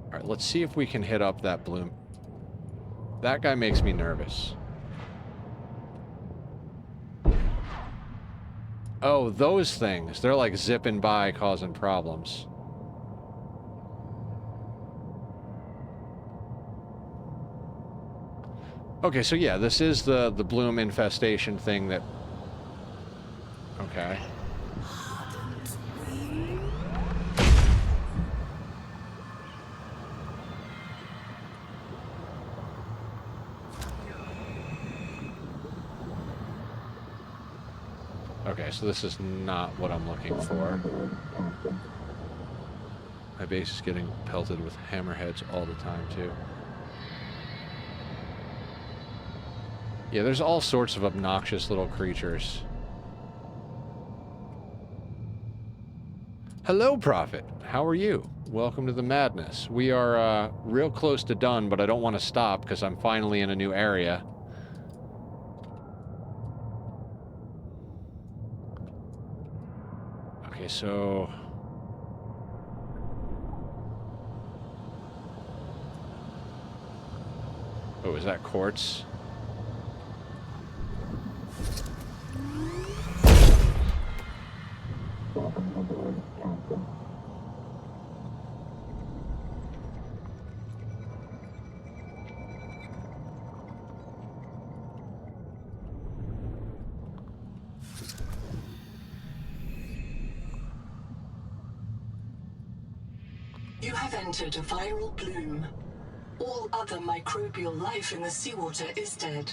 Alright, let's see if we can hit up that bloom. That guy makes me nervous. Oh, those things. They're like zipping by, causing problems. Okay, so yeah, this is the bloom infestation thing that... Okay. Okay, so this is not what I'm looking for. My base is getting pelted with hammerheads all the time, too. Yeah, there's all sorts of obnoxious little creatures. Hello, Prophet. How are you? Welcome to the madness. We are real close to done, but I don't want to stop because I'm finally in a new area. Okay, so... Oh, is that quartz? You have entered a viral bloom. All other microbial life in the seawater is dead.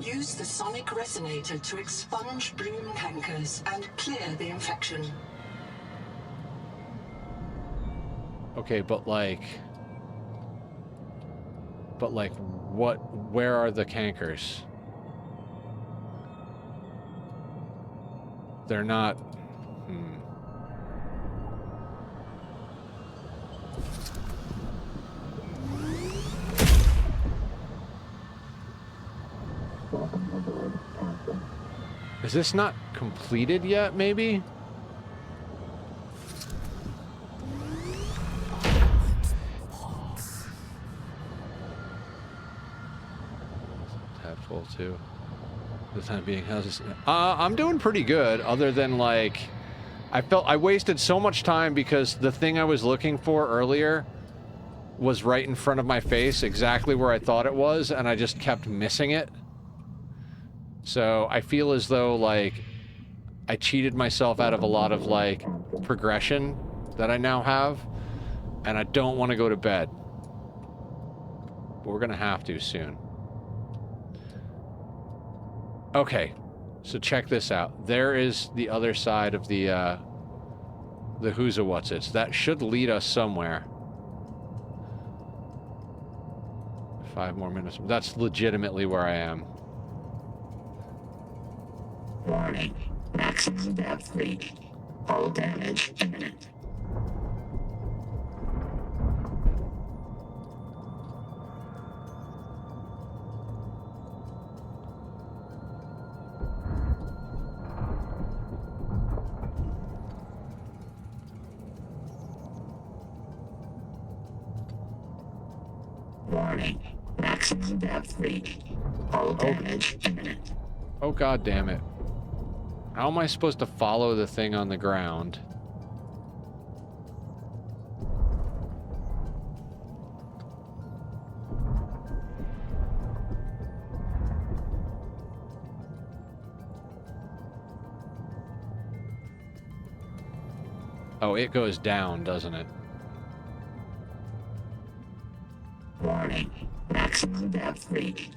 Use the sonic resonator to expunge bloom cankers and clear the infection. Okay, but like, where are the cankers? They're not, Is this not completed yet, maybe? Tab full too. For the time being, how's this? I'm doing pretty good, other than like, I felt I wasted so much time because the thing I was looking for earlier was right in front of my face, exactly where I thought it was, and I just kept missing it. So I feel as though, like, I cheated myself out of a lot of, like, progression that I now have, and I don't want to go to bed. But we're gonna have to soon. Okay, so check this out. There is the other side of the who's a what's it's. That should lead us somewhere. 5 more minutes. That's legitimately where I am. Warning. Maximum depth leak. Hull damage imminent. Warning. Maximum depth leak. Hull damage imminent. Oh, god damn it. How am I supposed to follow the thing on the ground? Oh, it goes down, doesn't it? Warning. Maximum depth leak.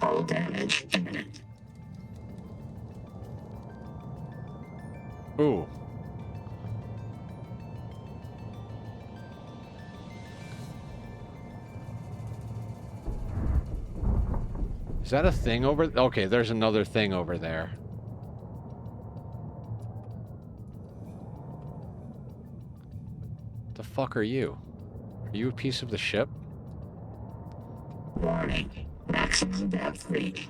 Hull damage imminent. Ooh. Is that a thing over? Okay, there's another thing over there. The fuck are you? Are you a piece of the ship? Warning. Maximum depth reading.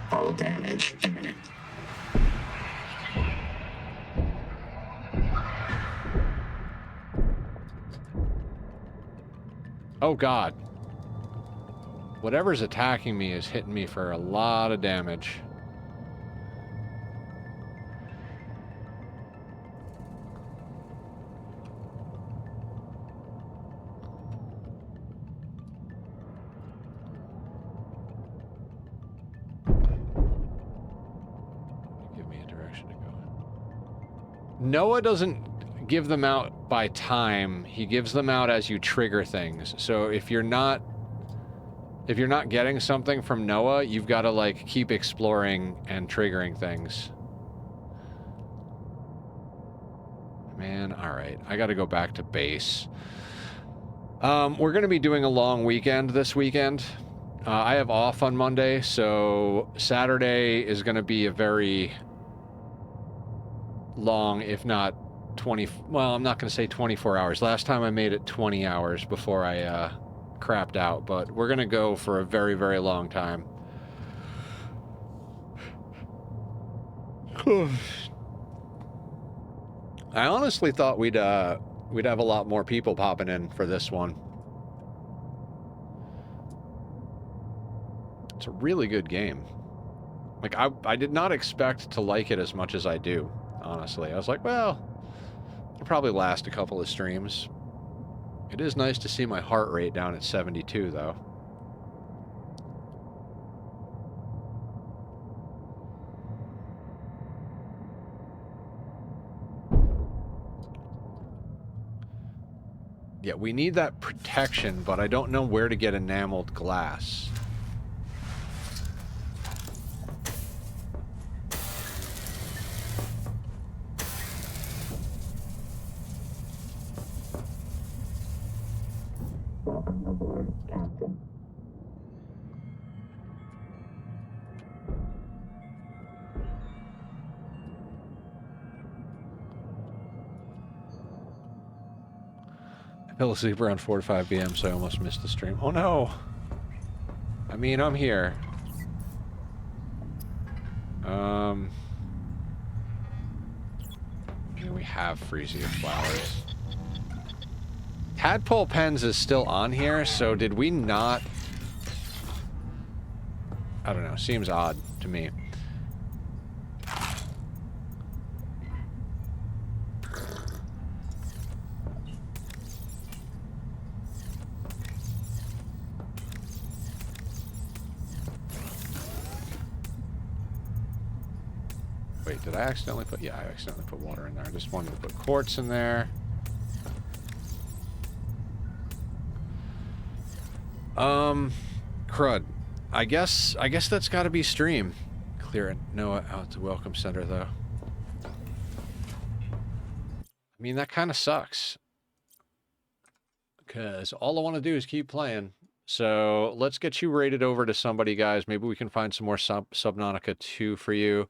Hull damage imminent. Oh god. Whatever's attacking me is hitting me for a lot of damage. Give me a direction to go in. Noah doesn't give them out by time. He gives them out as you trigger things. So if you're not getting something from Noah, you've got to like keep exploring and triggering things. Man, all right. I got to go back to base. We're going to be doing a long weekend this weekend. I have off on Monday, so Saturday is going to be a very long, if not 20, well, I'm not going to say 24 hours. Last time I made it 20 hours before I crapped out, but we're going to go for a very, very long time. I honestly thought we'd have a lot more people popping in for this one. It's a really good game. Like, I did not expect to like it as much as I do, honestly. I was like, well, it'll probably last a couple of streams. It is nice to see my heart rate down at 72, though. Yeah, we need that protection, but I don't know where to get enameled glass. Welcome aboard, Captain. I fell asleep around 4 to 5 p.m., so I almost missed the stream. Oh no! I mean, I'm here. Here we have freesia flowers. Tadpole Pens is still on here, so did we not... I don't know, seems odd to me. Wait, did I accidentally put... Yeah, I accidentally put water in there. I just wanted to put quartz in there. Crud. I guess that's gotta be stream. Clear it. Noah out to Welcome Center, though. I mean, that kind of sucks. Because all I want to do is keep playing. So let's get you rated over to somebody, guys. Maybe we can find some more Subnautica 2 for you.